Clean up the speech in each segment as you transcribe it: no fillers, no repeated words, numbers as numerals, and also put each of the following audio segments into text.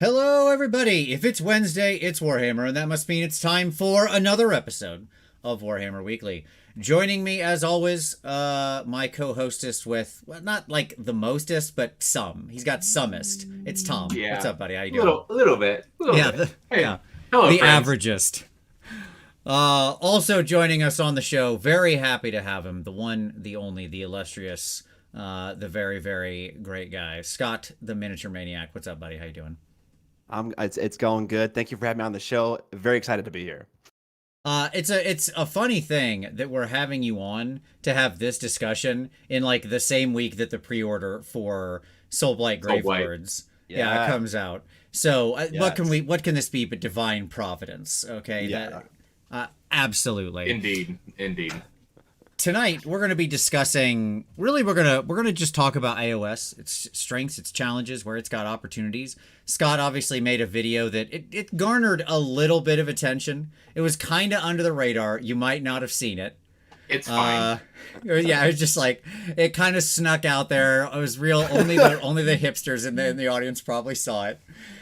Hello, everybody! If it's Wednesday, it's Warhammer, and that must mean it's time for another episode of Warhammer Weekly. Joining me, as always, my co-hostess with, well, not like the mostest, but some. He's got summest. It's Tom. What's Yeah, up, buddy? How you a doing? little bit, a little Yeah, bit. Hey, yeah, hello, the friends. averagest. Also joining us on the show, very happy to have him, the one, the only, the illustrious, the very, very great guy, Scott, the Miniature Maniac. What's up, buddy? How you doing? It's going good. Thank you for having me on the show. Very excited to be here. It's a funny thing that we're having you on to have this discussion in like the same week that the pre-order for Soulblight Soulblight. Gravelords Yeah. comes out. So Yes. what can this be but divine providence? Okay, Yeah. that absolutely. Indeed, indeed. Tonight we're going to be discussing we're going to just talk about AoS, its strengths, its challenges, where it's got opportunities. Scott obviously made a video that it garnered a little bit of attention. It was kind of under the radar. You might not have seen it. It's fine. Yeah, it was just like it kind of snuck out there. It was real. Only the hipsters in the audience probably saw it.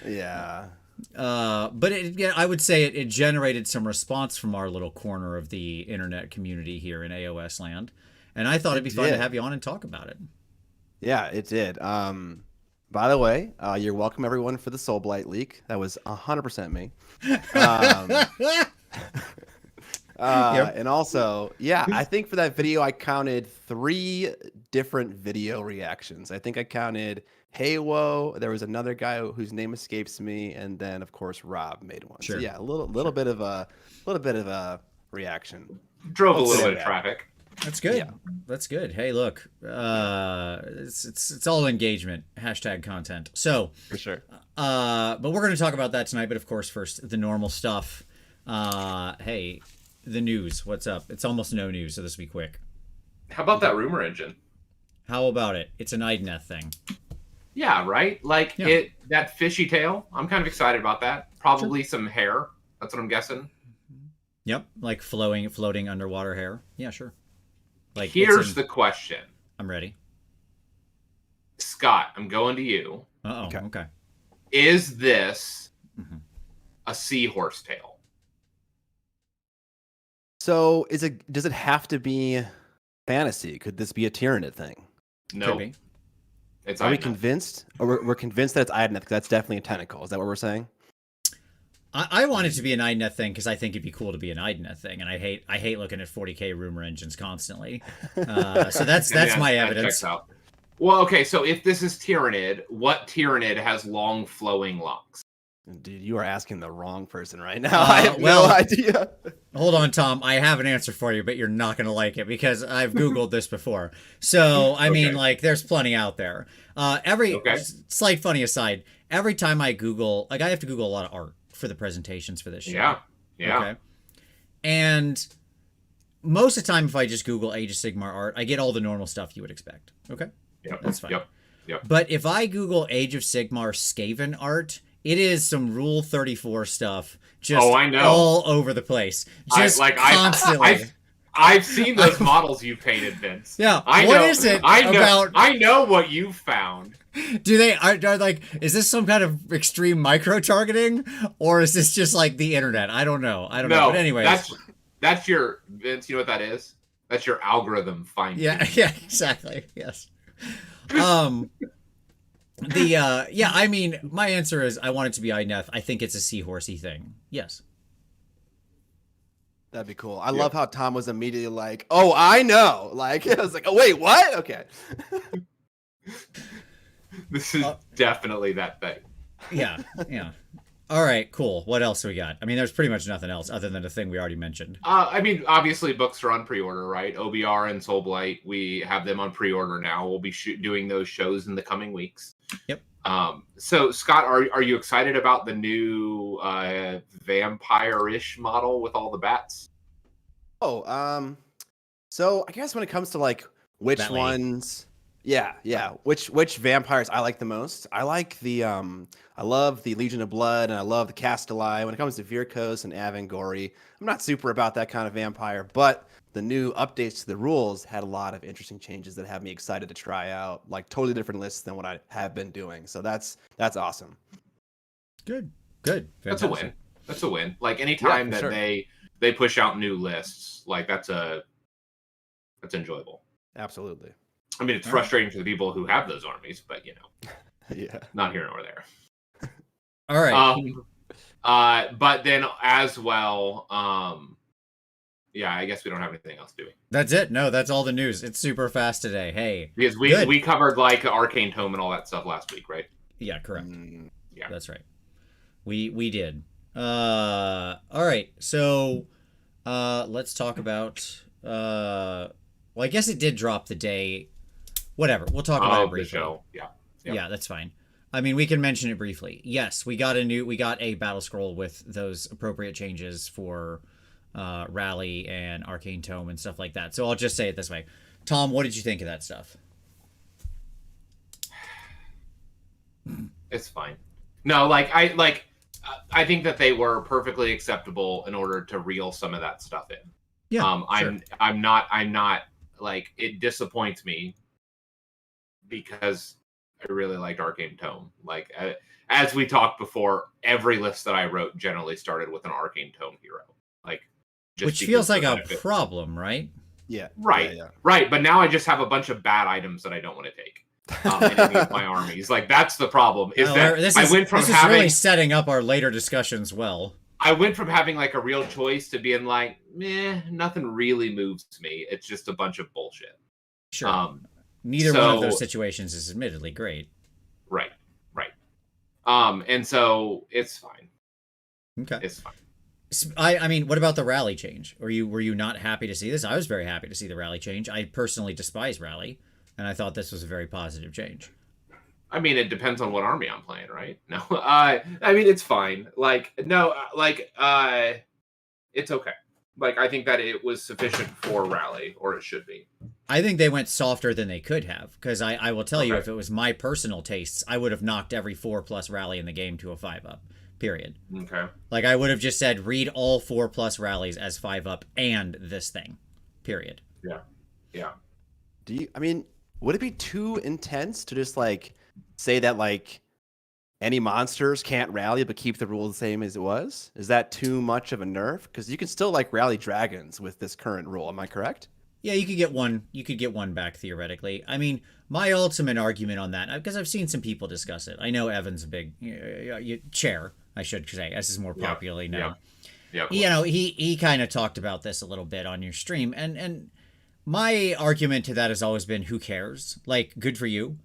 Yeah. But yeah, I would say it generated some response from our little corner of the internet community here in AOS land, and I thought it'd be fun to did. have you on and talk about it. Yeah, it did. By the way, you're welcome everyone for the Soulblight leak. That was 100% me. Um, Yep. and also, yeah, I think for that video I counted 3 different video reactions. I think I counted Hey Whoa, there was another guy whose name escapes me, and then of course Rob made one. Sure. So yeah, a little bit of a reaction. Drove a Let's little say bit of that. traffic. That's good. Yeah. That's good. Hey, look, it's all engagement. Hashtag content. So, For sure. but we're going to talk about that tonight. But of course, first the normal stuff. Hey, the news. What's up? It's almost no news, so this will be quick. How about that rumor engine? How about it? It's an Idneth thing. Yeah, right. Like Yeah. that fishy tail. I'm kind of excited about that. Probably some hair. That's what I'm guessing. Yep, like floating underwater hair. Yeah, sure. Like Here's the question, I'm ready. Scott. I'm going to you. Uh oh. Okay. Okay. Is this Mhm. a seahorse tail? So does it have to be fantasy? Could this be a Tyranid thing? No, Could be. it's Are we Idna. convinced? Or we're convinced that it's Idneth because that's definitely a tentacle. Is that what we're saying? I want it to be an Idneth thing because I think it'd be cool to be an Idneth thing, and I hate looking at 40k rumor engines constantly. So that's Yeah, my that evidence. checks out. Well, okay, so if this is Tyranid, what Tyranid has long flowing locks? Dude, you are asking the wrong person right now. I have well- no idea. Hold on, Tom. I have an answer for you, but you're not going to like it because I've Googled this before. So, I mean, Okay. like, there's plenty out there. Okay. Slight funny aside, every time I Google, like, I have to Google a lot of art for the presentations for this show. Yeah. Yeah. Okay. And most of the time, if I just Google Age of Sigmar art, I get all the normal stuff you would expect. Okay. Yep. That's fine. Yep. But if I Google Age of Sigmar Skaven art, it is some Rule 34 stuff just Oh, I know. all over the place. Just constantly. I've seen those models you painted, Vince. Yeah, I what know. is it I know. about- I know what you found. Do they are like, is this some kind of extreme micro targeting, or is this just like the internet? I don't know. No, But anyways, that's your Vince. You know what that is? That's your algorithm finding. yeah, exactly. Yes. I mean, my answer is I want it to be Idneth. I think it's a seahorsey thing. Yes. That'd be cool. I love how Tom was immediately like, "Oh, I know." Like, I was like, "Oh, wait, what?" Okay. This is definitely that thing. Yeah. All right, cool. What else we got? I mean, there's pretty much nothing else other than the thing we already mentioned. I mean, obviously, books are on pre-order, right? OBR and Soulblight, we have them on pre-order now. We'll be doing those shows in the coming weeks. Yep. So, Scott, are you excited about the new vampire-ish model with all the bats? Oh, so I guess when it comes to like which That lady. ones, yeah, which vampires I like the most, I like I love the Legion of Blood and I love the Castellai. When it comes to Virkos and Avangori, I'm not super about that kind of vampire, but the new updates to the rules had a lot of interesting changes that have me excited to try out, like totally different lists than what I have been doing. So that's awesome. Good. That's a win. That's a win. Like anytime that they push out new lists, like that's enjoyable. Absolutely. I mean, it's frustrating for the people who have those armies, but yeah, not here nor there. All right. But then as well, yeah, I guess we don't have anything else, do we? That's it. No, that's all the news. It's super fast today. Hey, because we covered like Arcane Tome and all that stuff last week, right? Yeah, correct. Yeah, that's right. We did. All right. So, let's talk about. Well, I guess it did drop the day. Whatever. We'll talk about it briefly. The show. Yeah. Yep. Yeah, that's fine. I mean, we can mention it briefly. Yes, we got a battle scroll with those appropriate changes for Rally and Arcane Tome and stuff like that. So I'll just say it this way. Tom, what did you think of that stuff? It's fine. No, I think that they were perfectly acceptable in order to reel some of that stuff in. Yeah. I'm not like, it disappoints me because I really liked Arcane Tome. Like, as we talked before, every list that I wrote generally started with an Arcane Tome hero. Like, which feels like a problem, right? Yeah. Right. Yeah. Right. But now I just have a bunch of bad items that I don't want to take. In any of my armies. Like, that's the problem. I went from having really setting up our later discussions well. I went from having like a real choice to being like, meh, nothing really moves me. It's just a bunch of bullshit. Sure. Neither one of those situations is admittedly great. Right. And so it's fine. Okay. It's fine. I mean, what about the Rally change? Were you not happy to see this? I was very happy to see the Rally change. I personally despise Rally, and I thought this was a very positive change. I mean, it depends on what army I'm playing, right? No, I mean, it's fine. Like, no, it's okay. Like, I think that it was sufficient for Rally, or it should be. I think they went softer than they could have, because I will tell you, if it was my personal tastes, I would have knocked every 4+ Rally in the game to a 5-up. Period. Okay. Like, I would have just said, read all 4+ rallies as 5-up and this thing. Period. Yeah. Would it be too intense to just like say that like any monsters can't rally but keep the rule the same as it was? Is that too much of a nerf? Because you can still like rally dragons with this current rule. Am I correct? Yeah, you could get one. You could get one back theoretically. I mean, my ultimate argument on that, because I've seen some people discuss it. I know Evan's a big chair, I should say, as is more popularly known. Yeah. He kind of talked about this a little bit on your stream, and my argument to that has always been, who cares? Like, good for you.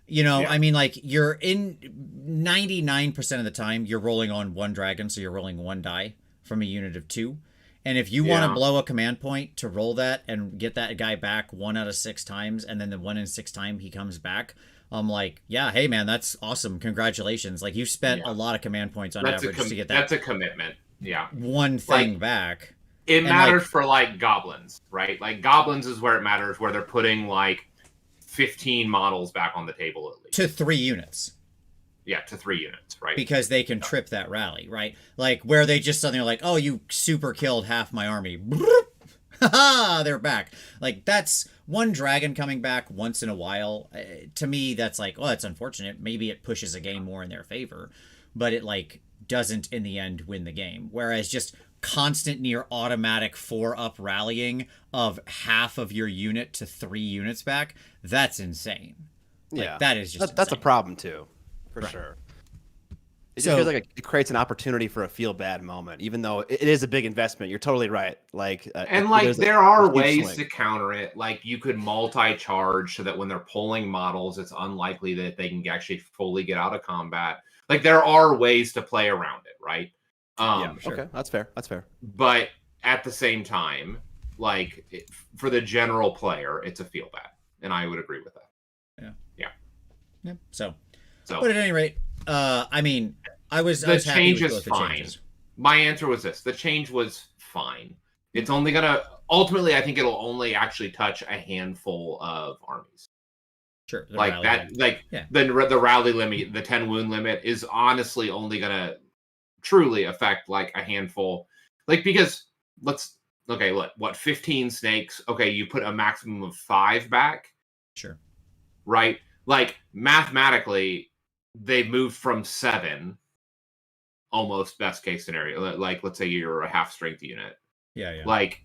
I mean, like, you're in 99% of the time, you're rolling on one dragon, so you're rolling one die from a unit of 2. And if you want to blow a command point to roll that and get that guy back 1 out of 6 times, and then the 1 in 6 time he comes back, I'm like, yeah, hey man, that's awesome. Congratulations. Like, you spent a lot of command points on average to get that. That's a commitment. Yeah. One thing back. It matters for like goblins, right? Like, goblins is where it matters, where they're putting like 15 models back on the table at least. To 3 units. Yeah, to 3 units, right? Because they can trip that rally, right? Like, where they just suddenly are like, oh, you super killed half my army. Ha-ha, they're back. Like, that's one dragon coming back once in a while. To me, that's like, oh, that's unfortunate. Maybe it pushes a game more in their favor. But it, like, doesn't, in the end, win the game. Whereas just constant near automatic 4-up rallying of half of your unit to 3 units back, that's insane. Like, that is just that's a problem, too. For sure. It just feels like it creates an opportunity for a feel bad moment, even though it is a big investment. You're totally right. Like, there are ways to counter it. Like, you could multi-charge so that when they're pulling models, it's unlikely that they can actually fully get out of combat. Like, there are ways to play around it, right? Okay, that's fair. But at the same time, like, for the general player, it's a feel bad, and I would agree with that. Yeah. So. But at any rate, I mean, I was change is fine. My answer was this: the change was fine. It's only gonna ultimately, I think it'll only actually touch a handful of armies. Sure, like that, the rally limit, the 10 wound limit is honestly only gonna truly affect like a handful. Like, because what 15 snakes? Okay, you put a maximum of 5 back. Sure. Right, like mathematically, they've moved from 7 almost best case scenario. Like, let's say you're a half strength unit. Yeah. Like,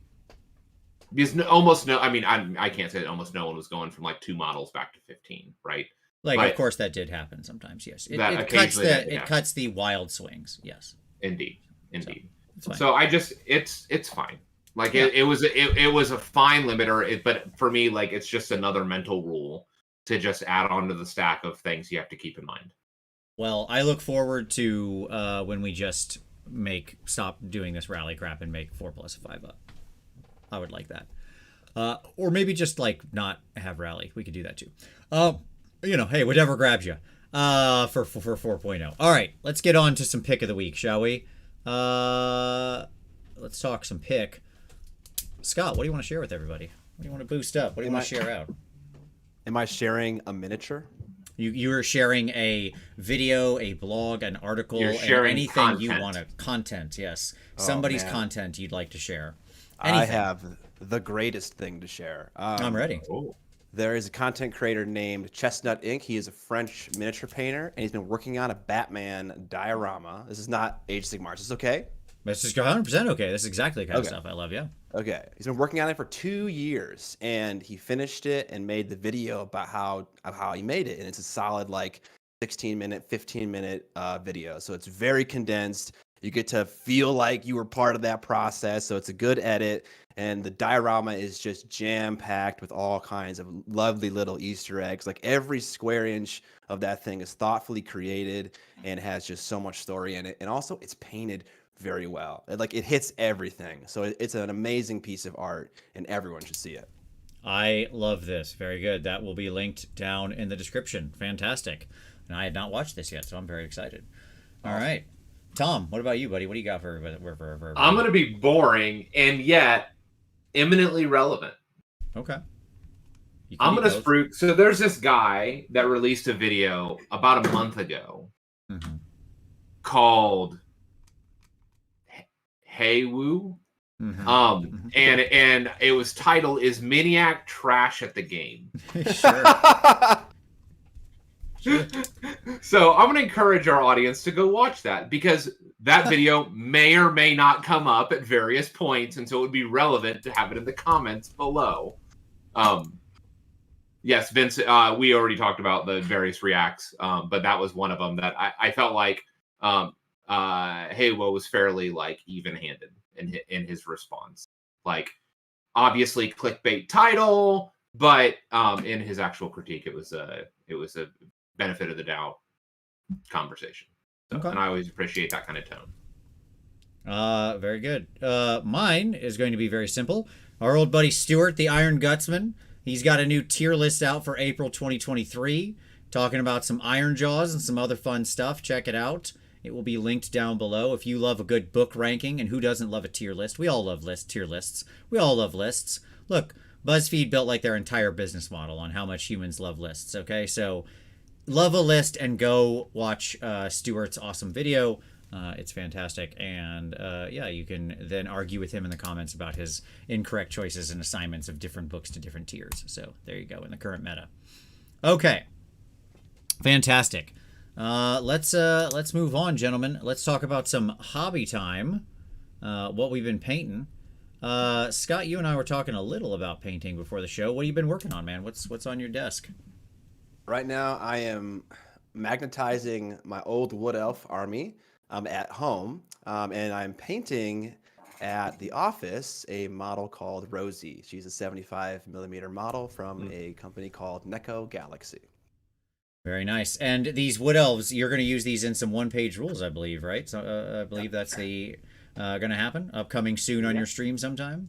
because almost no, I mean, I can't say that almost no one was going from like 2 models back to 15, right? Like, but of course, that did happen sometimes. Yes, it cuts the wild swings. Yes, indeed. So it's fine. Like it was a fine limiter. But for me, like it's just another mental rule to just add on to the stack of things you have to keep in mind. Well, I look forward to when we just stop doing this rally crap and make 4 plus 5 up. I would like that. Or maybe just like not have rally. We could do that too. Hey, whatever grabs you. For 4.0. All right, let's get on to some pick of the week, shall we? Let's talk some pick. Scott, what do you want to share with everybody? What do you want to boost up? What do you want to share out? Am I sharing a miniature? You are sharing a video, a blog, an article, You're sharing anything content. you want to content. Yes, somebody's content you'd like to share. Anything. I have the greatest thing to share. I'm ready. There is a content creator named Chestnut Inc. He is a French miniature painter, and he's been working on a Batman diorama. This is not Age of Sigmar. Is this okay? This is 100% okay. This is exactly the kind of stuff I love, yeah. Okay. He's been working on it for 2 years, and he finished it and made the video about how he made it. And it's a solid, 16-minute, 15-minute video. So it's very condensed. You get to feel like you were part of that process. So it's a good edit. And the diorama is just jam-packed with all kinds of lovely little Easter eggs. Like every square inch of that thing is thoughtfully created and has just so much story in it. And also it's painted very well. It hits everything. So it's an amazing piece of art and everyone should see it. I love this. Very good. That will be linked down in the description. Fantastic. And I had not watched this yet, so I'm very excited. All right. Tom, what about you, buddy? What do you got for I'm going to be boring and yet eminently relevant. Okay. I'm going to spruik. So there's this guy that released a video about a month ago called Hey Woo. And it was titled "Is Miniac Trash at the Game?" Sure. So I'm going to encourage our audience to go watch that because that video may or may not come up at various points, and so it would be relevant to have it in the comments below. Yes, Vince, we already talked about the various reacts, but that was one of them that I felt like Haywo was fairly even-handed in his response. Obviously clickbait title, but in his actual critique, it was a benefit of the doubt conversation. So, and I always appreciate that kind of tone. Very good. Mine is going to be very simple. Our old buddy Stuart, the Iron Gutsman, he's got a new tier list out for April 2023, talking about some Iron Jaws and some other fun stuff. Check it out. It will be linked down below. If you love a good book ranking, and who doesn't love a tier list? We all love tier lists. We all love lists. Look, BuzzFeed built their entire business model on how much humans love lists, okay? So love a list and go watch Stuart's awesome video. It's fantastic. And you can then argue with him in the comments about his incorrect choices and assignments of different books to different tiers. So there you go in the current meta. Okay. Fantastic. Let's move on, gentlemen. Let's talk about some hobby time. What we've been painting. Scott, you and I were talking a little about painting before the show. What have you been working on, man? What's on your desk? Right now, I am magnetizing my old Wood Elf army at home, and I'm painting at the office a model called Rosie. She's a 75mm model from a company called Neko Galaxy. Very nice. And these Wood Elves, you're going to use these in some one-page rules, I believe, right? So I believe that's going to happen, upcoming soon on your stream sometime?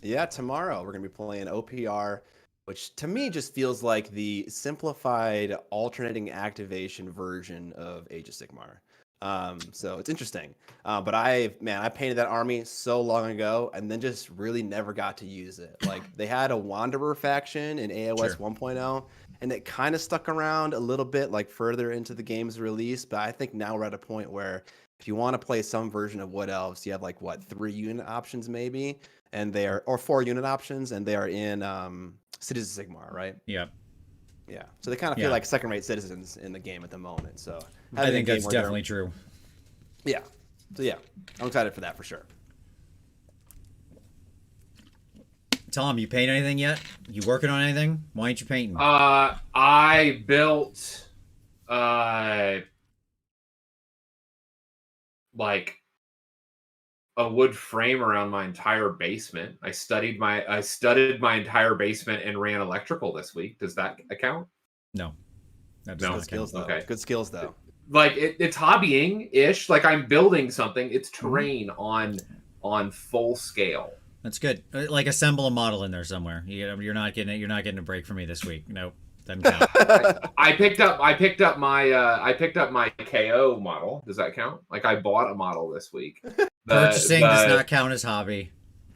Yeah, tomorrow we're going to be playing OPR, which to me just feels like the simplified alternating activation version of Age of Sigmar. So it's interesting. But I painted that army so long ago and then just really never got to use it. They had a Wanderer faction in AoS 1.0, and it kind of stuck around a little bit further into the game's release. But I think now we're at a point where if you want to play some version of Wood Elves, you have 3 unit options maybe, and or 4 unit options, and they are in Cities of Sigmar, right? Yeah. Yeah. So they kind of feel like second-rate citizens in the game at the moment. So I think that's definitely true. Yeah. So yeah, I'm excited for that for sure. Tom, you paint anything yet? You working on anything? Why ain't you painting? I built like a wood frame around my entire basement. I studied my entire basement and ran electrical this week. Does that account? No. That does No. not Good skills count. though. Okay. Good skills though. Like it's hobbying-ish. Like I'm building something. It's terrain on full scale. That's good. Like assemble a model in there somewhere. You're not getting a break from me this week. Nope. Doesn't count. I picked up my KO model. Does that count? Like I bought a model this week. Purchasing does not count as hobby.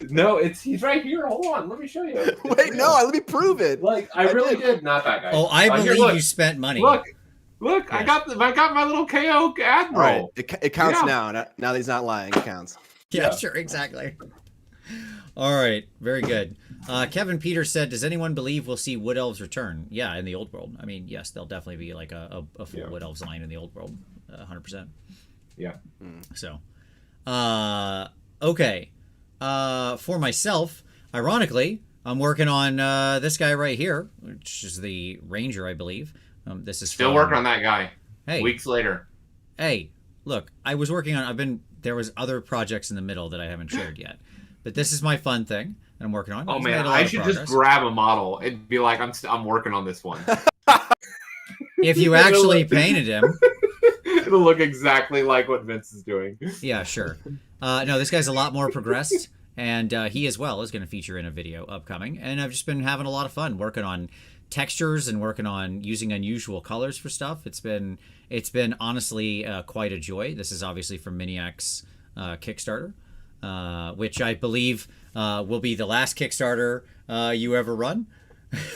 No, he's right here. Hold on, let me show you. Wait, no, let me prove it. Like I really did. Not that guy. Oh, I believe here, you spent money. Look, Yes. I got my little KO admiral. Right. It counts now. Now that he's not lying, it counts. Yeah, sure, exactly. All right, very good. Kevin Peters said, "Does anyone believe we'll see Wood Elves return?" Yeah, in the old world. I mean, yes, there'll definitely be like a full Wood Elves line in the old world, 100%. Yeah. So, okay. For myself, ironically, I'm working on this guy right here, which is the Ranger, I believe. This is Still working on that guy. Hey, weeks later. Hey, look, I was working on. There was other projects in the middle that I haven't shared yet, but this is my fun thing that I'm working on. Oh man, I should just grab a model and be like, I'm working on this one. If you actually painted him, it'll look exactly like what Vince is doing. Yeah, sure. No, this guy's a lot more progressed, and he as well is going to feature in a video upcoming. And I've just been having a lot of fun working on textures and working on using unusual colors for stuff. It's been honestly quite a joy. This is obviously from Miniac's Kickstarter, which I believe will be the last Kickstarter you ever run.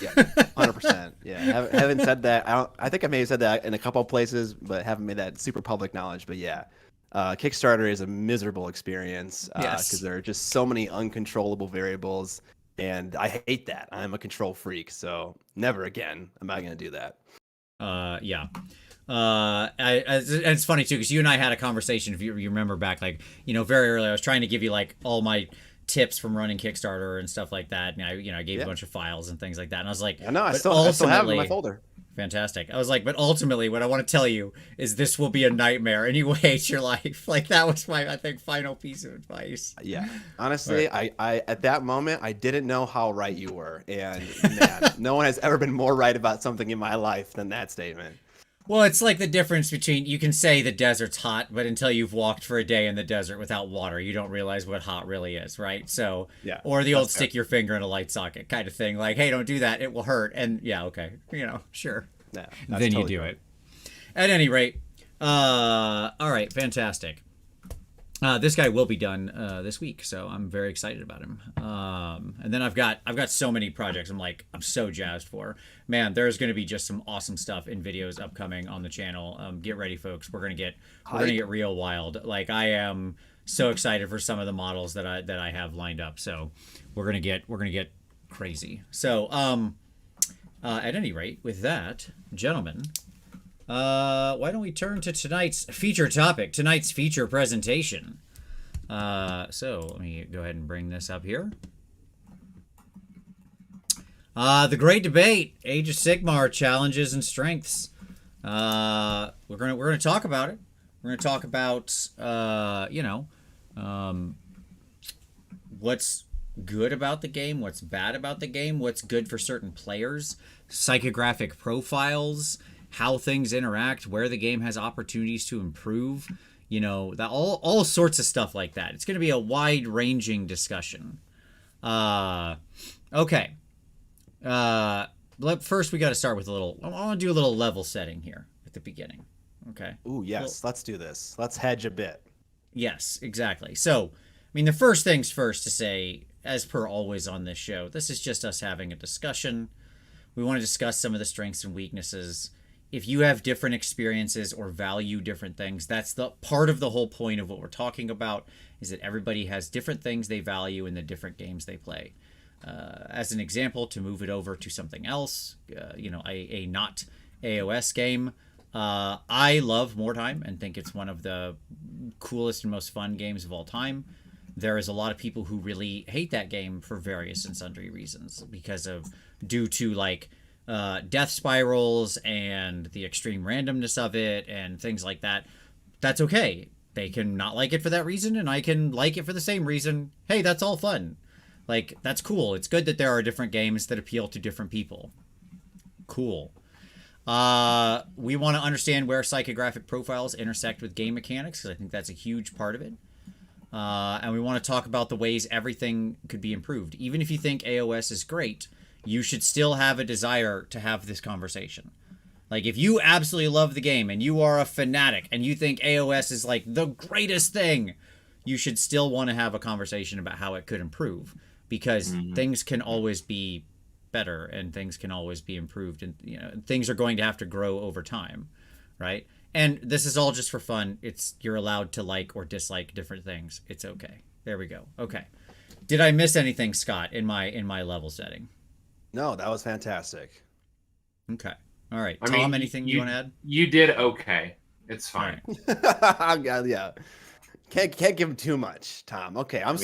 Yeah, 100%. Yeah, haven't said that. I think I may have said that in a couple of places, but haven't made that super public knowledge. But yeah, Kickstarter is a miserable experience because there are just so many uncontrollable variables, and I hate that. I'm a control freak, so never again am I going to do that. Yeah. It's funny too because you and I had a conversation. If you remember back, like very early, I was trying to give you like all my tips from running Kickstarter and stuff like that. And I gave you a bunch of files and things like that. And I was like, I know, I still have them in my folder. Fantastic. I was like, but ultimately what I want to tell you is this will be a nightmare and you will hate your life. Like that was my, I think, final piece of advice. Yeah. Honestly, right. I at that moment, I didn't know how right you were. And man, no one has ever been more right about something in my life than that statement. Well, it's like the difference between, you can say the desert's hot, but until you've walked for a day in the desert without water, you don't realize what hot really is, right? So, yeah, or the old stick your finger in a light socket kind of thing. Like, hey, don't do that. It will hurt. And yeah, okay. Sure. Yeah, then totally you do it. At any rate, all right, fantastic. This guy will be done this week, so I'm very excited about him. And then I've got so many projects. I'm so jazzed for. Man, there's going to be just some awesome stuff in videos upcoming on the channel. Get ready, folks. We're gonna get real wild. Like I am so excited for some of the models that I have lined up. So we're gonna get crazy. So at any rate, with that, gentlemen. Why don't we turn to tonight's feature topic, tonight's feature presentation. So let me go ahead and bring this up here. The great debate, Age of Sigmar challenges and strengths. We're gonna talk about it. We're gonna talk about what's good about the game, what's bad about the game, what's good for certain players, psychographic profiles, how things interact, where the game has opportunities to improve, that all sorts of stuff like that. It's going to be a wide-ranging discussion. Okay. First, we got to start with I want to do a little level setting here at the beginning. Okay. Ooh, yes. Let's do this. Let's hedge a bit. Yes, exactly. So, the first things first to say, as per always on this show, this is just us having a discussion. We want to discuss some of the strengths and weaknesses. If you have different experiences or value different things, that's the part of the whole point of what we're talking about, is that everybody has different things they value in the different games they play. As an example, to move it over to something else, a not AoS game, I love Mordheim and think it's one of the coolest and most fun games of all time. There is a lot of people who really hate that game for various and sundry reasons due to like death spirals and the extreme randomness of it and things like that. That's okay. They can not like it for that reason, and I can like it for the same reason. Hey, that's all fun. Like, that's cool. It's good that there are different games that appeal to different people. Cool. We want to understand where psychographic profiles intersect with game mechanics, because I think that's a huge part of it. And we want to talk about the ways everything could be improved. Even if you think AoS is great, you should still have a desire to have this conversation. Like, if you absolutely love the game and you are a fanatic and you think AoS is like the greatest thing, you should still want to have a conversation about how it could improve, because things can always be better and things can always be improved, and things are going to have to grow over time, right? And this is all just for fun. You're allowed to like or dislike different things. It's okay. There we go. Okay. Did I miss anything, Scott, in my level setting? No, that was fantastic. Okay. All right. Tom, anything you want to add? You did okay. It's fine. Right. Yeah. Can't give him too much, Tom. Okay. I'm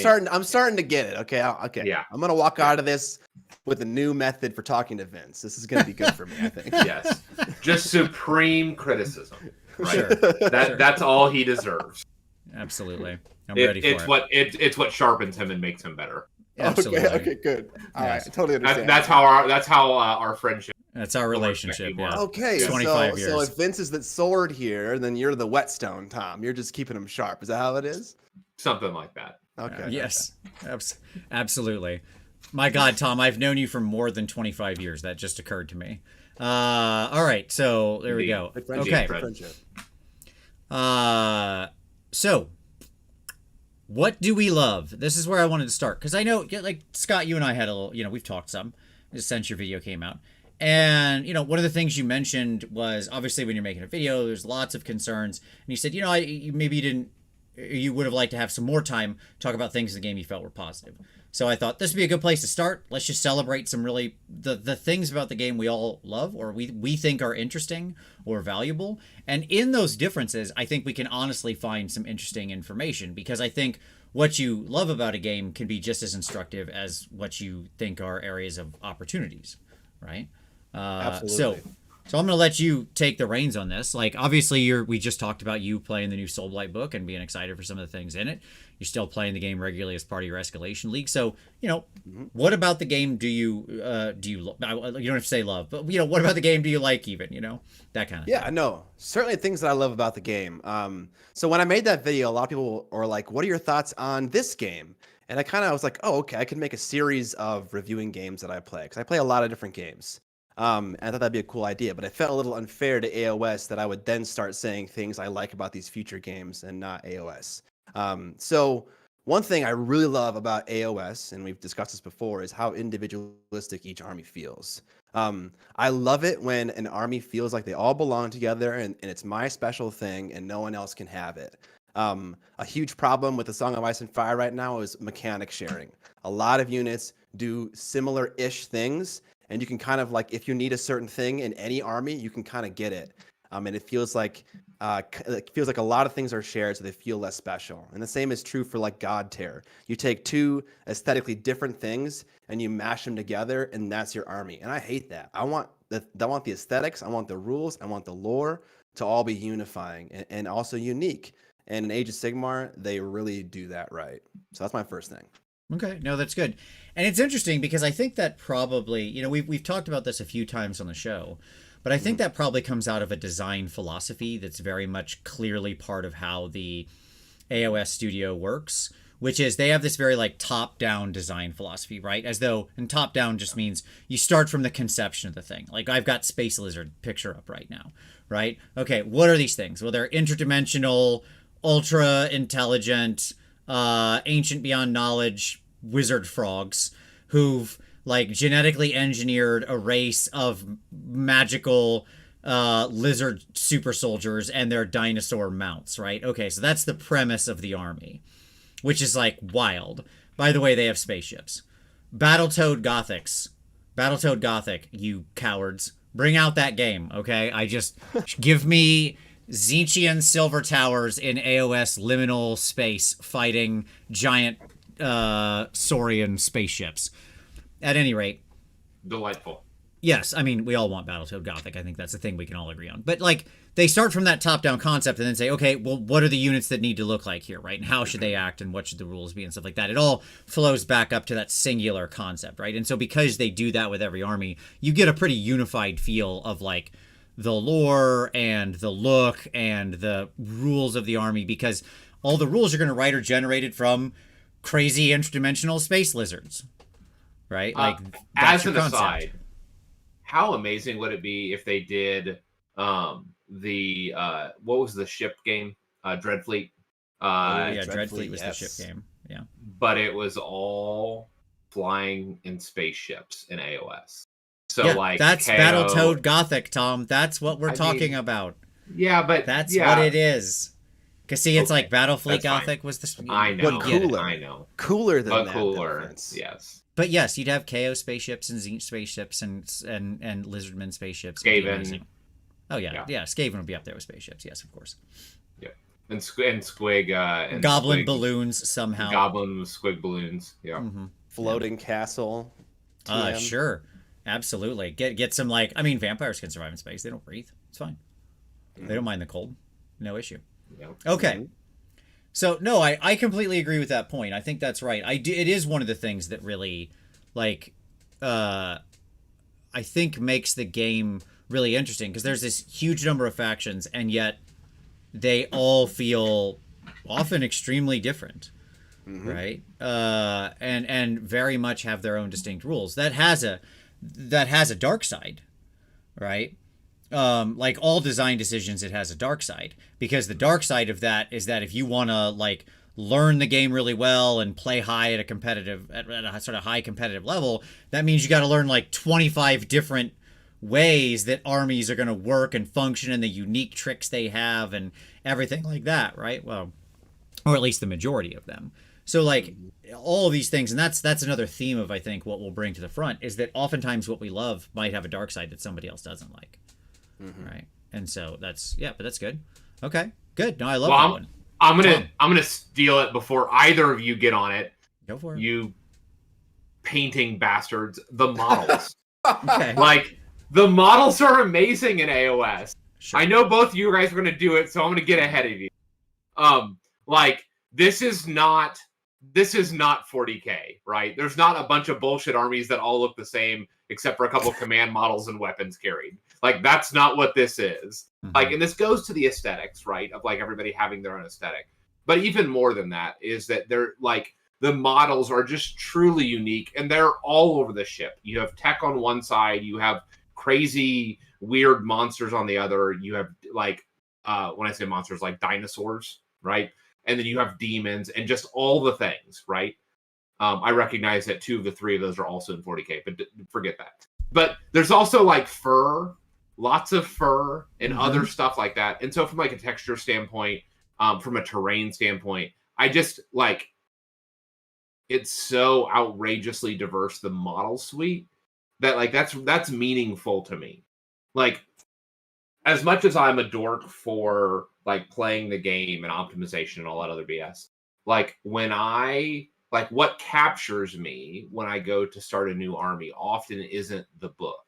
starting to get it. Okay. Okay. Yeah. I'm gonna walk out of this with a new method for talking to Vince. This is gonna be good for me, I think. Yes. Just supreme criticism. Right. Sure. That's all he deserves. Absolutely. I'm ready for it. It's what sharpens him and makes him better. Absolutely. Okay, good. All right, I totally understand. That's how our friendship. That's our relationship. Yeah. Okay, 25 years. So if Vince is the sword here, then you're the whetstone, Tom. You're just keeping him sharp. Is that how it is? Something like that. Okay. Yes. Absolutely. My God, Tom, I've known you for more than 25 years. That just occurred to me. All right, so there we go. Okay. So what do we love? This is where I wanted to start, because I know, like, Scott, you and I had a little, we've talked some since your video came out. And, one of the things you mentioned was, obviously, when you're making a video, there's lots of concerns. And you said, you would have liked to have some more time to talk about things in the game you felt were positive. So I thought this would be a good place to start. Let's just celebrate some really, the things about the game we all love, or we think are interesting or valuable. And in those differences, I think we can honestly find some interesting information, because I think what you love about a game can be just as instructive as what you think are areas of opportunities, right? Absolutely. So I'm going to let you take the reins on this. Like, obviously, we just talked about you playing the new Soulblight book and being excited for some of the things in it. You're still playing the game regularly as part of your Escalation League. So, what about the game do you you don't have to say love, but, what about the game do you like even, that kind of thing. Yeah, no, certainly things that I love about the game. So when I made that video, a lot of people are like, what are your thoughts on this game? And I kind of was like, oh, okay, I can make a series of reviewing games that I play, because I play a lot of different games. And I thought that'd be a cool idea, but it felt a little unfair to AoS that I would then start saying things I like about these future games and not AoS. So one thing I really love about AoS, and we've discussed this before, is how individualistic each army feels. I love it when an army feels like they all belong together and it's my special thing and no one else can have it. A huge problem with the Song of Ice and Fire right now is mechanic sharing. A lot of units do similar-ish things, and you can kind of, like, if you need a certain thing in any army, you can kind of get it. And it feels like a lot of things are shared, so they feel less special. And the same is true for, like, God Tier. You take two aesthetically different things and you mash them together, and that's your army. And I hate that. I want the aesthetics, I want the rules, I want the lore to all be unifying and also unique. And in Age of Sigmar, they really do that right. So that's my first thing. Okay, no, that's good. And it's interesting because I think that probably, we've talked about this a few times on the show, but I think that probably comes out of a design philosophy that's very much clearly part of how the AoS studio works, which is they have this very, like, top-down design philosophy, right? As though, and top-down just means you start from the conception of the thing. Like, I've got Space Lizard picture up right now, right? Okay, what are these things? Well, they're interdimensional, ultra-intelligent, ancient beyond knowledge wizard frogs who've, like, genetically engineered a race of magical lizard super soldiers and their dinosaur mounts, right? Okay, so that's the premise of the army, which is, like, wild. By the way, they have spaceships. Battletoad Gothic, you cowards. Bring out that game, okay? Give me Tzeentchian silver towers in AoS liminal space fighting giant Saurian spaceships. At any rate, delightful. Yes, I mean, we all want Battletoad Gothic. I think that's a thing we can all agree on. But, like, they start from that top-down concept and then say, okay, well, what are the units that need to look like here, right? And how should they act and what should the rules be and stuff like that? It all flows back up to that singular concept, right? And so because they do that with every army, you get a pretty unified feel of, like, the lore and the look and the rules of the army, because all the rules you're going to write are generated from crazy interdimensional space lizards, right? Like, as an aside, how amazing would it be if they did the what was the ship game? Dreadfleet. Dreadfleet was the ship game. Yeah, but it was all flying in spaceships in AoS. So like that's Battletoad Gothic, Tom. That's what we're talking about. Yeah, but that's what it is. Because see, it's like Battlefleet Gothic was the. I know. But cooler. I know. Cooler than that. Cooler. Yes. But yes, you'd have KO spaceships and Tzeentch spaceships and Lizardman spaceships. Skaven. Oh yeah. Skaven would be up there with spaceships. Yes, of course. Yeah, and Squig. And Goblin Squig, balloons somehow. Goblin Squig balloons. Yeah. Mm-hmm. Floating castle. Sure. Absolutely. Get some, like, I mean, vampires can survive in space. They don't breathe. It's fine. They don't mind the cold. No issue. Yep. Okay. So, no, I completely agree with that point. I think that's right. It is one of the things that really, like, I think makes the game really interesting, because there's this huge number of factions, and yet they all feel often extremely different, right? And very much have their own distinct rules. That has a dark side, right? Like all design decisions, it has a dark side, because the dark side of that is that if you want to, like, learn the game really well and play high at a sort of high competitive level, that means you got to learn like 25 different ways that armies are going to work and function and the unique tricks they have and everything like that, right? Well, or at least the majority of them. So, like, all of these things, and that's another theme of, I think, what we'll bring to the front, is that oftentimes what we love might have a dark side that somebody else doesn't like, right? And so that's but that's good. Okay, good. No, I love that one. I'm gonna steal it before either of you get on it. Go for it. You painting bastards. The models, Okay. like, the models are amazing in AoS. Sure. I know both of you guys are gonna do it, so I'm gonna get ahead of you. Like, this is not 40K, right? There's not a bunch of bullshit armies that all look the same, except for a couple of command models and weapons carried. Like, that's not what this is. Like, and this goes to the aesthetics, right? Of, like, everybody having their own aesthetic. But even more than that is that they're, like, the models are just truly unique, and they're all over the ship. You have tech on one side, you have crazy, weird monsters on the other. You have, like, when I say monsters, like dinosaurs, right? And then you have demons and just all the things, right? I recognize that 2 of the 3 of those are also in 40K, but forget that. But there's also, like, fur, lots of fur and other stuff like that. And so from, like, a texture standpoint, from a terrain standpoint, I just, like, it's so outrageously diverse, the model suite, that, like, that's meaningful to me. Like, as much as I'm a dork for, like, playing the game and optimization and all that other BS, like, what captures me when I go to start a new army often isn't the book.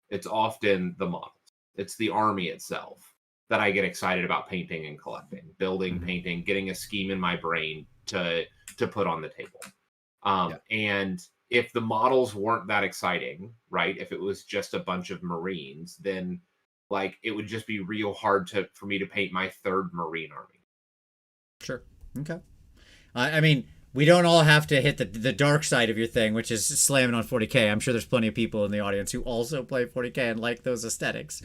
It's often the models. It's the army itself that I get excited about painting and collecting, building, painting, getting a scheme in my brain to put on the table. And if the models weren't that exciting, right? If it was just a bunch of Marines, then, like, it would just be real hard for me to paint my 3rd Marine army. Sure. Okay. I mean, we don't all have to hit the dark side of your thing, which is slamming on 40K. I'm sure there's plenty of people in the audience who also play 40K and like those aesthetics.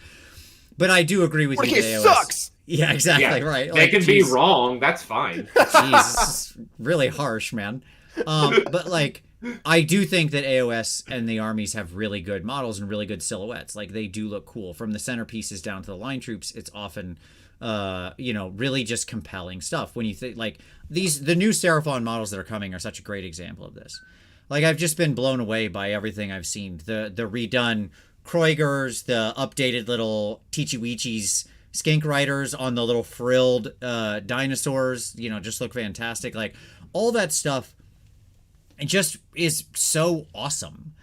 But I do agree with you. 40K sucks! Yeah, exactly, right. They can be wrong. That's fine. Jeez, this is really harsh, man. But, like, I do think that AoS and the armies have really good models and really good silhouettes. Like, they do look cool. From the centerpieces down to the line troops, it's often, really just compelling stuff. When you think, like, the new Seraphon models that are coming are such a great example of this. Like, I've just been blown away by everything I've seen. The redone Kroigers, the updated little Tichiwichis skink riders on the little frilled dinosaurs, just look fantastic. Like all that stuff, it just is so awesome.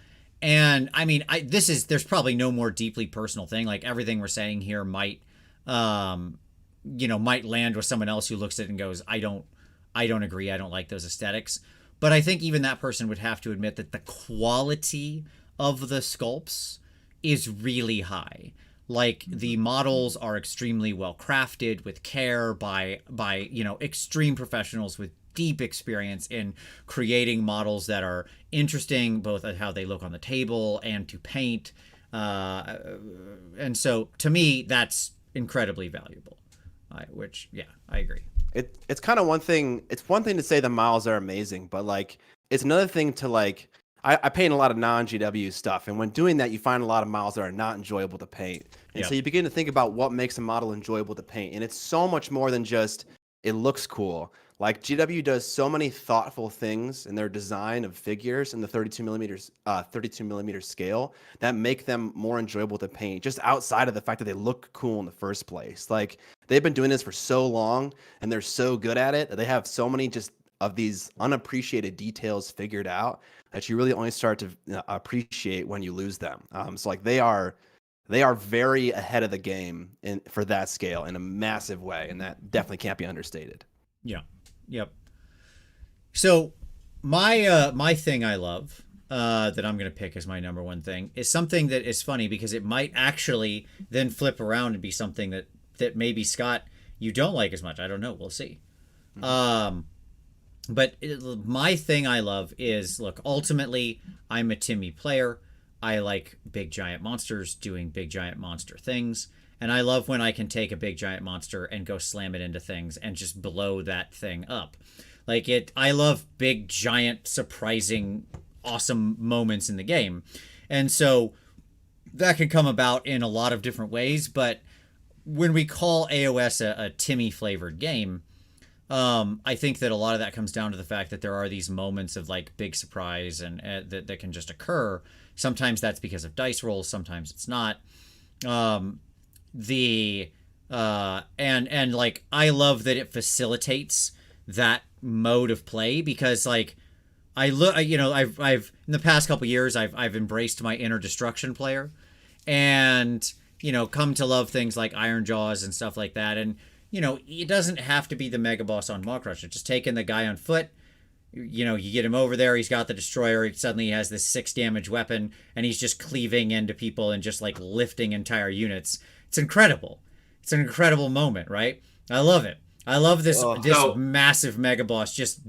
And I mean, there's probably no more deeply personal thing. Like everything we're saying here might land with someone else who looks at it and goes, I don't agree. I don't like those aesthetics. But I think even that person would have to admit that the quality of the sculpts is really high. Like the models are extremely well crafted with care by extreme professionals with deep experience in creating models that are interesting, both at how they look on the table and to paint. And so to me, that's incredibly valuable. I agree. It's kind of one thing. It's one thing to say the models are amazing, but like it's another thing to like. I paint a lot of non-GW stuff, and when doing that, you find a lot of models that are not enjoyable to paint. And so you begin to think about what makes a model enjoyable to paint, and it's so much more than just it looks cool. Like GW does so many thoughtful things in their design of figures in the 32 millimeter scale that make them more enjoyable to paint, just outside of the fact that they look cool in the first place. Like they've been doing this for so long and they're so good at it that they have so many just of these unappreciated details figured out that you really only start to appreciate when you lose them. So like they are very ahead of the game for that scale in a massive way, and that definitely can't be understated. Yeah. Yep. So my thing I love that I'm going to pick as my number one thing is something that is funny because it might actually then flip around and be something that maybe, Scott, you don't like as much. I don't know. We'll see. Mm-hmm. But my thing I love is, look, ultimately, I'm a Timmy player. I like big giant monsters doing big giant monster things. And I love when I can take a big giant monster and go slam it into things and just blow that thing up. I love big giant, surprising, awesome moments in the game. And so that can come about in a lot of different ways. But when we call AoS a Timmy flavored game, I think that a lot of that comes down to the fact that there are these moments of like big surprise and that can just occur. Sometimes that's because of dice rolls. Sometimes it's not. And I love that it facilitates that mode of play because like I've in the past couple years I've embraced my inner destruction player and come to love things like Iron Jaws and stuff like that. And it doesn't have to be the mega boss on Maw Crusher. Just taking the guy on foot, you get him over there, he's got the destroyer, suddenly he has this 6 damage weapon, and he's just cleaving into people and just like lifting entire units. It's incredible. It's an incredible moment, right? I love it. I love this massive mega boss just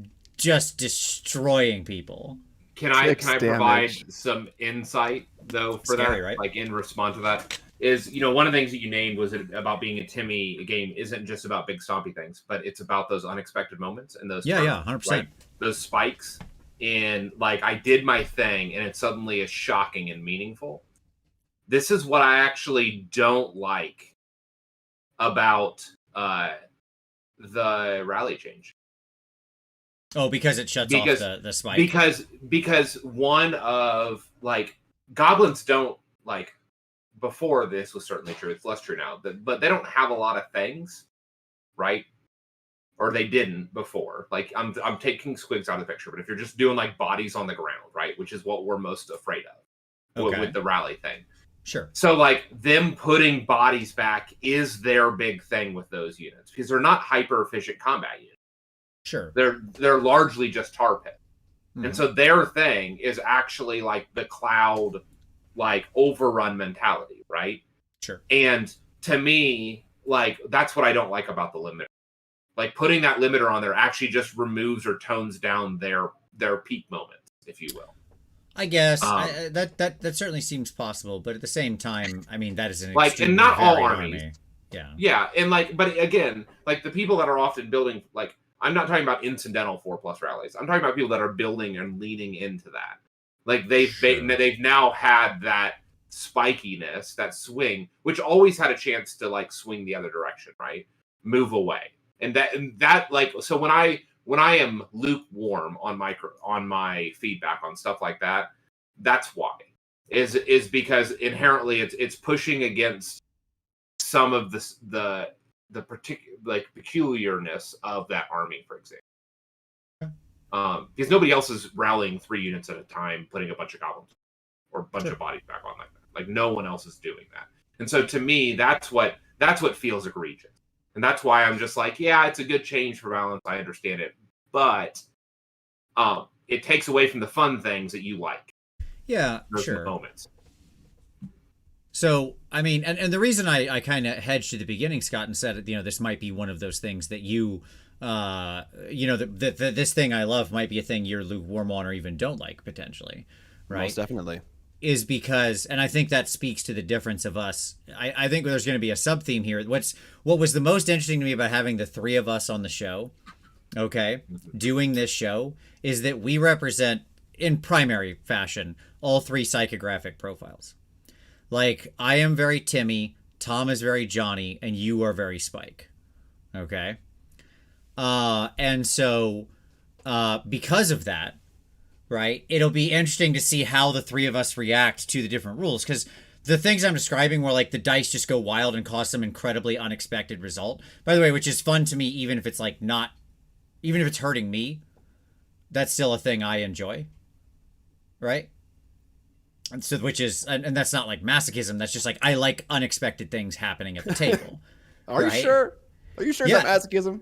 destroying people. Can I provide some insight though for that? Right? Like in response to that is, one of the things that you named was about being a Timmy game isn't just about big stompy things, but it's about those unexpected moments and those 100%. Right? Those spikes. And like I did my thing and it suddenly is shocking and meaningful. This is what I actually don't like about the rally change. Oh, because it shuts off the spike. Because one of like goblins don't like before this was certainly true. It's less true now, but they don't have a lot of things, right? Or they didn't before. Like I'm taking squigs out of the picture, but if you're just doing like bodies on the ground, right, which is what we're most afraid of with the rally thing. Sure. So like them putting bodies back is their big thing with those units because they're not hyper efficient combat units. Sure. They're largely just tar pit. Mm-hmm. And so their thing is actually like the cloud like overrun mentality, right? Sure. And to me, like that's what I don't like about the limiter. Like putting that limiter on there actually just removes or tones down their peak moments, if you will. I guess that certainly seems possible, but at the same time, I mean that is an like and not all armies. Army. Yeah, and like, but again, like the people that are often building, like I'm not talking about incidental 4+ rallies. I'm talking about people that are building and leaning into that. Like they've now had that spikiness, that swing, which always had a chance to like swing the other direction, right? Move away, and that like so when I am lukewarm on my feedback on stuff like that, that's why is because inherently it's pushing against some of the particular like peculiarness of that army, for example. Because nobody else is rallying 3 units at a time, putting a bunch of goblins or a bunch of bodies back on like that. Like no one else is doing that. And so to me, that's what feels egregious. And that's why I'm just like, yeah, it's a good change for balance. I understand it. But it takes away from the fun things that you like. Yeah, those sure. moments. So, I mean, and the reason I kind of hedged at the beginning, Scott, and said, this might be one of those things that you, this thing I love might be a thing you're lukewarm on or even don't like, potentially, right? Most definitely. Is because, and I think that speaks to the difference of us. I think there's going to be a sub-theme here. What was the most interesting to me about having the 3 of us on the show, okay, doing this show, is that we represent, in primary fashion, all 3 psychographic profiles. Like, I am very Timmy, Tom is very Johnny, and you are very Spike. Okay? And so, because of that, right, it'll be interesting to see how the 3 of us react to the different rules. Because the things I'm describing where, like, the dice just go wild and cause some incredibly unexpected result, by the way, which is fun to me, even if it's, like, not, even if it's hurting me, that's still a thing I enjoy. Right? And so, which is, and that's not like masochism. That's just like, I like unexpected things happening at the table. Are you sure? Are you sure it's not masochism?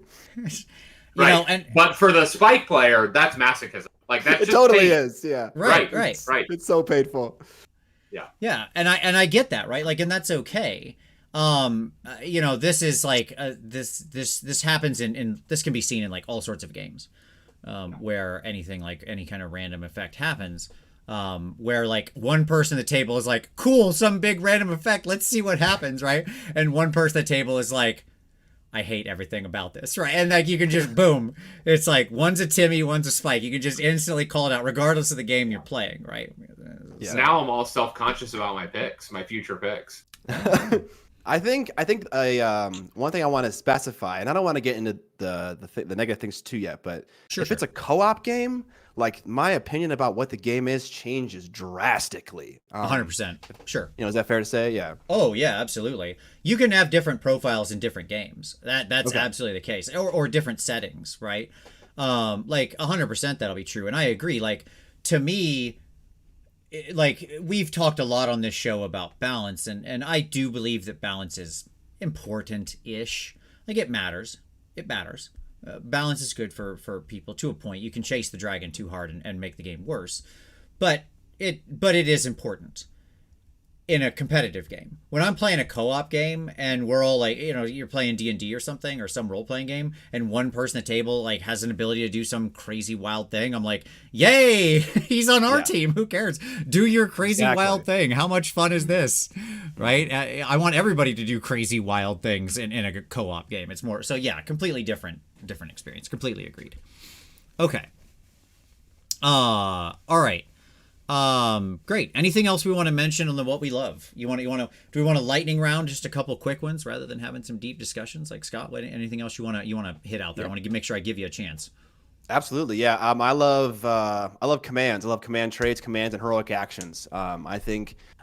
But for the Spike player, that's masochism. Like that's it totally is. Yeah. Right. It's so painful. Yeah. Yeah. And I get that. Right. Like, and that's okay. This is like, this happens in this can be seen in like all sorts of games, where anything like any kind of random effect happens. Where like one person at the table is like, cool, some big random effect, let's see what happens, right? And one person at the table is like, I hate everything about this, right? And like you can just boom, it's like one's a Timmy, one's a Spike. You can just instantly call it out regardless of the game you're playing, right? Yeah. So now I'm all self-conscious about my picks, my future picks. I think one thing I want to specify, and I don't want to get into the negative things too yet, but if it's a co-op game, like my opinion about what the game is changes drastically. 100%. Sure. Is that fair to say? Yeah. Oh yeah, absolutely. You can have different profiles in different games. That's okay. Absolutely the case, or different settings, right? Like 100% that'll be true, and I agree. Like to me, like we've talked a lot on this show about balance, and I do believe that balance is important-ish. Like it matters. It matters. Balance is good for people to a point. You can chase the dragon too hard and make the game worse, but it is important in a competitive game. When I'm playing a co-op game and we're all like, you're playing D&D or something or some role-playing game, and one person at the table like has an ability to do some crazy wild thing, I'm like, yay, he's on our team. Who cares? Do your crazy wild thing. How much fun is this? Right? I want everybody to do crazy wild things in a co-op game. It's more so completely different experience. Completely agreed. Okay. All right. Great. Anything else we want to mention on what we love? Do we want a lightning round, just a couple quick ones rather than having some deep discussions? Like Scott, anything else you want to hit out there? I want to make sure I give you a chance. Absolutely. Yeah. I love commands. I love command traits, commands, and heroic actions.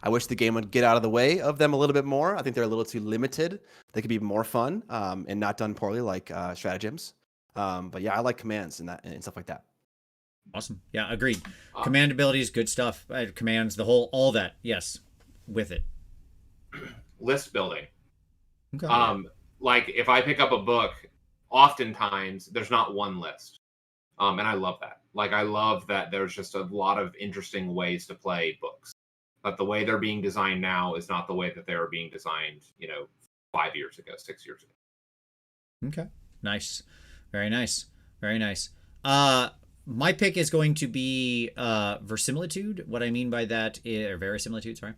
I wish the game would get out of the way of them a little bit more. I think they're a little too limited. They could be more fun, and not done poorly like stratagems. But yeah, I like commands and stuff like that. Awesome. Yeah, agreed. Command abilities, good stuff. Commands, all that. Yes, with it. List building. Okay. Like if I pick up a book, oftentimes there's not one list. And I love that. Like I love that there's just a lot of interesting ways to play books. But the way they're being designed now is not the way that they were being designed, 5 years ago, 6 years ago. Okay. Nice. Very nice. Very nice. My pick is going to be verisimilitude. What I mean by that is verisimilitude, sorry.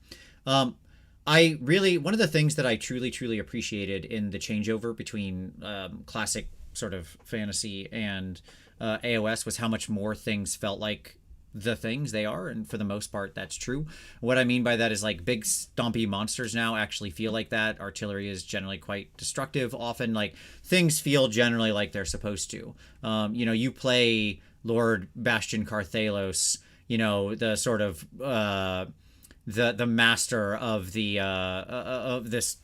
One of the things that I truly appreciated in the changeover between classic sort of fantasy and AoS was how much more things felt like the things they are, and for the most part that's true. What I mean by that is like big stompy monsters now actually feel like that. Artillery is generally quite destructive. Often like things feel generally like they're supposed to. You play Lord Bastion Carthalos, the sort of the master of the of this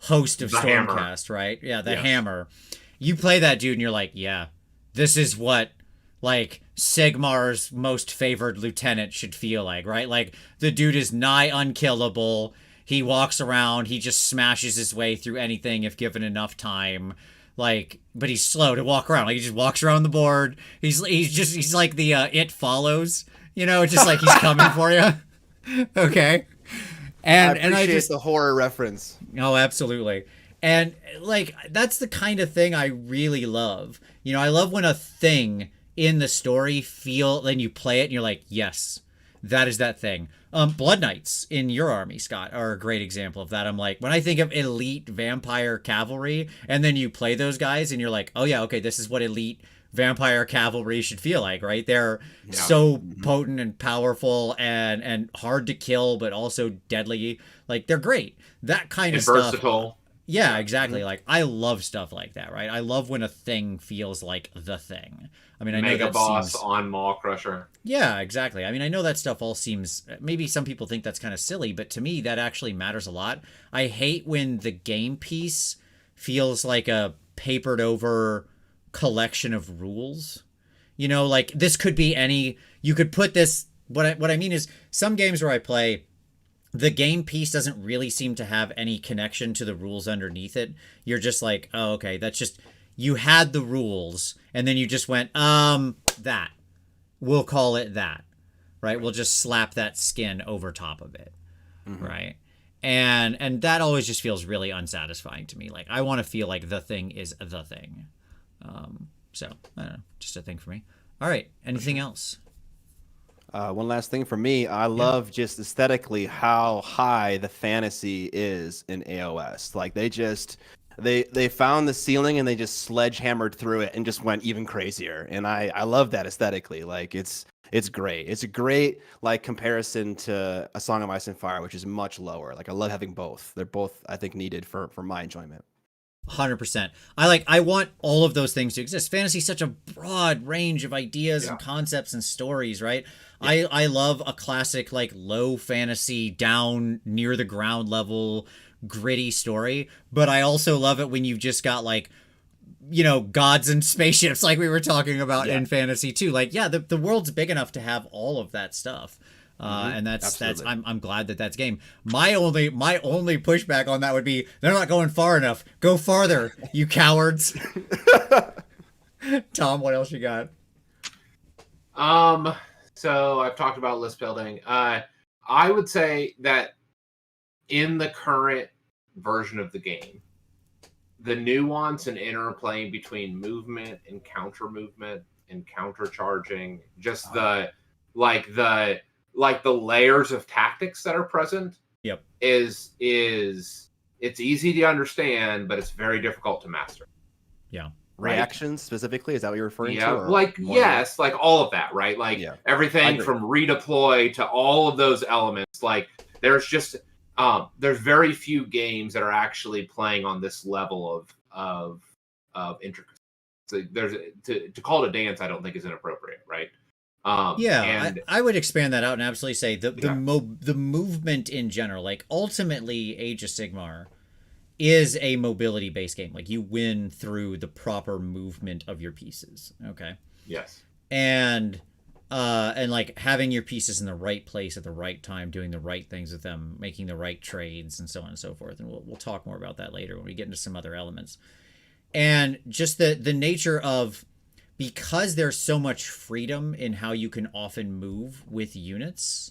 host of The hammer. Stormcast, right? Yeah, the Yes. hammer. You play that dude and you're like, yeah, this is what like Sigmar's most favored lieutenant should feel like, right? Like the dude is nigh unkillable. He walks around, he just smashes his way through anything if given enough time. Like, but he's slow to walk around. Like he just walks around the board. He's like the It Follows, you know, just like he's coming for you. Okay. And I appreciate I just the horror reference. Oh, absolutely. And like that's the kind of thing I really love. You know, I love when a thing in the story then you play it and you're like, yes, that is that thing. Blood Knights in your army, Scott, are a great example of that. I'm like, when I think of elite vampire cavalry, and then you play those guys and you're like, oh yeah, okay, this is what elite vampire cavalry should feel like, right? They're so potent and powerful and hard to kill, but also deadly. Like they're great. That kind of stuff. Versatile. Yeah, exactly. Like I love stuff like that, right? I love when a thing feels like the thing. I mean, I know Mega that Boss seems... on Maw Crusher. Yeah, exactly. I mean, I know that stuff all seems... Maybe some people think that's kind of silly, but to me, that actually matters a lot. I hate when the game piece feels like a papered over collection of rules. You know, like this could be any... You could put this... What I mean is some games where I play... The game piece doesn't really seem to have any connection to the rules underneath it. You're just like, oh, okay, that's just... You had the rules, and then you just went, that. We'll call it that, right? We'll just slap that skin over top of it, right? And that always just feels really unsatisfying to me. Like, I want to feel like the thing is the thing. So, I don't know, just a thing for me. All right, anything else? One last thing for me, I love just aesthetically how high the fantasy is in AoS. Like they found the ceiling and they just sledgehammered through it and just went even crazier. And I love that aesthetically. Like it's great. It's a great like comparison to A Song of Ice and Fire, which is much lower. Like I love having both. They're both I think needed for my enjoyment. 100%. I want all of those things to exist. Fantasy is such a broad range of ideas and concepts and stories, right? Yeah. I love a classic like low fantasy down near the ground level gritty story, but I also love it when you've just got like, you know, gods and spaceships like we were talking about in fantasy too. Like, yeah, the world's big enough to have all of that stuff. And that's I'm glad that that's game. My only pushback on that would be they're not going far enough. Go farther, you cowards. Tom, what else you got? So I've talked about list building. I would say that in the current version of the game, the nuance and interplay between movement and counter movement and counter charging, just the layers of tactics that are present is it's easy to understand, but it's very difficult to master. Yeah. Reactions specifically, is that what you're referring to? Or yes, like all of that, right? Like everything from redeploy to all of those elements. Like there's just there's very few games that are actually playing on this level of intricacy. So there's to call it a dance, I don't think is inappropriate, right? I would expand that out and absolutely say the movement in general, like ultimately Age of Sigmar is a mobility based game. Like you win through the proper movement of your pieces. Okay. Yes. And like having your pieces in the right place at the right time, doing the right things with them, making the right trades and so on and so forth. And we'll talk more about that later when we get into some other elements. And just the nature of, because there's so much freedom in how you can often move with units,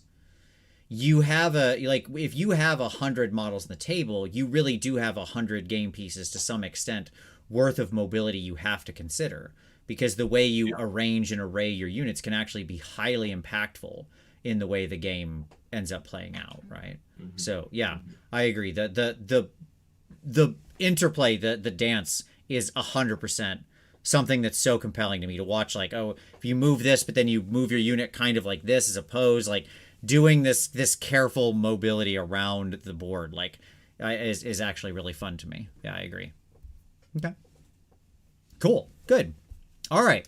you have if you have 100 models on the table, you really do have 100 game pieces to some extent worth of mobility you have to consider, because the way you arrange and array your units can actually be highly impactful in the way the game ends up playing out, right? So I agree. The interplay, the dance is 100% something that's so compelling to me to watch. Like, oh, if you move this, but then you move your unit kind of like this, as opposed like doing this careful mobility around the board, like is actually really fun to me. Yeah, I agree. Okay. Cool. Good. All right.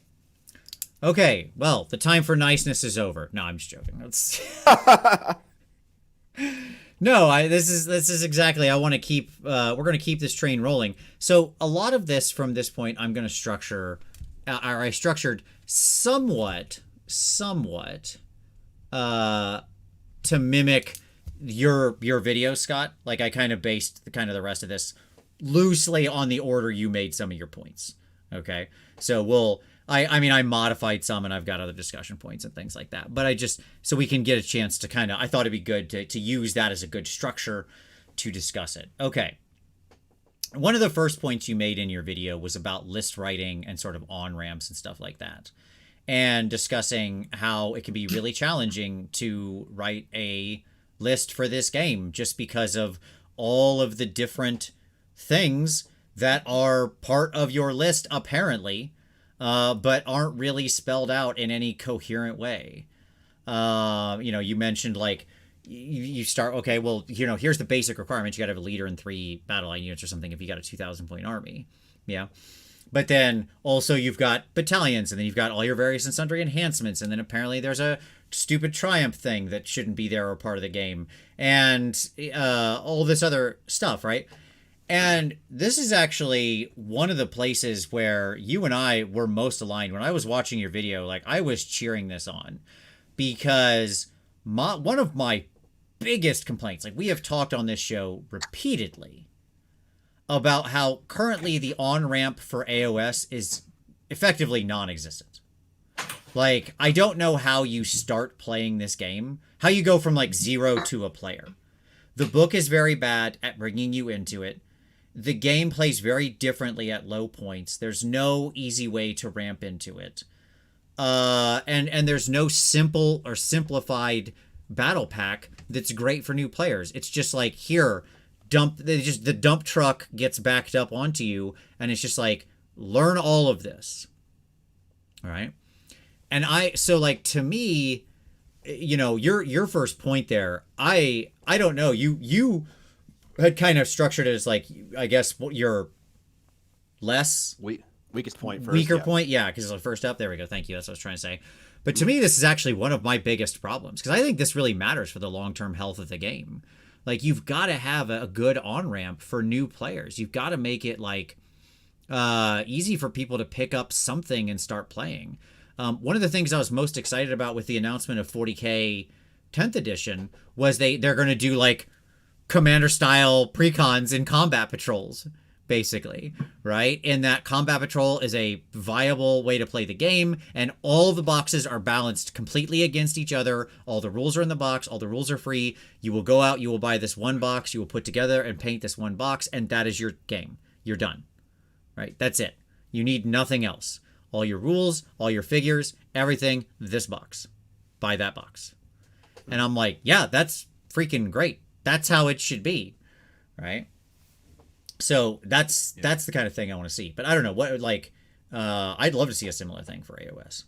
Okay. Well, the time for niceness is over. No, I'm just joking. No, this is exactly. I want to keep. We're going to keep this train rolling. So a lot of this from this point, I'm going to structure, or I structured somewhat, to mimic your video, Scott. Like I kind of based the rest of this loosely on the order you made some of your points. Okay, so I mean, I modified some, and I've got other discussion points and things like that. But I just, so we can get a chance to kind of, I thought it'd be good to use that as a good structure to discuss it. Okay. One of the first points you made in your video was about list writing and sort of on-ramps and stuff like that. And discussing how it can be really challenging to write a list for this game just because of all of the different things that are part of your list, apparently, but aren't really spelled out in any coherent way. You mentioned like you start, okay, well, here's the basic requirements. You got to have a leader and 3 battle line units or something if you got a 2,000-point army. Yeah. But then also you've got battalions, and then you've got all your various and sundry enhancements, and then apparently there's a stupid triumph thing that shouldn't be there or part of the game, and all this other stuff, right? And this is actually one of the places where you and I were most aligned. When I was watching your video, like I was cheering this on, because one of my biggest complaints, like we have talked on this show repeatedly about how currently the on-ramp for AoS is effectively non-existent. Like, I don't know how you start playing this game, how you go from like 0 to a player. The book is very bad at bringing you into it. The game plays very differently at low points. There's no easy way to ramp into it. And there's no simple or simplified battle pack that's great for new players. It's just like, here, the dump truck gets backed up onto you, and it's just like, learn all of this. All right. And so like, to me, your first point there, I don't know, you had kind of structured it as like, I guess your weakest point first. Weaker point. Yeah. Because it's the first up. There we go. Thank you. That's what I was trying to say. But to me, this is actually one of my biggest problems, because I think this really matters for the long-term health of the game. Like, you've got to have a good on-ramp for new players. You've got to make it like easy for people to pick up something and start playing. One of the things I was most excited about with the announcement of 40K 10th edition was they're going to do like commander style precons in combat patrols, basically, right? And that combat patrol is a viable way to play the game, and all the boxes are balanced completely against each other. All the rules are in the box, all the rules are free. You will go out, you will buy this one box, you will put together and paint this one box, and that is your game. You're done, right? That's it. You need nothing else. All your rules, all your figures, everything, this box. Buy that box. And I'm like, yeah, that's freaking great. That's how it should be, right? So that's the kind of thing I want to see. But I don't know what, like, I'd love to see a similar thing for AoS.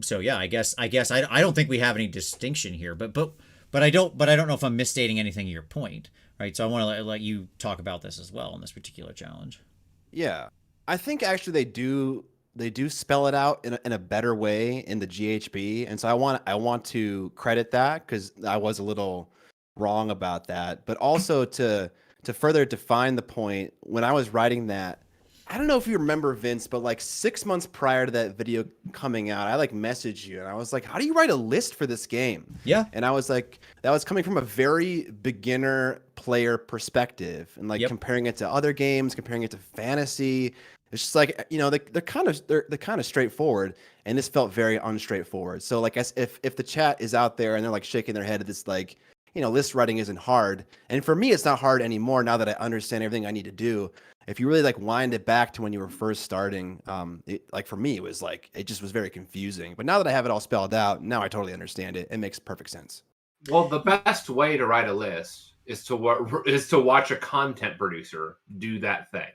So yeah, I guess I don't think we have any distinction here, but I don't know if I'm misstating anything of your point, right? So I want to let you talk about this as well in this particular challenge. Yeah, I think actually they do spell it out in a better way in the GHB, and so I want to credit that, because I was a little wrong about that, but also to further define the point, when I was writing that, I don't know if you remember, Vince, but like 6 months prior to that video coming out, I like messaged you and I was like, how do you write a list for this game? Yeah. And I was like, that was coming from a very beginner player perspective, and like comparing it to other games, comparing it to fantasy. It's just like, they're kind of straightforward, and this felt very unstraightforward. So like, if the chat is out there and they're like shaking their head at this, like, list writing isn't hard. And for me, it's not hard anymore now that I understand everything I need to do. If you really like wind it back to when you were first starting, like for me, it was like, it just was very confusing. But now that I have it all spelled out, now I totally understand it. It makes perfect sense. Well, the best way to write a list is to watch a content producer do that thing,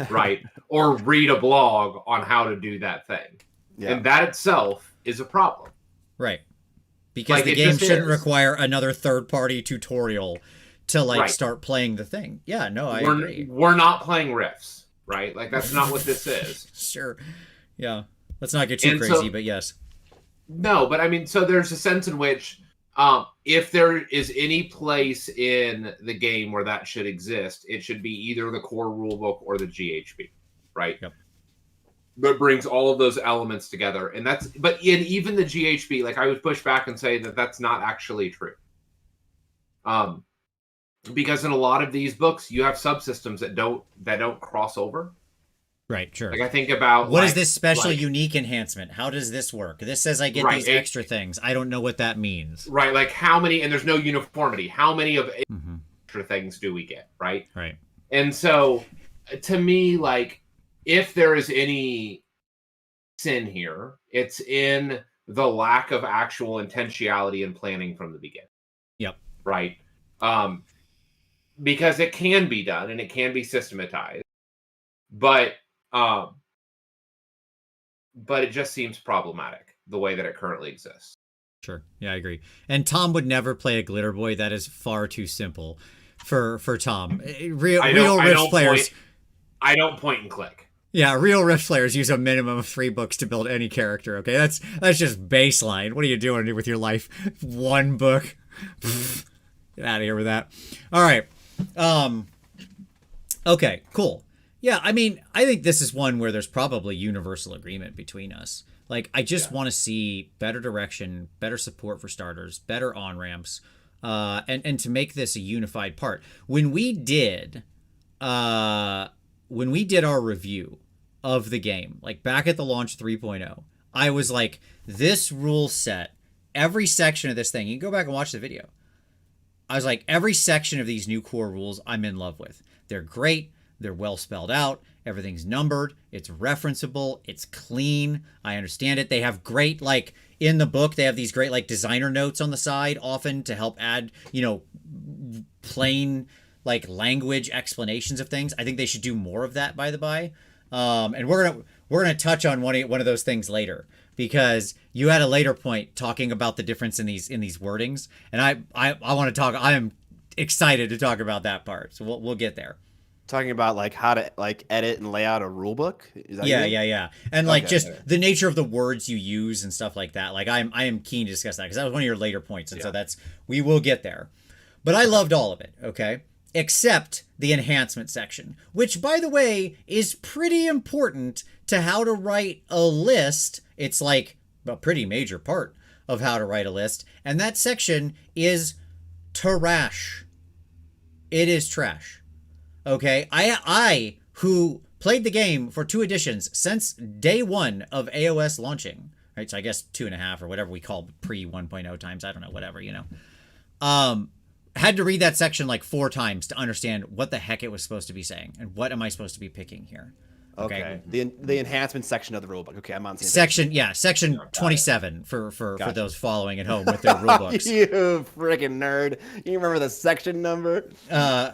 right? Or read a blog on how to do that thing. Yeah. And that itself is a problem. Right. Because the game shouldn't require another third-party tutorial to start playing the thing. Yeah, no, I agree. We're not playing riffs, right? Like, that's not what this is. Sure. Yeah. Let's not get too crazy, but yes. No, but I mean, so there's a sense in which If there is any place in the game where that should exist, it should be either the core rulebook or the GHB, right? Yep. That brings all of those elements together, and but in even the GHB, like I would push back and say that that's not actually true. Because in a lot of these books, you have subsystems that don't cross over. Right, sure. Like I think about what is this special unique enhancement? How does this work? This says I get right, these extra things. I don't know what that means. Right, like how many, and there's no uniformity. How many of extra things do we get, right? Right. And so to me, like if there is any sin here, it's in the lack of actual intentionality and planning from the beginning. Yep. Right. Because it can be done and it can be systematized, but it just seems problematic the way that it currently exists. Sure. Yeah, I agree. And Tom would never play a glitter boy. That is far too simple for Tom. Real Rift players. I don't point and click. Yeah, real Rift players use a minimum of 3 books to build any character. Okay, that's just baseline. What are you doing with your life? 1 book. Get out of here with that. All right. Okay, cool. Yeah, I mean, I think this is one where there's probably universal agreement between us. Like, I just want to see better direction, better support for starters, better on-ramps, and to make this a unified part. When we did our review of the game, like back at the launch 3.0, I was like, this rule set, every section of this thing, you can go back and watch the video. I was like, every section of these new core rules I'm in love with. They're great. They're well spelled out. Everything's numbered. It's referenceable. It's clean. I understand it. They have great, like, in the book, they have these great, like, designer notes on the side often to help add, plain, like, language explanations of things. I think they should do more of that, by the by. And we're gonna touch on one of those things later, because you had a later point talking about the difference in these wordings, and I want to talk. I am excited to talk about that part, so we'll get there. Talking about like how to like edit and lay out a rule book. Is that yeah, and like just the nature of the words you use and stuff like that. Like I am keen to discuss that because that was one of your later points, and so we will get there. But I loved all of it. Okay. Except the enhancement section, which, by the way, is pretty important to how to write a list. It's like a pretty major part of how to write a list. And that section is trash. It is trash. Okay? I who played the game for 2 editions since day 1 of AoS launching, right? So I guess 2.5 or whatever we call pre 1.0 times. I don't know, whatever, had to read that section like 4 times to understand what the heck it was supposed to be saying and what am I supposed to be picking here. Okay. The enhancement section of the rulebook. Okay, I'm on the section. Yeah, section 27 for those following at home with their rulebooks. You freaking nerd! You remember the section number?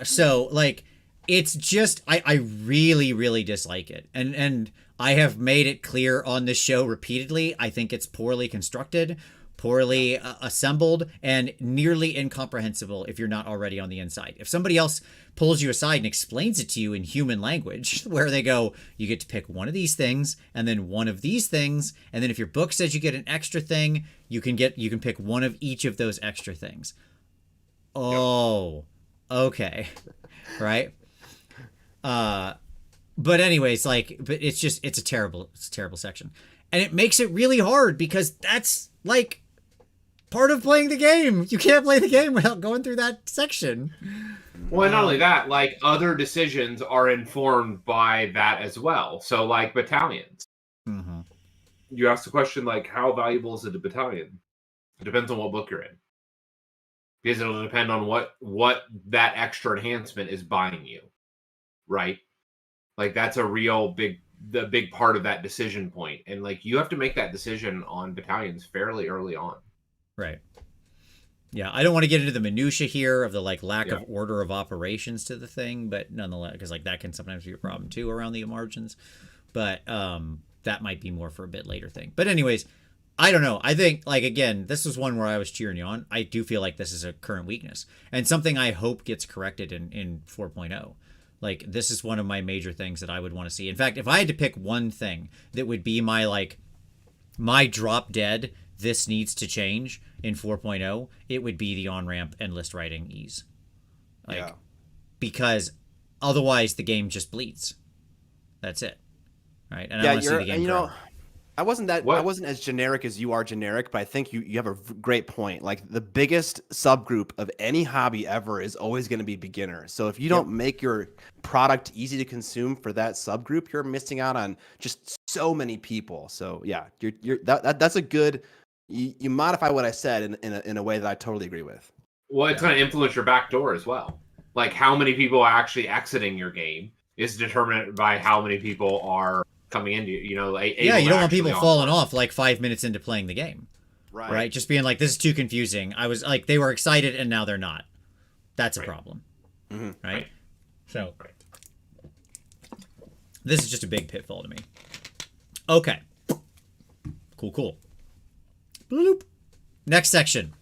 So like, it's just I really really dislike it, and I have made it clear on this show repeatedly. I think it's poorly constructed, poorly assembled, and nearly incomprehensible if you're not already on the inside. If somebody else pulls you aside and explains it to you in human language, where they go, you get to pick one of these things and then one of these things, and then if your book says you get an extra thing, you can pick one of each of those extra things. Oh, okay. Right? But anyways, it's a terrible section. And it makes it really hard because that's like part of playing the game. You can't play the game without going through that section. Well, not only that, like other decisions are informed by that as well. So like battalions. Mm-hmm. You ask the question like, how valuable is it a battalion? It depends on what book you're in. Because it'll depend on what that extra enhancement is buying you. Right? Like that's the big part of that decision point. And like you have to make that decision on battalions fairly early on. Right. Yeah, I don't want to get into the minutia here of the like lack of order of operations to the thing, but nonetheless, because like that can sometimes be a problem too around the margins. But that might be more for a bit later thing. But anyways, I don't know. I think like again, this was one where I was cheering you on. I do feel like this is a current weakness and something I hope gets corrected in 4.0. Like this is one of my major things that I would want to see. In fact, if I had to pick one thing that would be my drop dead this needs to change in 4.0, it would be the on-ramp and list writing ease. Because otherwise the game just bleeds. That's it. Right? And I want to see the game grow. I wasn't as generic as you are generic, but I think you have a great point. Like, the biggest subgroup of any hobby ever is always going to be beginner. So if you don't make your product easy to consume for that subgroup, you're missing out on just so many people. So yeah, that's a good. You modify what I said in a way that I totally agree with. Well, it's going to influence your back door as well. Like, how many people are actually exiting your game is determined by how many people are coming into you. You know, you don't want people falling off like 5 minutes into playing the game, right? Just being like, this is too confusing. I was like, they were excited and now they're not. That's a problem, right? So this is just a big pitfall to me. Okay, cool. Bloop. Next section.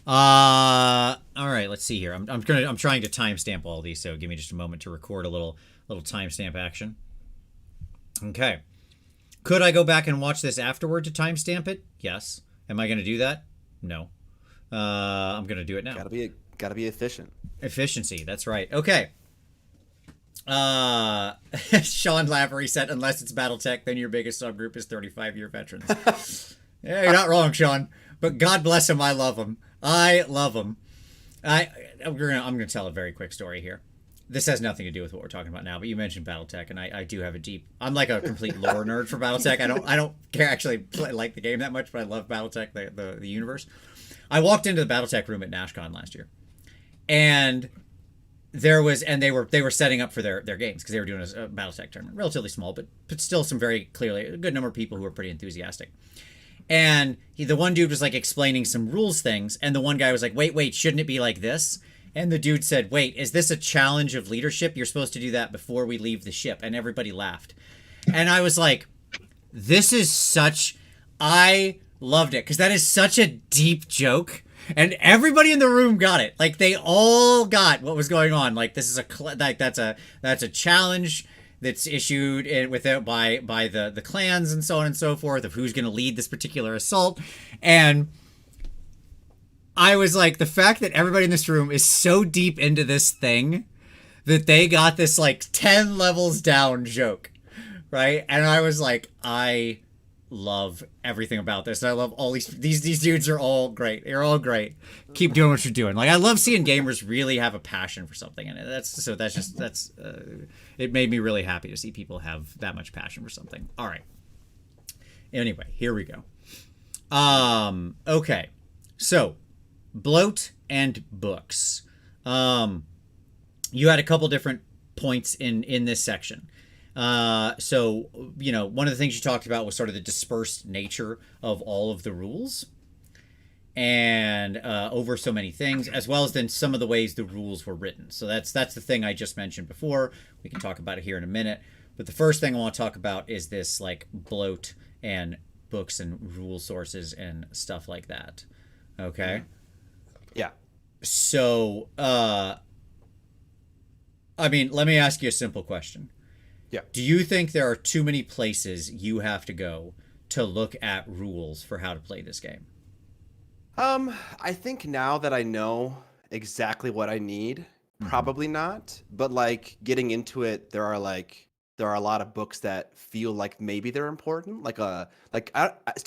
All right, let's see here. I'm trying to timestamp all these, so give me just a moment to record a little timestamp action. Okay. Could I go back and watch this afterward to timestamp it? Yes. Am I going to do that? No. I'm going to do it now. Gotta be efficient. Efficiency. That's right. Okay. Sean Lavery said, unless it's BattleTech, then your biggest subgroup is 35-year veterans. Yeah, you're not wrong, Sean. But God bless him. I love him. I love him. I'm gonna tell a very quick story here. This has nothing to do with what we're talking about now, but you mentioned BattleTech, and I do have a deep. I'm like a complete lore nerd for BattleTech. I don't care actually like the game that much, but I love BattleTech, the universe. I walked into the BattleTech room at NashCon last year, and they were setting up for their games because they were doing a BattleTech tournament, relatively small, but still some very clearly a good number of people who were pretty enthusiastic. And the one dude was like explaining some rules things, and the one guy was like, wait, shouldn't it be like this? And the dude said, wait, is this a challenge of leadership? You're supposed to do that before we leave the ship. And everybody laughed. And I was like, I loved it, because that is such a deep joke. And everybody in the room got it. Like, they all got what was going on. Like, this is that's a challenge that's issued by the clans and so on and so forth of who's going to lead this particular assault. And I was like, the fact that everybody in this room is so deep into this thing that they got this like 10 levels down joke, right? And I was like, I love everything about this. I love all these dudes are all great. They're all great. Keep doing what you're doing. Like, I love seeing gamers really have a passion for something, and it made me really happy to see people have that much passion for something. All right. Anyway, here we go. Okay. So, Bloat and books. You had a couple different points in this section. So, one of the things you talked about was sort of the dispersed nature of all of the rules and over so many things, as well as then some of the ways the rules were written. So that's the thing I just mentioned before. We can talk about it here in a minute. But the first thing I want to talk about is this like bloat and books and rule sources and stuff like that. Okay? Yeah. So, let me ask you a simple question. Yeah. Do you think there are too many places you have to go to look at rules for how to play this game? I think now that I know exactly what I need, probably not. But like getting into it, there are a lot of books that feel like maybe they're important. To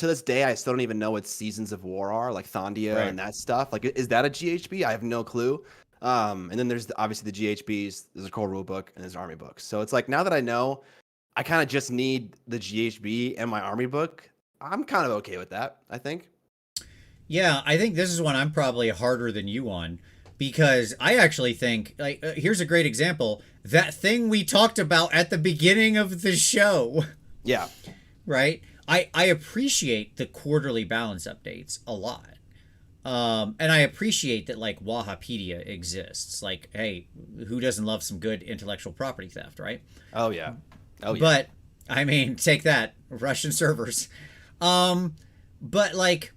this day, I still don't even know what Seasons of War are, like Thondia and that stuff. Like, is that a GHB? I have no clue. And then there's obviously the GHBs. There's a core rule book and there's army books. So it's like, now that I know, I kind of just need the GHB and my army book. I'm kind of okay with that, I think. Yeah, I think this is one I'm probably harder than you on, because I actually think, like, here's a great example. That thing we talked about at the beginning of the show. Yeah. Right? I appreciate the quarterly balance updates a lot. And I appreciate that, like, Wahapedia exists. Like, hey, who doesn't love some good intellectual property theft, right? Oh, yeah. But, take that. Russian servers. But, like,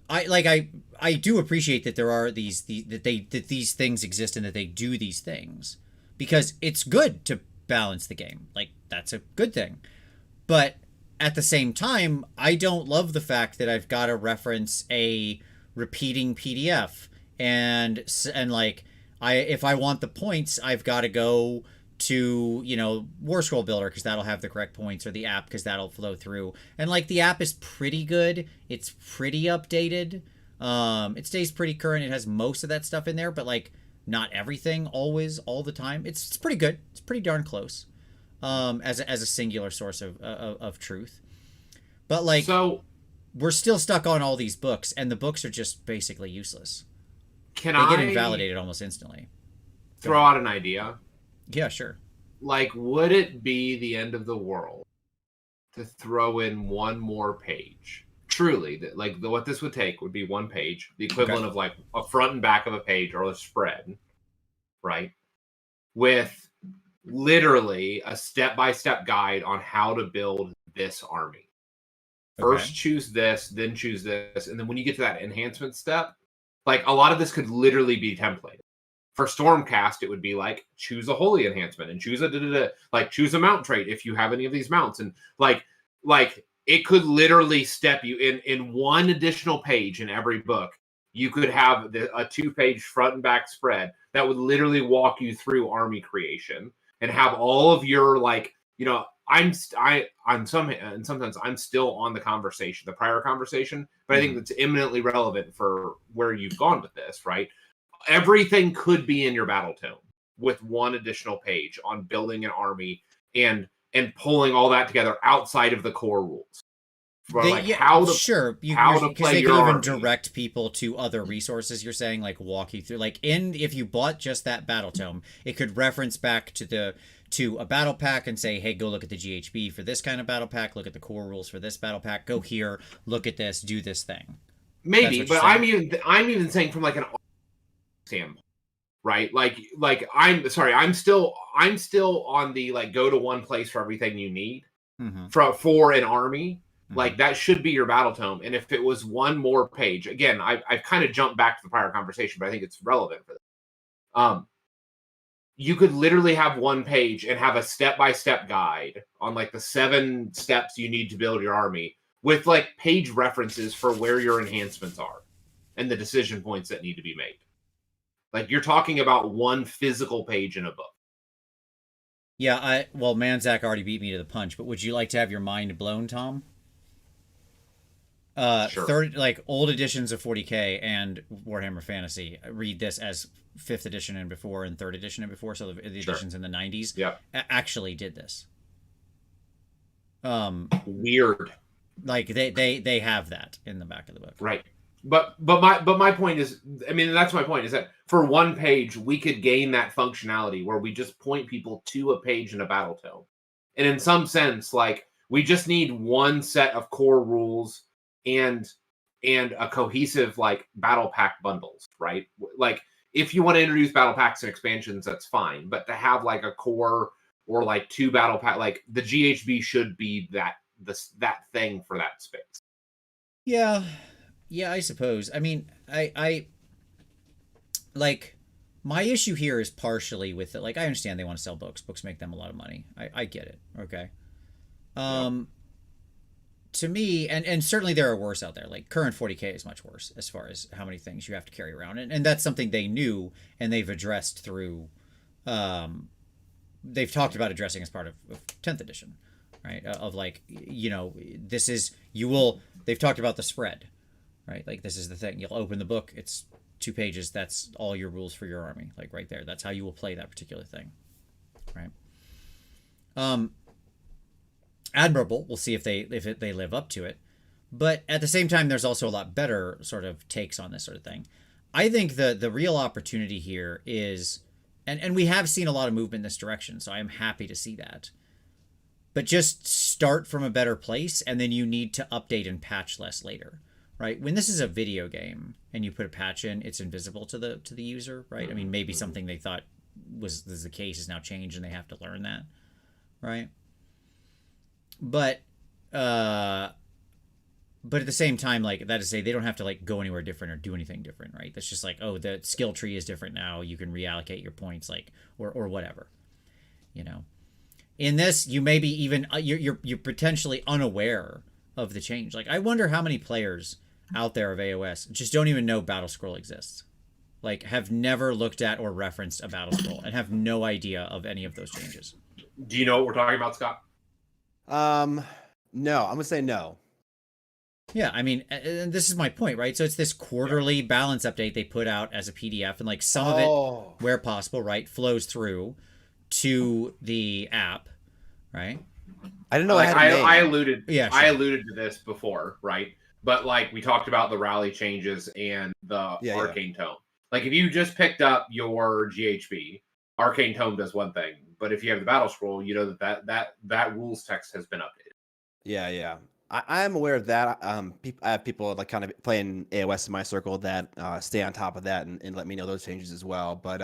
I do appreciate that there are these things exist and that they do these things, because it's good to balance the game. Like, that's a good thing. But at the same time, I don't love the fact that I've got to reference a repeating PDF, and like if I want the points, I've got to go to, you know, War Scroll Builder because that'll have the correct points, or the app because that'll flow through. And like the app is pretty good. It's pretty updated. It stays pretty current. It has most of that stuff in there, but like not everything always all the time. It's pretty good. It's pretty darn close. As a singular source of truth. But like, so we're still stuck on all these books, and the books are just basically useless. They get invalidated almost instantly. Throw out an idea? Yeah, sure. Like, would it be the end of the world to throw in one more page? Truly, like what this would take would be one page, the equivalent of like a front and back of a page or a spread, right? With literally a step-by-step guide on how to build this army. First choose this, then choose this, and then when you get to that enhancement step, like a lot of this could literally be templated. For Stormcast, it would be like choose a holy enhancement and choose like choose a mount trait if you have any of these mounts, and like it could literally step you in one additional page in every book. You could have a 2-page front and back spread that would literally walk you through army creation and have all of your, like, you know, sometimes I'm still on the conversation, the prior conversation, but I think that's eminently relevant for where you've gone with this, right? Everything could be in your battle tome with one additional page on building an army and pulling all that together outside of the core rules. How to play your army. Even direct people to other resources. You're saying, like, walk you through, like, if you bought just that battle tome, it could reference back to a battle pack and say, hey, go look at the GHB for this kind of battle pack, look at the core rules for this battle pack, go here, look at this, do this thing. Maybe, but I'm even saying from like an standpoint, right? Like I'm still on the, like, go to one place for everything you need for an army. Like, that should be your battle tome. And if it was one more page, again, I've kind of jumped back to the prior conversation, but I think it's relevant for this. You could literally have one page and have a step-by-step guide on, like, the 7 steps you need to build your army with, like, page references for where your enhancements are and the decision points that need to be made. Like, you're talking about one physical page in a book. Yeah, Manzak already beat me to the punch, but would you like to have your mind blown, Tom? Sure. Old editions of 40K and Warhammer Fantasy read this as 5th edition and before and 3rd edition and before, so the editions in the 90s actually did this. Weird. Like, they have that in the back of the book. Right. But my point is, I mean, that's my point, is that for one page we could gain that functionality where we just point people to a page in a battle tome. And in some sense, like, we just need one set of core rules and a cohesive, like, battle pack bundles, right? Like, if you want to introduce battle packs and expansions, that's fine. But to have, like, a core or, like, 2 battle pack, like, the GHB should be that thing for that space. Yeah, I suppose. I mean, I like, my issue here is partially with it. Like, I understand they want to sell books. Books make them a lot of money. I get it. Okay. To me, and certainly there are worse out there. Like, current 40K is much worse as far as how many things you have to carry around. And that's something they knew and they've addressed through, they've talked about addressing as part of 10th edition, right? Of, like, you know, they've talked about the spread, right? Like, this is the thing. You'll open the book, it's 2 pages. That's all your rules for your army. Like, right there. That's how you will play that particular thing, right? Admirable. We'll see if they live up to it. But at the same time, there's also a lot better sort of takes on this sort of thing. I think the real opportunity here is, and we have seen a lot of movement in this direction, so I am happy to see that. But just start from a better place, and then you need to update and patch less later, right? When this is a video game and you put a patch in, it's invisible to the user, right? I mean, maybe something they thought was the case is now changed and they have to learn that, right? But at the same time, like, that is to say, they don't have to, like, go anywhere different or do anything different, right? That's just like, oh, the skill tree is different now. You can reallocate your points, like, or whatever, you know. In this, you maybe even you're potentially unaware of the change. Like, I wonder how many players out there of AoS just don't even know Battle Scroll exists. Like, have never looked at or referenced a Battle Scroll and have no idea of any of those changes. Do you know what we're talking about, Scott? No, I'm gonna say no. Yeah, I mean, and this is my point, right? So it's this quarterly balance update they put out as a PDF, and like some of it, where possible, right, flows through to the app, right? I didn't know. Like, I alluded to this before, right? But like we talked about the rally changes and the arcane tome. Like, if you just picked up your GHB, arcane tome does one thing, but if you have the battle scroll, you know that rules text has been updated. Yeah. I'm aware of that. I have people like kind of playing AoS in my circle that stay on top of that and let me know those changes as well. But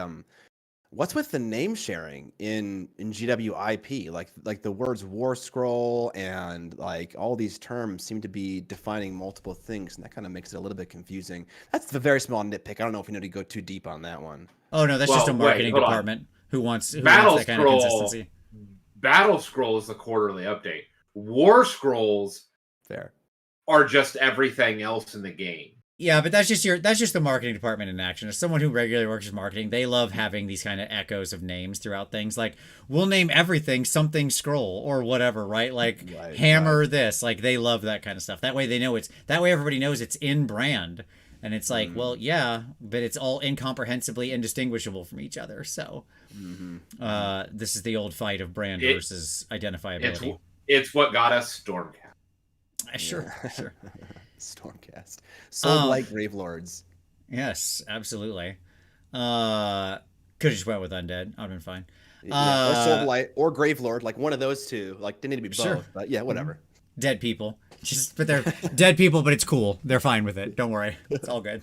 what's with the name sharing in GWIP? Like the words war scroll and like all these terms seem to be defining multiple things, and that kind of makes it a little bit confusing. That's the very small nitpick. I don't know if you need to go too deep on that one. Oh no, that's just a marketing department who wants that kind of consistency. Battle Scroll is the quarterly update. War Scrolls are just everything else in the game. Yeah, but that's just the marketing department in action. As someone who regularly works with marketing, they love having these kind of echoes of names throughout things. Like, we'll name everything something scroll or whatever, right? Like hammer this. Like, they love that kind of stuff. That way everybody knows it's in brand. And it's like, well, yeah, but it's all incomprehensibly indistinguishable from each other. So this is the old fight of brand versus identifiability. It's what got us Stormcast. Sure. Stormcast. Sold like Gravelords. Yes, absolutely. Could have just went with Undead. I'd have been fine. Or Sold Light or Gravelord, like one of those two. Like, they need to be both, but yeah, whatever. Dead people. But they're dead people, but it's cool. They're fine with it. Don't worry. It's all good.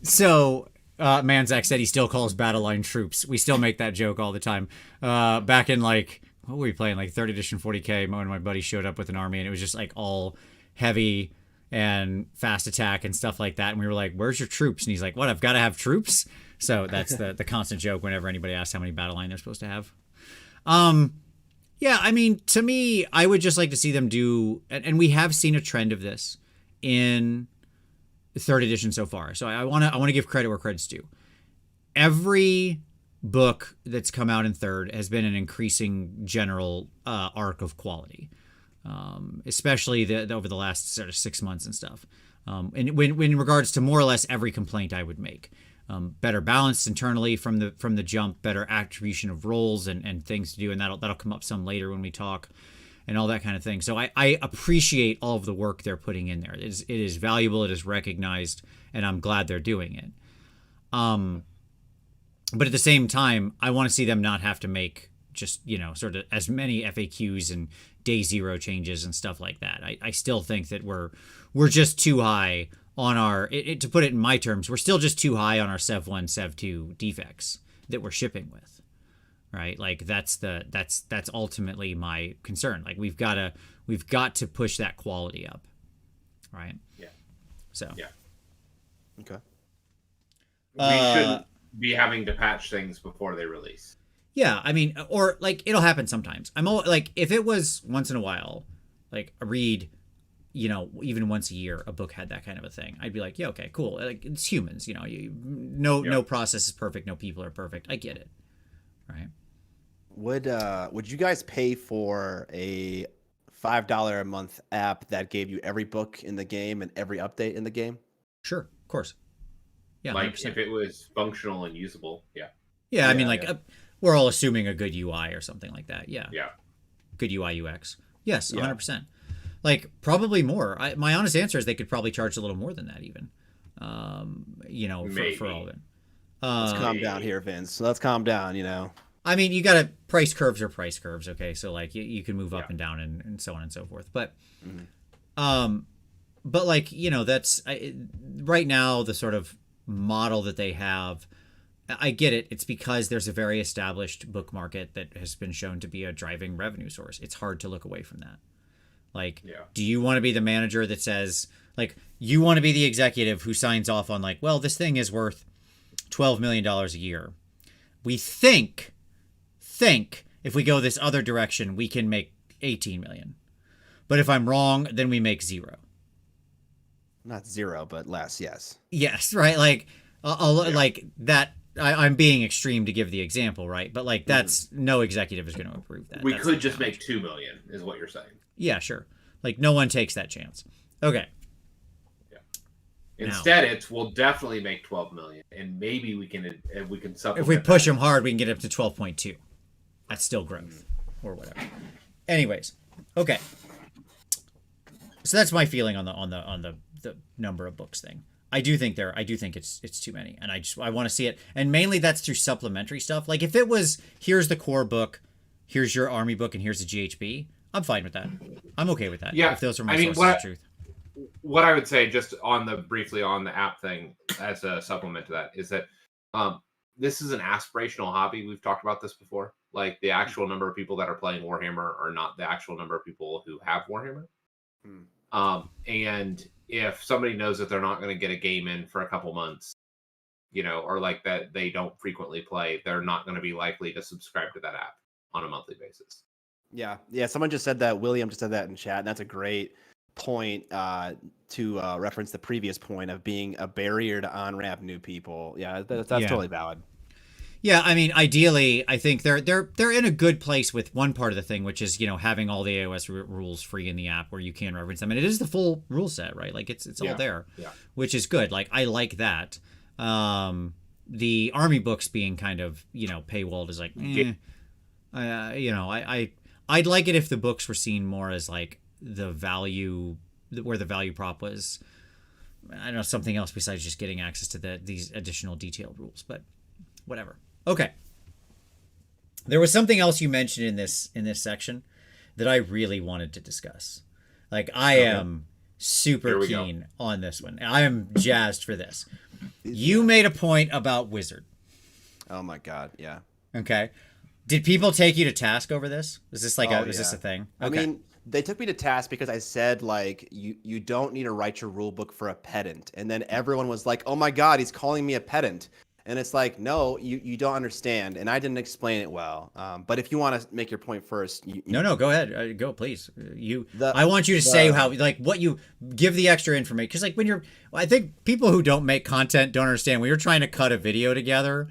So Manzak said he still calls battle line troops. We still make that joke all the time. Back in like, what were we playing? Like 3rd edition 40k, when my buddy showed up with an army and it was just like all heavy and fast attack and stuff like that. And we were like, where's your troops? And he's like, what? I've got to have troops? So that's the constant joke whenever anybody asks how many battle line they're supposed to have. Yeah, I mean, to me, I would just like to see them do, and we have seen a trend of this in 3rd edition so far. So I want to give credit where credit's due. Every book that's come out in 3rd has been an increasing general arc of quality, especially over the last sort of 6 months and stuff. And when in regards to more or less every complaint I would make. Better balanced internally from the jump, better attribution of roles and things to do, and that'll come up some later when we talk, and all that kind of thing. So I appreciate all of the work they're putting in there. It is valuable, it is recognized, and I'm glad they're doing it. But at the same time, I want to see them not have to make just, sort of as many FAQs and day zero changes and stuff like that. I still think that we're just too high on our, to put it in my terms, we're still just too high on our Sev 1, Sev 2 defects that we're shipping with, right? Like that's ultimately my concern. Like we've got to push that quality up, right? Yeah. So. Yeah. Okay. We shouldn't be having to patch things before they release. Yeah, I mean, or like it'll happen sometimes. I'm all like, if it was once in a while, like a read, even once a year, a book had that kind of a thing, I'd be like, yeah, okay, cool. Like, it's humans, no process is perfect, no people are perfect. I get it, right? Would you guys pay for a $5 a month app that gave you every book in the game and every update in the game? Sure, of course. Yeah, like 100%. if it was functional and usable, yeah. Yeah, I mean, like we're all assuming a good UI or something like that. Yeah. Yeah. Good UI UX. Yes, 100%. Like probably more. My honest answer is they could probably charge a little more than that even. For all of it. Let's calm down here, Vince. Let's calm down, I mean, you got to price curves, okay? So like you can move up and down and so on and so forth. But but like, that's right now the sort of model that they have. I get it. It's because there's a very established book market that has been shown to be a driving revenue source. It's hard to look away from that. Like, do you want to be the manager that says, like, you want to be the executive who signs off on like, well, this thing is worth $12 million a year. We think think if we go this other direction, we can make 18 million. But if I'm wrong, then we make 0. Not 0, but less. Yes. Yes, right. Like, like that. I'm being extreme to give the example, right? But like, that's no executive is going to approve that. We That's could just make 2 million, is what you're saying. Yeah, sure. Like, no one takes that chance. Okay. Yeah. Instead, we'll definitely make 12 million, and maybe we can supplement. If we push them hard, we can get up to 12.2. That's still growth, or whatever. Anyways, okay. So that's my feeling on the number of books thing. I do think it's too many, and I want to see it, and mainly that's through supplementary stuff. Like if it was, here's the core book, here's your army book, and here's the GHB, I'm fine with that. I'm okay with that. Yeah, if those are my sources of truth. What I would say, just briefly on the app thing, as a supplement to that, is that this is an aspirational hobby. We've talked about this before. Like the actual number of people that are playing Warhammer are not the actual number of people who have Warhammer. And if somebody knows that they're not going to get a game in for a couple months, or like that they don't frequently play, they're not going to be likely to subscribe to that app on a monthly basis. Yeah. Someone just said that. William just said that in chat, and that's a great point to reference the previous point of being a barrier to on-ramp new people. Yeah, that's totally valid. Yeah, I mean, ideally, I think they're in a good place with one part of the thing, which is having all the AoS rules free in the app where you can reference them, and it is the full rule set, right? Like it's all there, which is good. Like I like that. The army books being kind of paywalled is like, I'd like it if the books were seen more as like the value, where the value prop was. I don't know, something else besides just getting access to these additional detailed rules, but whatever. Okay. There was something else you mentioned in this section that I really wanted to discuss. Like I am super keen on this one. I am jazzed for this. You made a point about Wizard. Oh my God, yeah. Okay. Did people take you to task over this? Is this like is this a thing? Okay. I mean, they took me to task because I said like you don't need to write your rule book for a pedant, and then everyone was like, "Oh my God, he's calling me a pedant." And it's like, no, you don't understand, and I didn't explain it well. But if you want to make your point first, no, go ahead, go please. I want you to say how what you give the extra information, because like I think people who don't make content don't understand when you're trying to cut a video together.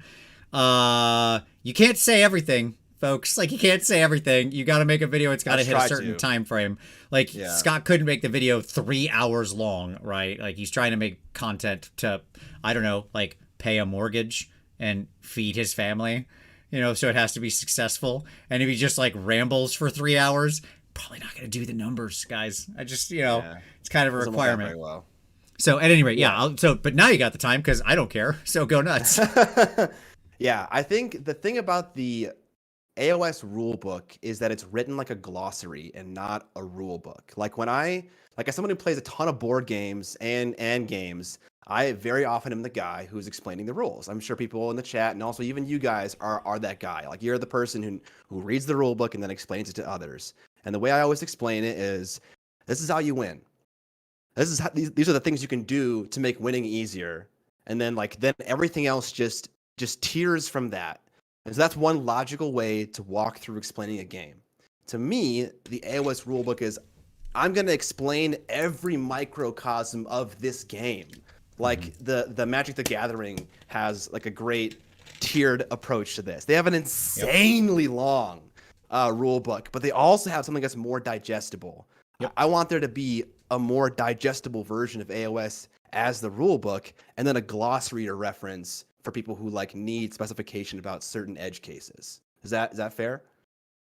You can't say everything, folks. Like you can't say everything. You got to make a video. It's got to hit a certain time frame. Like Scott couldn't make the video 3 hours long, right? Like he's trying to make content to, I don't know, like pay a mortgage and feed his family, so it has to be successful. And if he just like rambles for 3 hours, probably not going to do the numbers, guys. I just, it's kind of a requirement. Very well. So at any rate, but now you got the time because I don't care. So go nuts. Yeah, I think the thing about the AoS rulebook is that it's written like a glossary and not a rule book. Like as someone who plays a ton of board games and games, I very often am the guy who's explaining the rules. I'm sure people in the chat and also even you guys are that guy. Like you're the person who reads the rule book and then explains it to others. And the way I always explain it is, this is how you win. These are the things you can do to make winning easier. And then everything else just tiers from that. And so that's one logical way to walk through explaining a game. To me, the AoS rulebook is, I'm going to explain every microcosm of this game. Like the Magic the Gathering has like a great tiered approach to this. They have an insanely long rule book, but they also have something that's more digestible. Yep. I want there to be a more digestible version of AoS as the rule book, and then a glossary or reference for people who need specification about certain edge cases. Is that fair?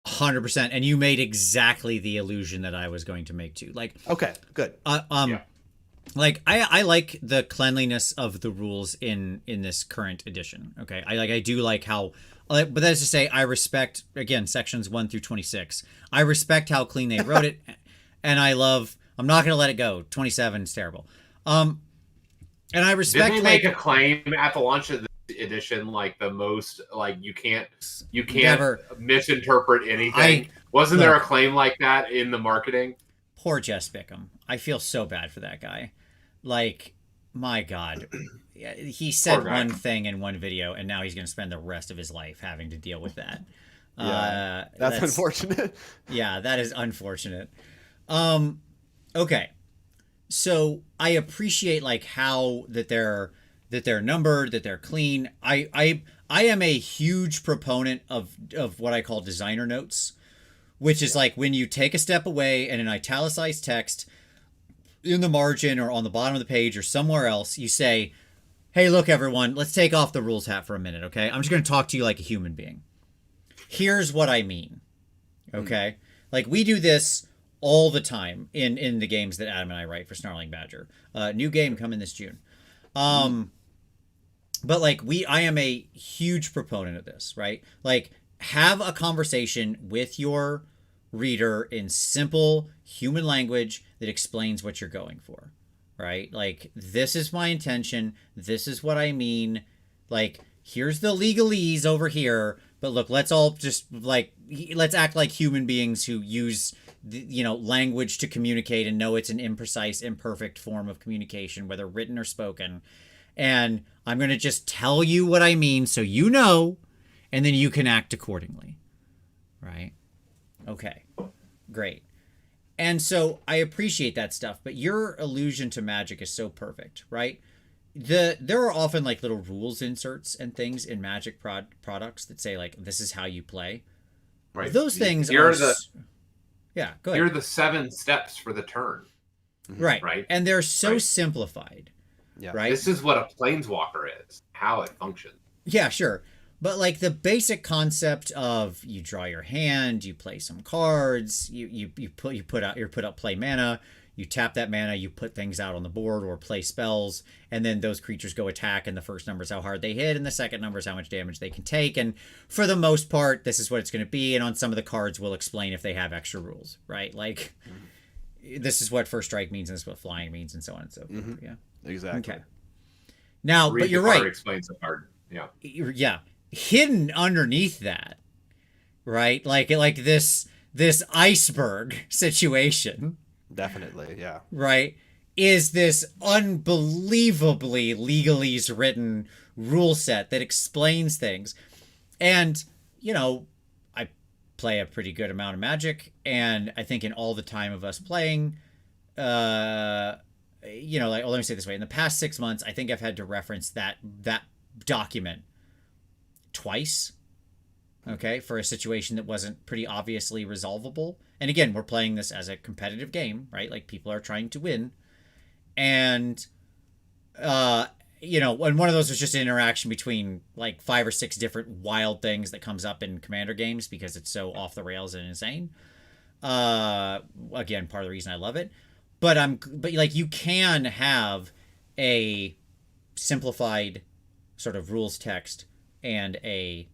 100%. And you made exactly the illusion that I was going to make too. Okay, good. I like the cleanliness of the rules in this current edition. Okay. I do like how, but that's to say, I respect, again, sections 1 through 26. I respect how clean they wrote it. And I'm not going to let it go. 27 is terrible. And I respect. Did they make a claim at the launch of this edition, the most, you can't never misinterpret anything? Wasn't there a claim like that in the marketing? Poor Jess Bickham. I feel so bad for that guy. My God, he said one thing in one video, and now he's going to spend the rest of his life having to deal with that. Yeah, that's unfortunate. Yeah, that is unfortunate. Okay. So I appreciate like how that they're numbered, that they're clean. I am a huge proponent of what I call designer notes, which is like when you take a step away and in italicized text in the margin or on the bottom of the page or somewhere else, you say, "Hey, look everyone, let's take off the rules hat for a minute, okay? I'm just going to talk to you like a human being. Here's what I mean." Okay? Like we do this all the time in the games that Adam and I write for Snarling Badger. New game coming this June. But like I am a huge proponent of this, right? Like have a conversation with your reader in simple human language that explains what you're going for, right? Like this is my intention. This is what I mean. Like here's the legalese over here. But look, let's all just like, let's act like human beings who use, language to communicate and know it's an imprecise, imperfect form of communication, whether written or spoken. And I'm going to just tell you what I mean so you know, and then you can act accordingly. Right? Okay. Great. And so I appreciate that stuff, but your allusion to magic is so perfect, right? There are often like little rules inserts and things in Magic products that say like this is how you play. Right. Those things Go ahead. Here are the 7 steps for the turn. Right. Right. And they're so simplified. Yeah. Right. This is what a planeswalker is, how it functions. Yeah, sure. But like the basic concept of you draw your hand, you play some cards, you put up play mana, you tap that mana, you put things out on the board or play spells, and then those creatures go attack, and the first number is how hard they hit, and the second number is how much damage they can take. And for the most part, this is what it's going to be. And on some of the cards, we'll explain if they have extra rules, right? Like, this is what first strike means, and this is what flying means, and so on and so forth. Yeah, exactly. Okay. Now, but you're right. Explains the card. Yeah. Yeah. Hidden underneath that, right? Like this iceberg situation. Definitely, yeah. Right? Is this unbelievably legalese written rule set that explains things. And, I play a pretty good amount of Magic, and I think in all the time of us playing, let me say it this way. In the past 6 months, I think I've had to reference that document twice, okay, for a situation that wasn't pretty obviously resolvable. And again, we're playing this as a competitive game, right? Like people are trying to win. And, and one of those was just an interaction between like 5 or 6 different wild things that comes up in Commander games because it's so off the rails and insane. Again, part of the reason I love it. But like you can have a simplified sort of rules text and a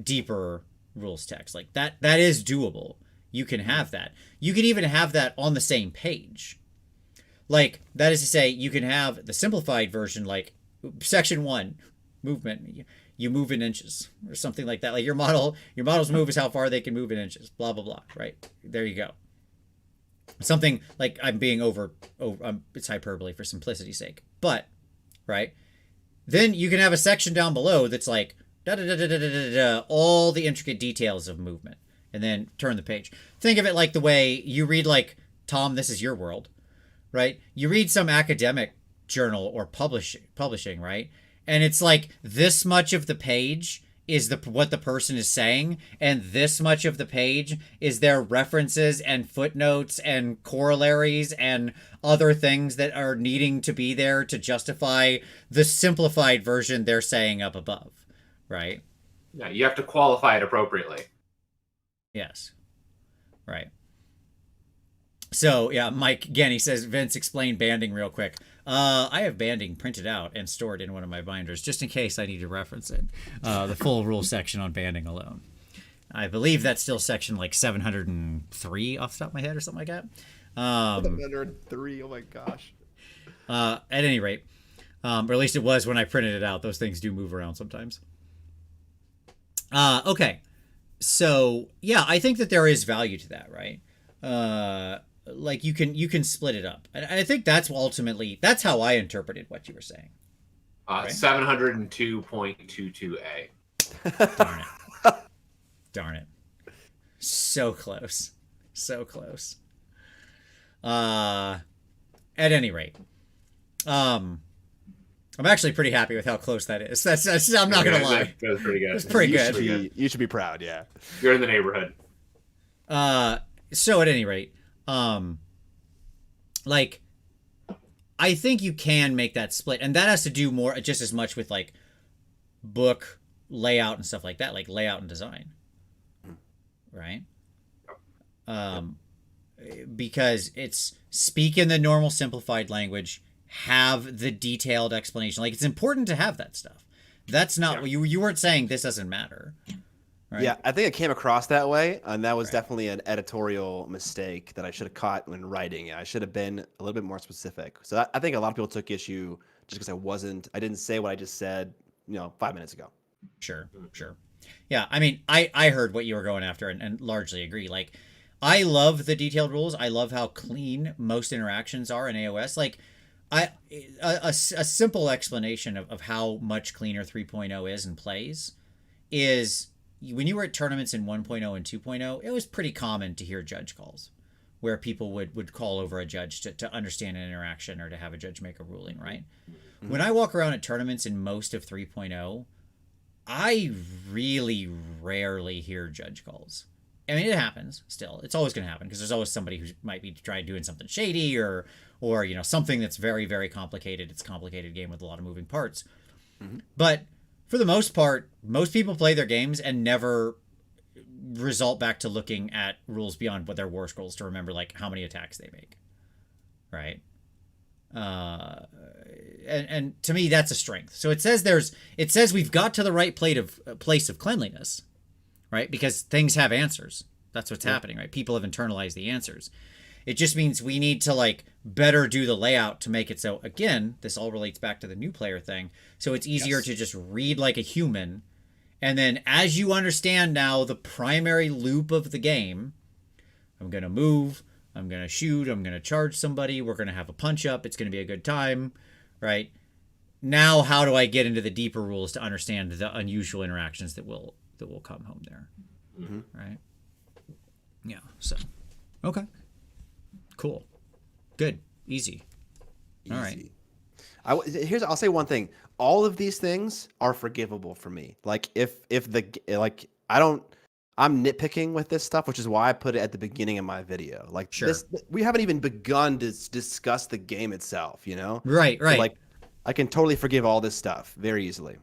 deeper rules text. Like that is doable. You can have that. You can even have that on the same page. Like, that is to say, you can have the simplified version, like section 1, movement. You move in inches or something like that. Like your model's move is how far they can move in inches. Blah blah blah. Right there, you go. Something like I'm being over it's hyperbole for simplicity's sake, but right. Then you can have a section down below that's like all the intricate details of movement, and then turn the page. Think of it like the way you read, like, Tom, This Is Your World, right? You read some academic journal or publishing, right? And it's like this much of the page is what the person is saying, and this much of the page is their references and footnotes and corollaries and other things that are needing to be there to justify the simplified version they're saying up above, right? Yeah, you have to qualify it appropriately. Yes. Right. So, yeah, Mike Genny says, Vince, explain banding real quick. I have banding printed out and stored in one of my binders, just in case I need to reference it. The full rule section on banding alone. I believe that's still section like 703 off the top of my head or something like that. 703, oh my gosh. At any rate, or at least it was when I printed it out. Those things do move around sometimes. Okay. So, yeah, I think that there is value to that, right? Like you can split it up. And I think that's how I interpreted what you were saying. Right? 702.22a. Darn it. Darn it. So close. So close. At any rate, I'm actually pretty happy with how close that is. That's I'm not gonna lie. That's pretty good. It's pretty good. You should be proud. Yeah. You're in the neighborhood. So at any rate, like, I think you can make that split, and that has to do more just as much with like book layout and stuff like that, like layout and design, right? Because it's speak in the normal simplified language, have the detailed explanation. Like, it's important to have that stuff. That's not what you weren't saying this doesn't matter. Right? Yeah, I think it came across that way, and that was definitely an editorial mistake that I should have caught when writing. I should have been a little bit more specific. So I think a lot of people took issue just because I didn't say what I just said, 5 minutes ago. Sure. Yeah, I mean, I heard what you were going after and largely agree. Like, I love the detailed rules. I love how clean most interactions are in AoS. Like, a simple explanation of how much cleaner 3.0 is and plays is when you were at tournaments in 1.0 and 2.0, it was pretty common to hear judge calls where people would call over a judge to understand an interaction or to have a judge make a ruling, right? Mm-hmm. When I walk around at tournaments in most of 3.0, I really rarely hear judge calls. I mean, it happens still. It's always going to happen because there's always somebody who might be trying doing something shady or something that's very, very complicated. It's a complicated game with a lot of moving parts. Mm-hmm. But for the most part, most people play their games and never result back to looking at rules beyond what their war scrolls to remember like how many attacks they make, right? And to me, that's a strength. So it says we've got to the right place of cleanliness, right? Because things have answers. That's what's happening, right? People have internalized the answers. It just means we need to like better do the layout to make it so, again, this all relates back to the new player thing. So it's easier to just read like a human. And then as you understand now the primary loop of the game, I'm going to move, I'm going to shoot, I'm going to charge somebody, we're going to have a punch up, it's going to be a good time, right? Now, how do I get into the deeper rules to understand the unusual interactions that will come home there, right? Yeah, so, okay. Cool. Good. Easy. All right. I'll say one thing. All of these things are forgivable for me. Like I'm nitpicking with this stuff, which is why I put it at the beginning of my video. Like we haven't even begun to discuss the game itself, Right. So, like, I can totally forgive all this stuff very easily.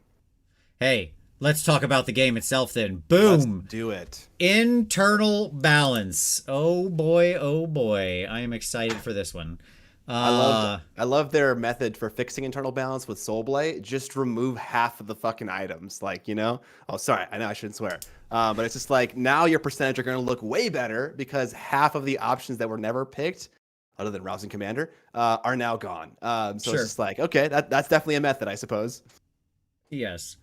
Hey, let's talk about the game itself then. Boom. Let's do it. Internal balance. Oh boy. I am excited for this one. I love their method for fixing internal balance with Soulblade. Just remove half of the fucking items. Like, Oh, sorry. I know I shouldn't swear. But it's just like now your percentage are going to look way better because half of the options that were never picked, other than Rousing Commander, are now gone. It's just like, okay, that's definitely a method, I suppose. Yes.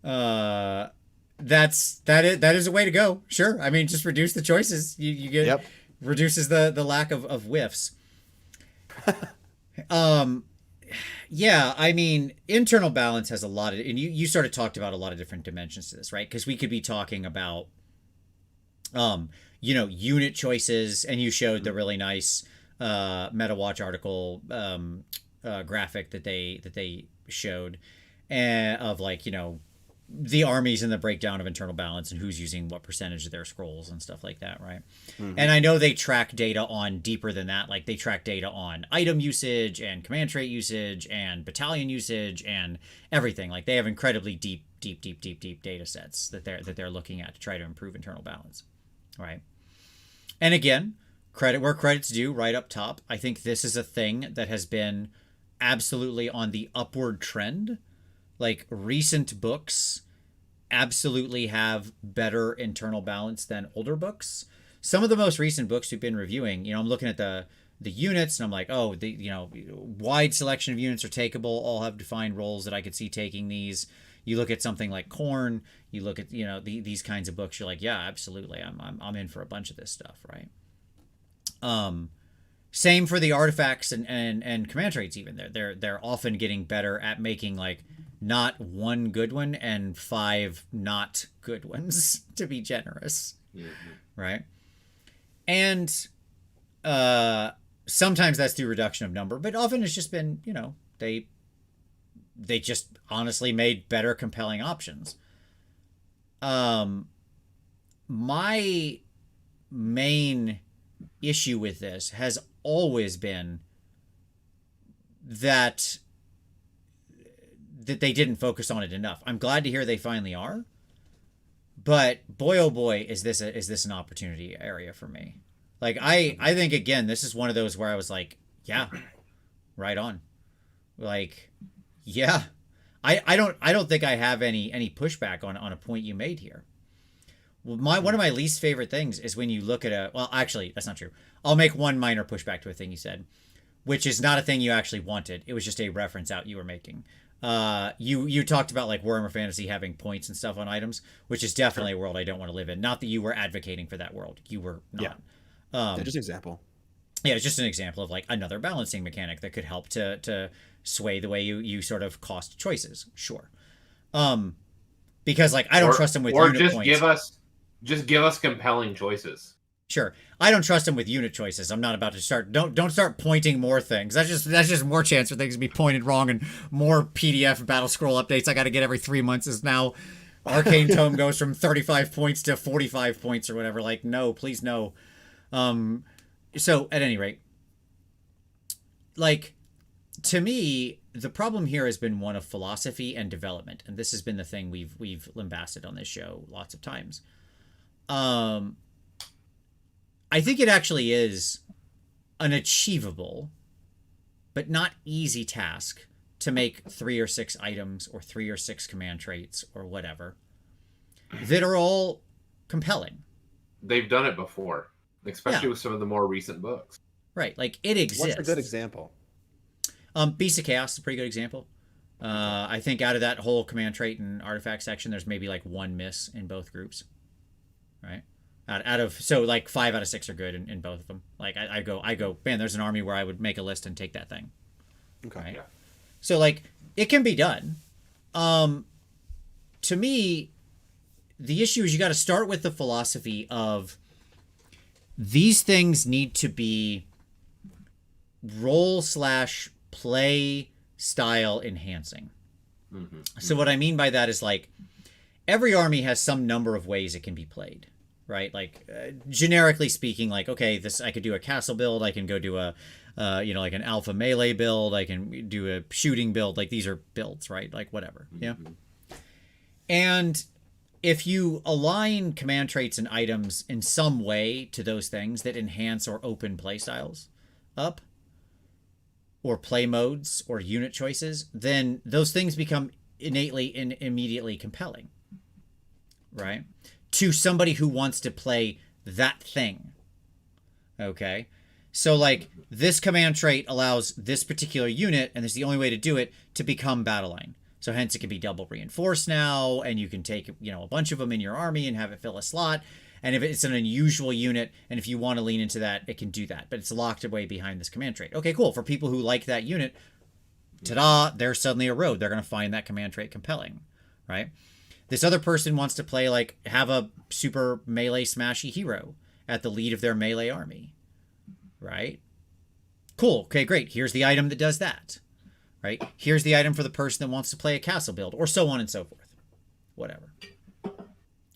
That is a way to go. Sure. I mean, just reduce the choices. You get reduces the lack of whiffs. Yeah, I mean, internal balance has a lot of, and you sort of talked about a lot of different dimensions to this, right? Because we could be talking about, unit choices, and you showed the really nice MetaWatch article graphic that they showed, of like, the armies and the breakdown of internal balance and who's using what percentage of their scrolls and stuff like that, right? Mm-hmm. And I know they track data on deeper than that. Like they track data on item usage and command trait usage and battalion usage and everything. Like they have incredibly deep data sets that they're looking at to try to improve internal balance, right? And again, credit where credit's due, right up top. I think this is a thing that has been absolutely on the upward trend. Like recent books absolutely have better internal balance than older books. Some of the most recent books we've been reviewing, I'm looking at the units and I'm like, oh, wide selection of units are takeable, all have defined roles that I could see taking these. You look at something like Corn, you look at, these kinds of books, you're like, yeah, absolutely. I'm in for a bunch of this stuff, right? Same for the artifacts and command traits even. They're often getting better at making like not one good one and 5 not good ones, to be generous. Right? And sometimes that's through reduction of number, but often it's just been, they just honestly made better, compelling options. My main issue with this has always been that they didn't focus on it enough. I'm glad to hear they finally are, but boy oh boy, is this an opportunity area for me. Like I think again, this is one of those where I was like, yeah, right on. Like, yeah, I don't think I have any pushback on a point you made here. Well, one of my least favorite things is when you look at well, actually, that's not true. I'll make one minor pushback to a thing you said, which is not a thing you actually wanted. It was just a reference out you were making. You talked about like Warhammer Fantasy having points and stuff on items, which is definitely a world I don't want to live in. Not that you were advocating for that world. You were not. Yeah, just an example. Yeah, it's just an example of like another balancing mechanic that could help to sway the way you sort of cost choices. Sure. Because like I don't trust them with unit points. Just give us compelling choices. Sure. I don't trust them with unit choices. I'm not about to start. Don't start pointing more things. That's just more chance for things to be pointed wrong and more PDF battle scroll updates I got to get every 3 months. Is now Arcane Tome goes from 35 points to 45 points or whatever. Like, no, please no. So at any rate, like to me, the problem here has been one of philosophy and development, and this has been the thing we've lambasted on this show lots of times. I think it actually is an achievable, but not easy task to make 3 or 6 items or 3 or 6 command traits or whatever that are all compelling. They've done it before, especially with some of the more recent books. Right, like it exists. What's a good example? Beast of Chaos is a pretty good example. I think out of that whole command trait and artifact section, there's maybe like 1 miss in both groups. Right? So like 5 out of 6 are good in both of them. Like I go, man, there's an army where I would make a list and take that thing. Okay. Right? Yeah. So like it can be done. To me, the issue is you got to start with the philosophy of these things need to be role/play style enhancing. Mm-hmm. So what I mean by that is like every army has some number of ways it can be played, right? Like generically speaking, like, okay, I could do a castle build. I can go do a, like an alpha melee build. I can do a shooting build. Like these are builds, right? Like whatever. Mm-hmm. Yeah. And if you align command traits and items in some way to those things that enhance or open play styles up, or play modes or unit choices, then those things become innately and immediately compelling, right? To somebody who wants to play that thing. Okay? So like this command trait allows this particular unit, and this is the only way to do it, to become battle line. So hence it can be double reinforced now, and you can take, a bunch of them in your army and have it fill a slot. And if it's an unusual unit, and if you want to lean into that, it can do that. But it's locked away behind this command trait. Okay, cool. For people who like that unit, ta-da, there's suddenly a road. They're going to find that command trait compelling, right? This other person wants to play, like, have a super melee smashy hero at the lead of their melee army, right? Cool. Okay, great. Here's the item that does that, right? Here's the item for the person that wants to play a castle build, or so on and so forth. Whatever,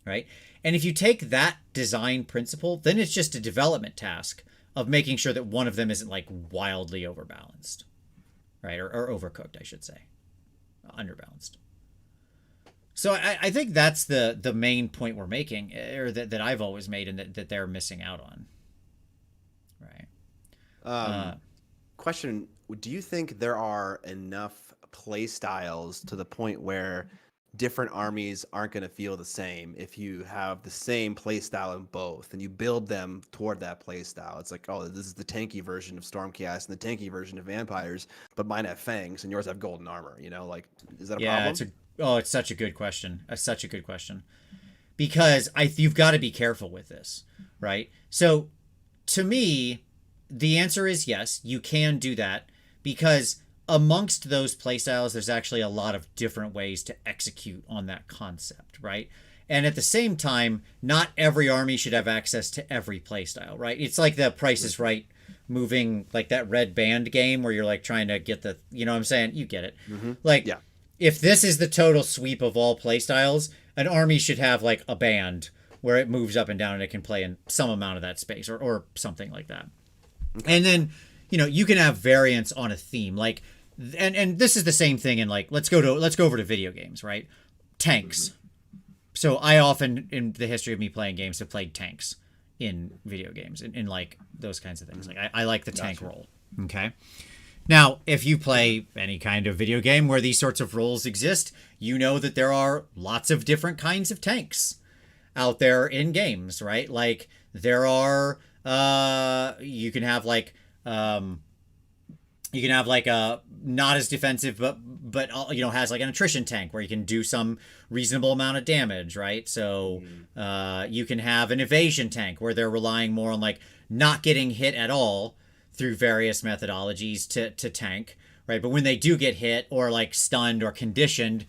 right? And if you take that design principle, then it's just a development task of making sure that one of them isn't like wildly overbalanced, right? Or overcooked, I should say. Underbalanced. So I think that's the main point we're making, or that I've always made, and that they're missing out on. Right. Question, do you think there are enough play styles to the point where different armies aren't going to feel the same if you have the same play style in both and you build them toward that play style? It's like, oh, this is the tanky version of Stormcast and the tanky version of Vampires, but mine have fangs and yours have golden armor, like, is that a problem? It's such a good question. Such a good question. Because you've got to be careful with this, right? So to me, the answer is yes, you can do that, because amongst those playstyles, there's actually a lot of different ways to execute on that concept, right? And at the same time, not every army should have access to every playstyle, right? It's like the Price is Right moving, like that red band game where you're like trying to get the, you know what I'm saying? You get it. Like, if this is the total sweep of all playstyles, an army should have like a band where it moves up and down and it can play in some amount of that space or something like that. And then, you know, you can have variants on a theme, like, and this is the same thing in like, let's go over to video games, right? Tanks. So I often, in the history of me playing games, have played tanks in video games and like those kinds of things. Like I like the tank role. Okay. Now, if you play any kind of video game where these sorts of roles exist, you know that there are lots of different kinds of tanks out there in games, right? Like there are, you can have like a not as defensive, but you know, has like an attrition tank where you can do some reasonable amount of damage, right? So you can have an evasion tank where they're relying more on like not getting hit at all through various methodologies to tank, right? But when they do get hit or like stunned or conditioned,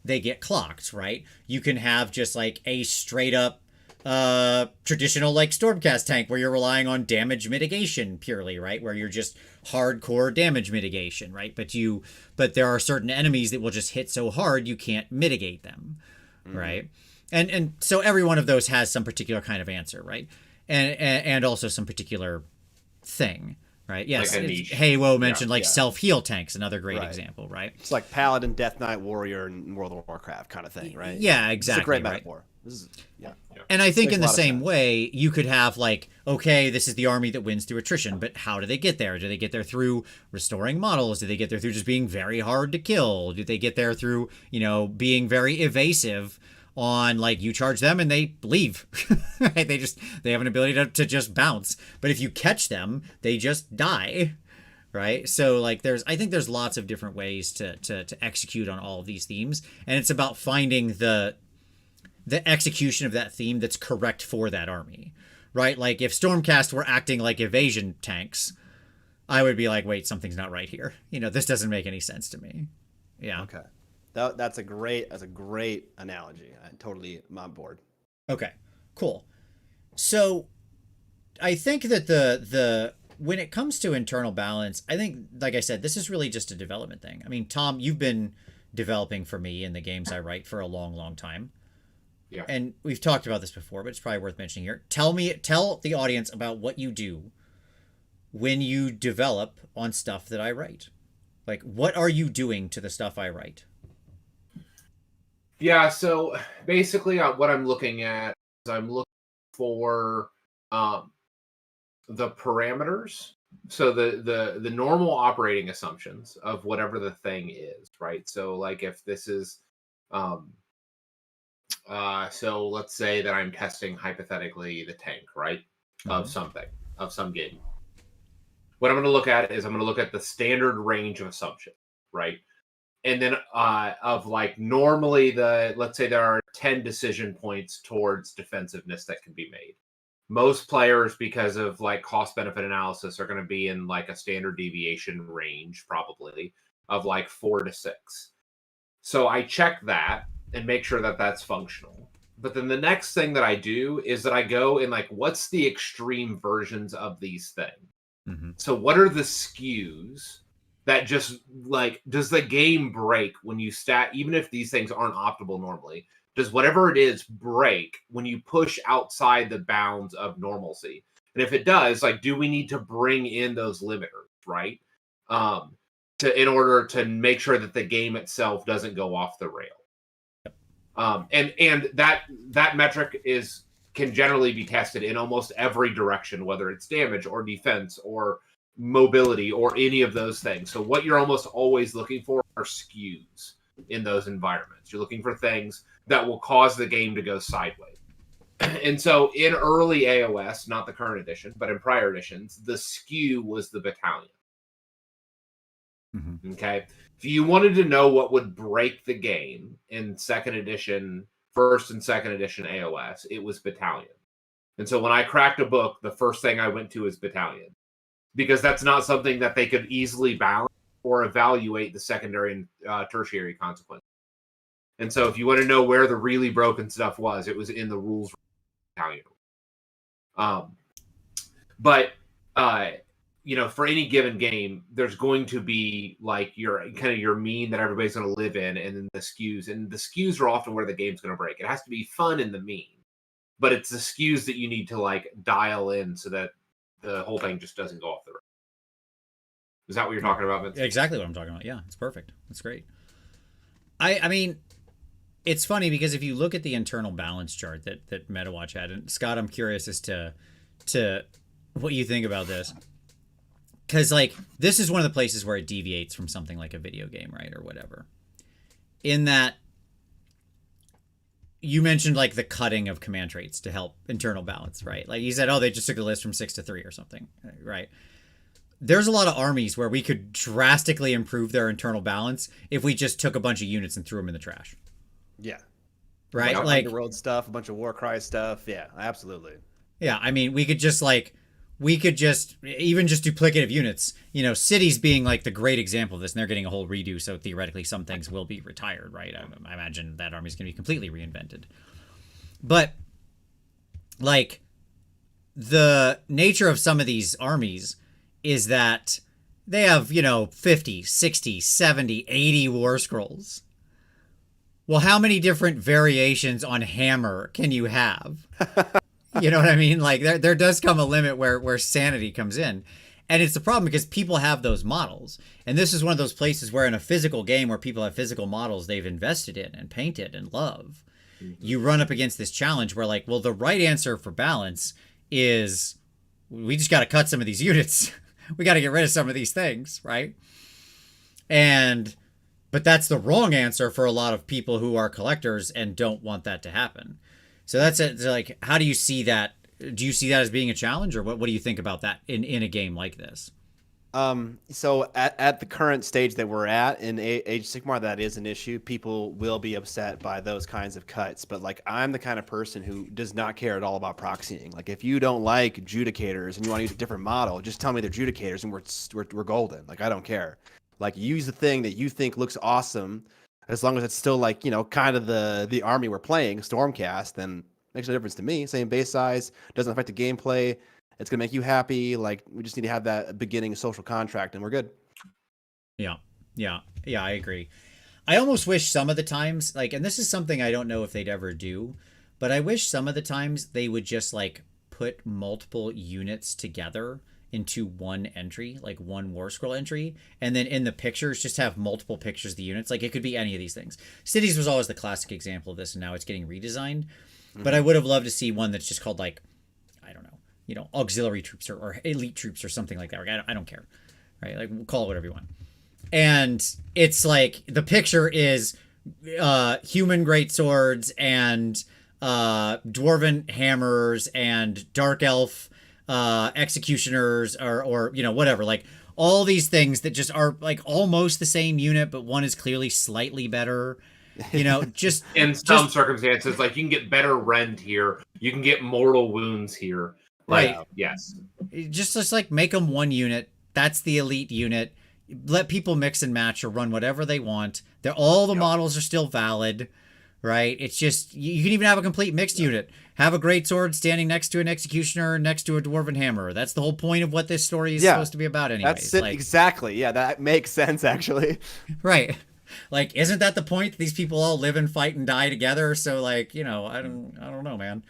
they get clocked, right? You can have just like a straight up traditional like Stormcast tank where you're relying on damage mitigation purely, right? Where you're just hardcore damage mitigation, right? But there are certain enemies that will just hit so hard you can't mitigate them, right? And so every one of those has some particular kind of answer, right? And also some particular thing, right? Yes. Like Heywo mentioned self-heal tanks, another great example, right? It's like Paladin, Death Knight, Warrior in World of Warcraft kind of thing, right? Yeah, exactly. It's a great right? metaphor. This is, And I think in the same way, you could have like, okay, this is the army that wins through attrition, but how do they get there? Do they get there through restoring models? Do they get there through just being very hard to kill? Do they get there through, you know, being very evasive on like you charge them and they leave? Right? They have an ability to just bounce. But if you catch them, they just die. Right? So like I think there's lots of different ways to execute on all of these themes. And it's about finding the execution of that theme that's correct for that army, right? Like if Stormcast were acting like evasion tanks, I would be like, wait, something's not right here. You know, this doesn't make any sense to me. Yeah. Okay. That's a great analogy. I'm totally on board. Okay, cool. So I think that when it comes to internal balance, I think, like I said, this is really just a development thing. I mean, Tom, you've been developing for me in the games I write for a long, long time. Yeah. And we've talked about this before, but it's probably worth mentioning here. Tell the audience about what you do when you develop on stuff that I write. Like, what are you doing to the stuff I write? Yeah, so basically what I'm looking at is I'm looking for the parameters. So the normal operating assumptions of whatever the thing is, right? So like if this is so let's say that I'm testing hypothetically the tank, right? Of some game. What I'm going to look at is I'm going to look at the standard range of assumption, right? And then of like normally let's say there are 10 decision points towards defensiveness that can be made. Most players, because of like cost benefit analysis, are going to be in like a standard deviation range probably of like 4 to 6. So I check that and make sure that that's functional. But then the next thing that I do is that I go and like, what's the extreme versions of these things? Mm-hmm. So what are the skews that just like, does the game break when you even if these things aren't optimal normally, does whatever it is break when you push outside the bounds of normalcy? And if it does, like, do we need to bring in those limiters, right? In order to make sure that the game itself doesn't go off the rail. And that metric can generally be tested in almost every direction, whether it's damage or defense or mobility or any of those things. So what you're almost always looking for are skews in those environments. You're looking for things that will cause the game to go sideways. And so in early AoS, not the current edition, but in prior editions, the skew was the battalion. Mm-hmm. Okay. If you wanted to know what would break the game in first and second edition AoS, it was battalion. And so when I cracked a book, the first thing I went to is battalion, because that's not something that they could easily balance or evaluate the secondary and tertiary consequences. And so if you want to know where the really broken stuff was, it was in the rules. But for any given game, there's going to be like your mean that everybody's going to live in, and then the skews. And the skews are often where the game's going to break. It has to be fun in the mean, but it's the skews that you need to like dial in so that the whole thing just doesn't go off the rails. Is that what you're talking about, Vince? Exactly what I'm talking about. Yeah, it's perfect. That's great. I mean, it's funny because if you look at the internal balance chart that MetaWatch had, and Scott, I'm curious as to what you think about this. Because, like, this is one of the places where it deviates from something like a video game, right, or whatever. In that, you mentioned, like, the cutting of command traits to help internal balance, right? Like, you said, oh, they just took the list from 6 to 3 or something, right? There's a lot of armies where we could drastically improve their internal balance if we just took a bunch of units and threw them in the trash. Yeah. Right? Like Underworld stuff, a bunch of Warcry stuff. Yeah, absolutely. Yeah, I mean, we could just even just duplicative units, cities being like the great example of this, and they're getting a whole redo, so theoretically some things will be retired, right? I imagine that army's going to be completely reinvented. But, like, the nature of some of these armies is that they have, 50, 60, 70, 80 war scrolls. Well, how many different variations on hammer can you have? You know what I mean? Like, there does come a limit where sanity comes in. And it's a problem because people have those models. And this is one of those places where in a physical game where people have physical models they've invested in and painted and love, you run up against this challenge where, like, well, the right answer for balance is we just got to cut some of these units. We got to get rid of some of these things, right? But that's the wrong answer for a lot of people who are collectors and don't want that to happen. So that's it. So, like, how do you see that? Do you see that as being a challenge, or what do you think about that in a game like this? So at the current stage that we're at in Age of Sigmar, that is an issue. People will be upset by those kinds of cuts. But, like, I'm the kind of person who does not care at all about proxying. Like, if you don't like Judicators and you want to use a different model, just tell me they're Judicators and we're golden. Like, I don't care. Like, use the thing that you think looks awesome. As long as it's still, like, kind of the army we're playing, Stormcast, then makes no difference to me. Same base size, doesn't affect the gameplay. It's going to make you happy. Like, we just need to have that beginning social contract, and we're good. Yeah, I agree. I almost wish some of the times, like, and this is something I don't know if they'd ever do, but I wish some of the times they would just, like, put multiple units together into one entry, like one war scroll entry, and then in the pictures just have multiple pictures of the units. Like, it could be any of these things. Cities was always the classic example of this, and now it's getting redesigned. But I would have loved to see one that's just called, like, I don't know, auxiliary troops or elite troops or something like that. Like, I don't care, right? Like, we'll call it whatever you want. And it's like the picture is human greatswords and dwarven hammers and dark elf executioners or whatever, like all these things that just are like almost the same unit, but one is clearly slightly better, just in some circumstances, like you can get better rend here, you can get mortal wounds here, like, right? Yes, just like make them one unit. That's the elite unit. Let people mix and match or run whatever they want. All the models are still valid, right? It's just you can even have a complete mixed unit. Have a greatsword standing next to an executioner, next to a dwarven hammer. That's the whole point of what this story is supposed to be about, anyways. That's it, exactly. Yeah, that makes sense, actually. Right. Like, isn't that the point? These people all live and fight and die together. So, like, I don't know, man.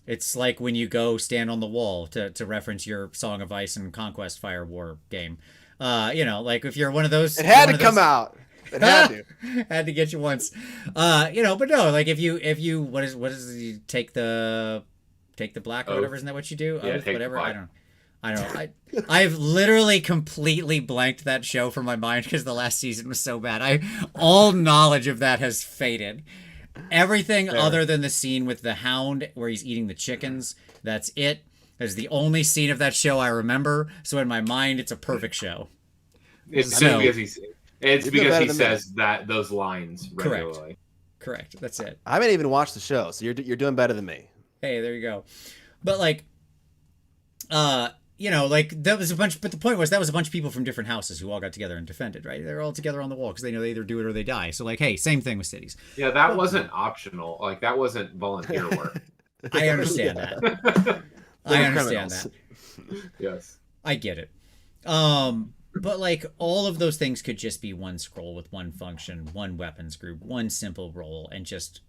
It's like when you go stand on the wall to reference your Song of Ice and Conquest Fire War game. Like if you're one of those, it had to come out. It had to. Had to get you once. But no, like if you what is you take the black or whatever, isn't that what you do? Yeah, whatever. I don't know. I've literally completely blanked that show from my mind because the last season was so bad. All knowledge of that has faded. Everything other than the scene with the hound where he's eating the chickens, that's it. That's the only scene of that show I remember. So in my mind, it's a perfect show. It's because he says those lines regularly. Correct. That's it. I haven't even watched the show, so you're doing better than me. Hey, there you go. But like, you know, like that was a bunch, but the point was that was a bunch of people from different houses who all got together and defended, right? They're all together on the wall because they know they either do it or they die. So like, hey, same thing with cities. Yeah, that wasn't optional. Like that wasn't volunteer work. I understand that. I understand that. Yes. I get it. But like all of those things could just be one scroll with one function, one weapons group, one simple role, and just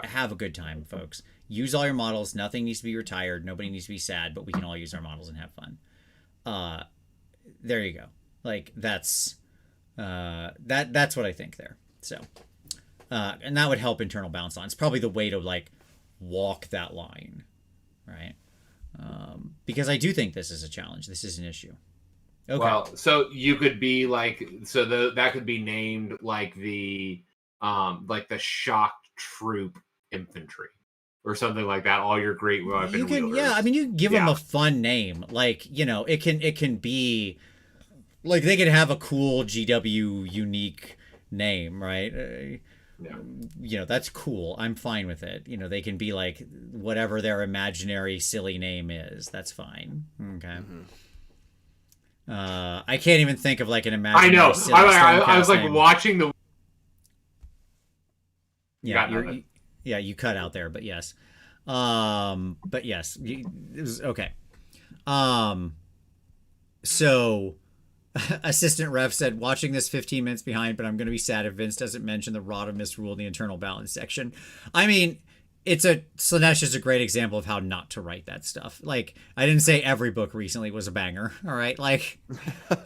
have a good time, folks. Use all your models. Nothing needs to be retired. Nobody needs to be sad, but we can all use our models and have fun. There you go. Like that's what I think there. So, and that would help internal balance on. It's probably the way to like walk that line, right? Because I do think this is a challenge. This is an issue. Okay. Well, so you could be like, that could be named like the shock troop infantry or something like that. All your great weapon you can, wielders. yeah. I mean, you can give them a fun name, like you know, it can be like they could have a cool GW unique name, right? Yeah. You know, that's cool. I'm fine with it. You know, they can be like whatever their imaginary silly name is. That's fine. Okay. Mm-hmm. I can't even think of like an imaginary. I know. Silly I was like name. watching the. Yeah, you cut out there, but yes. But yes, it was okay. So. Assistant Ref said, watching this 15 minutes behind, but I'm going to be sad if Vince doesn't mention the Randomness rule in the internal balance section. I mean, Slanesh is a great example of how not to write that stuff. Like, I didn't say every book recently was a banger, all right? Like,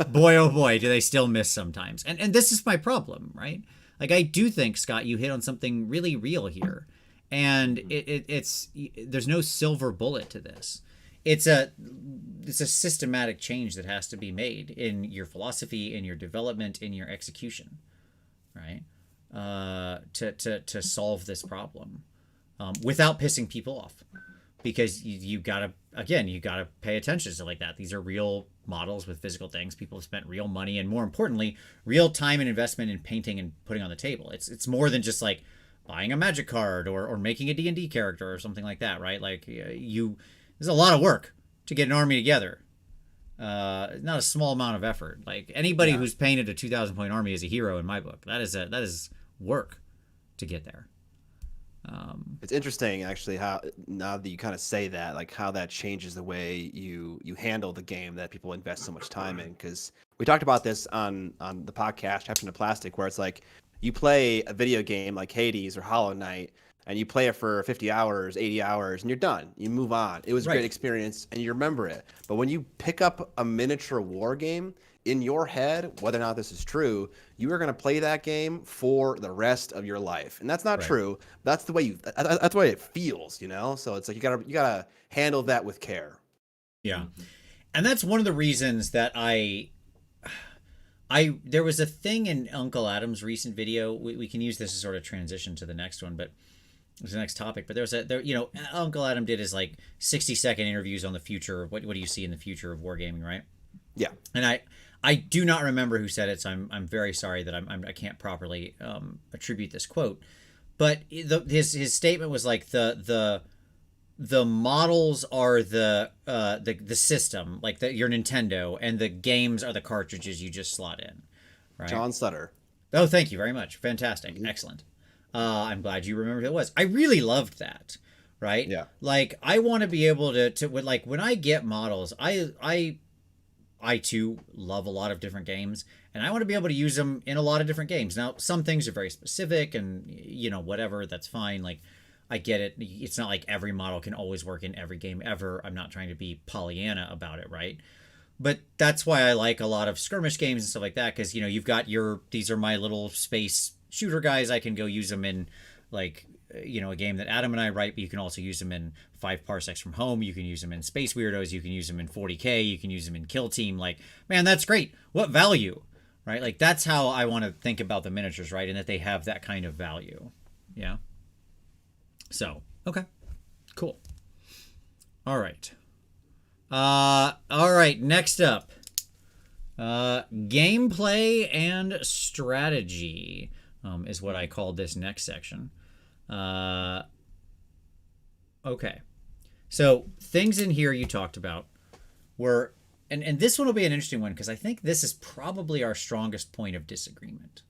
boy, oh boy, do they still miss sometimes. And this is my problem, right? Like, I do think, Scott, you hit on something really real here. And it's there's no silver bullet to this. It's a systematic change that has to be made in your philosophy, in your development, in your execution, right? To solve this problem without pissing people off, because you gotta pay attention to like that. These are real models with physical things. People have spent real money and, more importantly, real time and investment in painting and putting on the table. It's more than just like buying a magic card or making a D&D character or something like that, right? Like there's a lot of work to get an army together. Not a small amount of effort. Like anybody who's painted a 2,000 point army is a hero in my book. That is work to get there. It's interesting actually how, now that you kind of say that, like how that changes the way you handle the game that people invest so much time in. Because we talked about this on the podcast Chapter to Plastic, where it's like you play a video game like Hades or Hollow Knight, and you play it for 50 hours, 80 hours, and you're done. You move on. It was a great experience, and you remember it. But when you pick up a miniature war game, in your head, whether or not this is true, you are going to play that game for the rest of your life. And that's not true. That's the way that's the way it feels, you know? So it's like you gotta handle that with care. Yeah. And that's one of the reasons that there was a thing in Uncle Adam's recent video. We can use this as sort of transition to the next one, but it was the next topic. But Uncle Adam did his like 60-second interviews on the future of what do you see in the future of wargaming, right? Yeah. And I do not remember who said it, so I'm very sorry that I can't properly attribute this quote. But his statement was like the models are the system, like your Nintendo, and the games are the cartridges you just slot in. Right? John Sutter. Oh, thank you very much. Fantastic. Mm-hmm. Excellent. I'm glad you remembered who it was. I really loved that. Right? Yeah. Like I want to be able to like when I get models, I too love a lot of different games, and I want to be able to use them in a lot of different games. Now, some things are very specific, and whatever, that's fine. Like, I get it. It's not like every model can always work in every game ever. I'm not trying to be Pollyanna about it, right? But that's why I like a lot of skirmish games and stuff like that, because you've got these are my little space shooter guys. I can go use them in like a game that Adam and I write, but you can also use them in 5 parsecs from home. You can use them in Space Weirdos. You can use them in 40K. You can use them in Kill Team. Like, man, that's great. What value, right? Like, that's how I want to think about the miniatures, right? And that they have that kind of value. Yeah. So, okay. Cool. All right. All right. Next up, gameplay and strategy is what I called this next section. Okay. So things in here you talked about. we're and this one will be an interesting one because I think this is probably our strongest point of disagreement.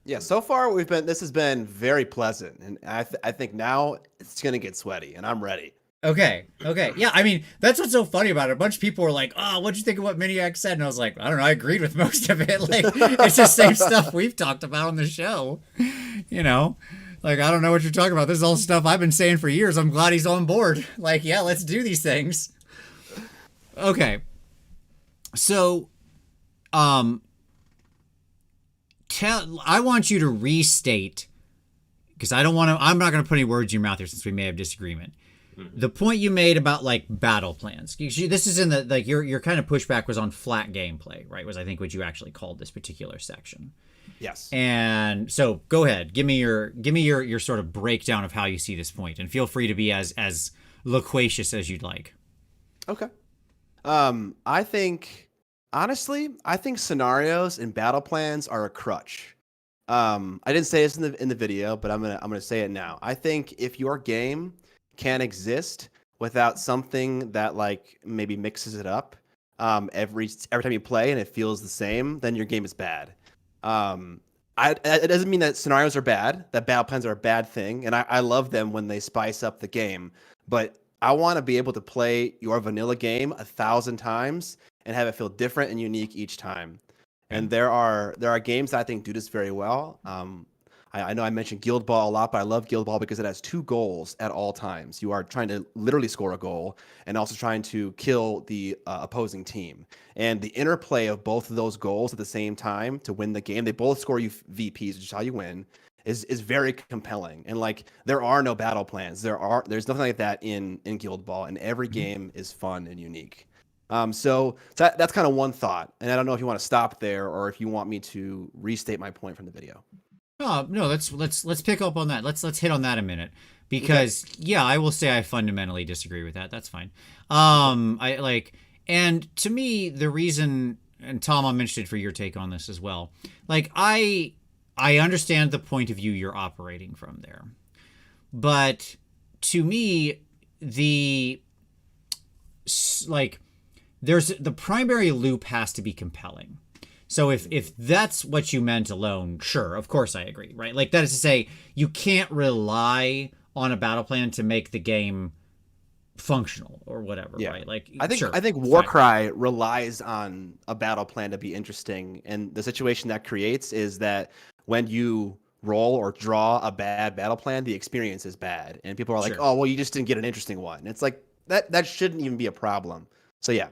Yeah, so far this has been very pleasant, and I think now it's gonna get sweaty, and I'm ready. Okay. Yeah, I mean, that's what's so funny about it. A bunch of people were like, "Oh, what'd you think of what Miniac said?" And I was like, "I don't know. I agreed with most of it. Like, it's the same stuff we've talked about on the show, you know." Like, I don't know what you're talking about. This is all stuff I've been saying for years. I'm glad he's on board. Like, yeah, let's do these things. Okay. So, I want you to restate, because I'm not going to put any words in your mouth here since we may have disagreement. The point you made about like battle plans. This is in the like your kind of pushback was on flat gameplay, right? Was I think what you actually called this particular section. Yes. And so go ahead, give me your sort of breakdown of how you see this point, and feel free to be as loquacious as you'd like. Okay. I think scenarios and battle plans are a crutch. I didn't say this in the video, but I'm gonna say it now. I think if your game can exist without something that like maybe mixes it up every time you play and it feels the same, then your game is bad. It doesn't mean that scenarios are bad, that battle plans are a bad thing, and I love them when they spice up the game, but I want to be able to play your vanilla game 1,000 times and have it feel different and unique each time. And there are games that I think do this very well. I know I mentioned Guild Ball a lot, but I love Guild Ball because it has 2 goals at all times. You are trying to literally score a goal and also trying to kill the opposing team. And the interplay of both of those goals at the same time to win the game, they both score you VPs, which is how you win, is very compelling. And like there are no battle plans. There's nothing like that in Guild Ball, and every game is fun and unique. So that's kind of one thought. And I don't know if you want to stop there or if you want me to restate my point from the video. Oh, no, let's pick up on that. Let's hit on that a minute, because yeah, I will say I fundamentally disagree with that. That's fine. And to me, the reason, and Tom, I'm interested for your take on this as well. Like I understand the point of view you're operating from there, but to me, there's the primary loop has to be compelling. So if that's what you meant alone, sure, of course I agree, right? Like that is to say, you can't rely on a battle plan to make the game functional or whatever, right? Like I think Warcry relies on a battle plan to be interesting, and the situation that creates is that when you roll or draw a bad battle plan, the experience is bad, and people are like, "Oh, well, you just didn't get an interesting one." And it's like that shouldn't even be a problem. So yeah.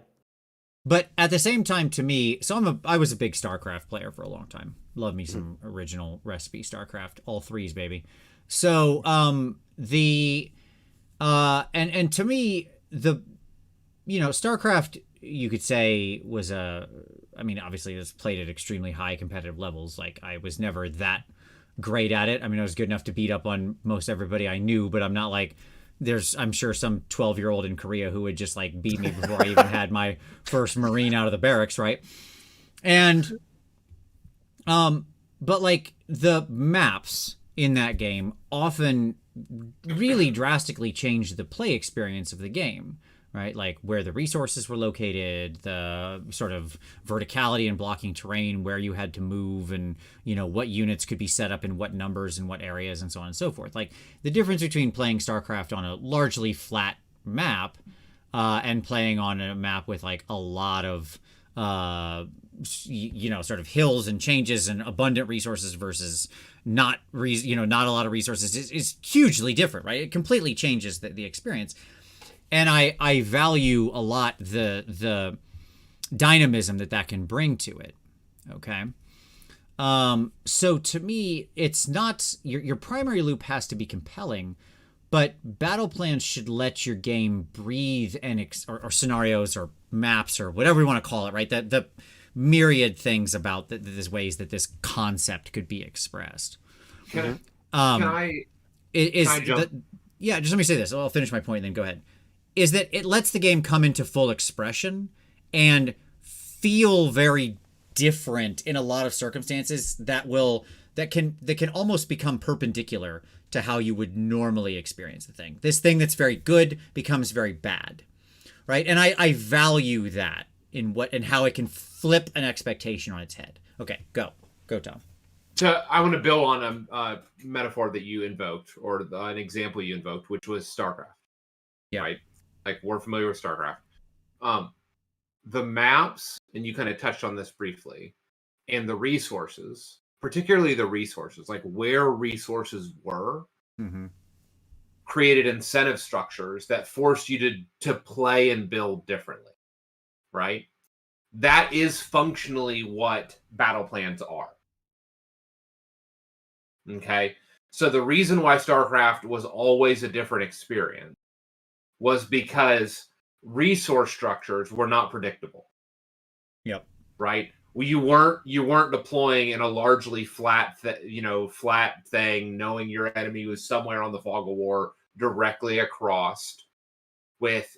But at the same time, to me, I was a big StarCraft player for a long time. Love me some original recipe StarCraft, all 3s, baby. So and to me, StarCraft, you could say was obviously it was played at extremely high competitive levels. Like I was never that great at it. I mean, I was good enough to beat up on most everybody I knew, but I'm not like. I'm sure some 12-year-old in Korea who would just like beat me before I even had my first Marine out of the barracks, right? And, but like the maps in that game often really drastically changed the play experience of the game, right? Like where the resources were located, the sort of verticality and blocking terrain, where you had to move, and what units could be set up in what numbers and what areas, and so on and so forth. Like the difference between playing StarCraft on a largely flat map and playing on a map with like a lot of sort of hills and changes and abundant resources versus not a lot of resources is hugely different, right? It completely changes the experience. And I value a lot the dynamism that can bring to it. Okay. So to me, it's not your primary loop has to be compelling, but battle plans should let your game breathe and or scenarios or maps or whatever you want to call it, right? That the myriad things about there's ways that this concept could be expressed. Can I jump? Just let me say this. I'll finish my point and then go ahead. Is that it lets the game come into full expression and feel very different in a lot of circumstances that can almost become perpendicular to how you would normally experience the thing. This thing that's very good becomes very bad, right? And I value that in how it can flip an expectation on its head. Okay, go Tom. So I want to build on a metaphor that you invoked, or an example you invoked, which was StarCraft. Yeah. Right? Like, we're familiar with StarCraft. The maps, and you kind of touched on this briefly, and the resources, particularly the resources, like where resources were, created incentive structures that forced you to play and build differently, right? That is functionally what battle plans are. Okay? So the reason why StarCraft was always a different experience was because resource structures were not predictable. Yep. Right? Well, you weren't deploying in a largely flat thing, knowing your enemy was somewhere on the fog of war directly across with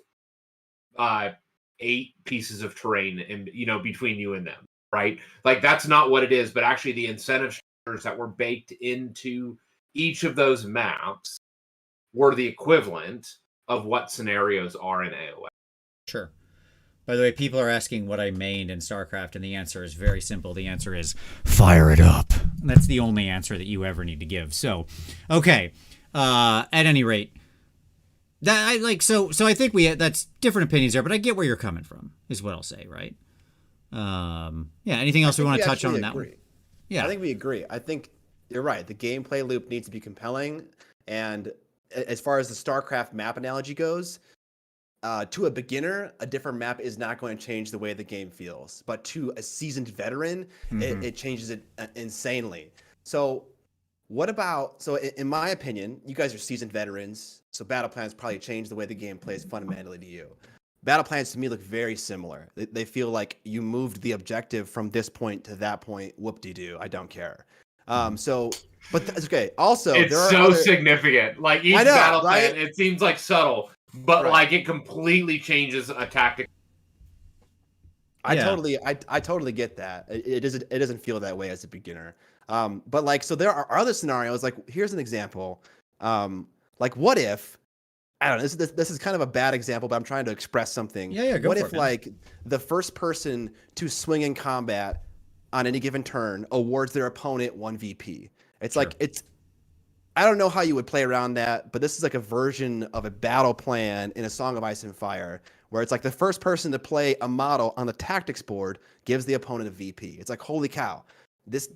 8 pieces of terrain and between you and them, right? Like, that's not what it is, but actually the incentive structures that were baked into each of those maps were the equivalent of what scenarios are in AoS. Sure. By the way, people are asking what I mained in StarCraft, and the answer is very simple. The answer is fire it up. And that's the only answer that you ever need to give. So, okay. At any rate, that I think that's different opinions there, but I get where you're coming from, is what I'll say, right? Yeah. Anything else we want to touch on that one? Yeah. I think we agree. I think you're right. The gameplay loop needs to be compelling, and as far as the StarCraft map analogy goes, to a beginner, a different map is not going to change the way the game feels. But to a seasoned veteran, it changes it insanely. So in my opinion, you guys are seasoned veterans, so battle plans probably change the way the game plays fundamentally to you. Battle plans to me look very similar. They feel like you moved the objective from this point to that point. Whoop-de-doo, I don't care. But that's okay. Also, it's significant. Like, each battle plan, it seems like subtle, but like, it completely changes a tactic. I totally get that. It doesn't feel that way as a beginner. But like, so there are other scenarios. Like, here's an example. Like, what if, I don't know, this is kind of a bad example, but I'm trying to express something. Yeah, go what for if it, like the first person to swing in combat on any given turn awards their opponent 1 VP? It's like, I don't know how you would play around that, but this is like a version of a battle plan in A Song of Ice and Fire, where it's like the first person to play a model on the tactics board gives the opponent a VP. It's like, holy cow. This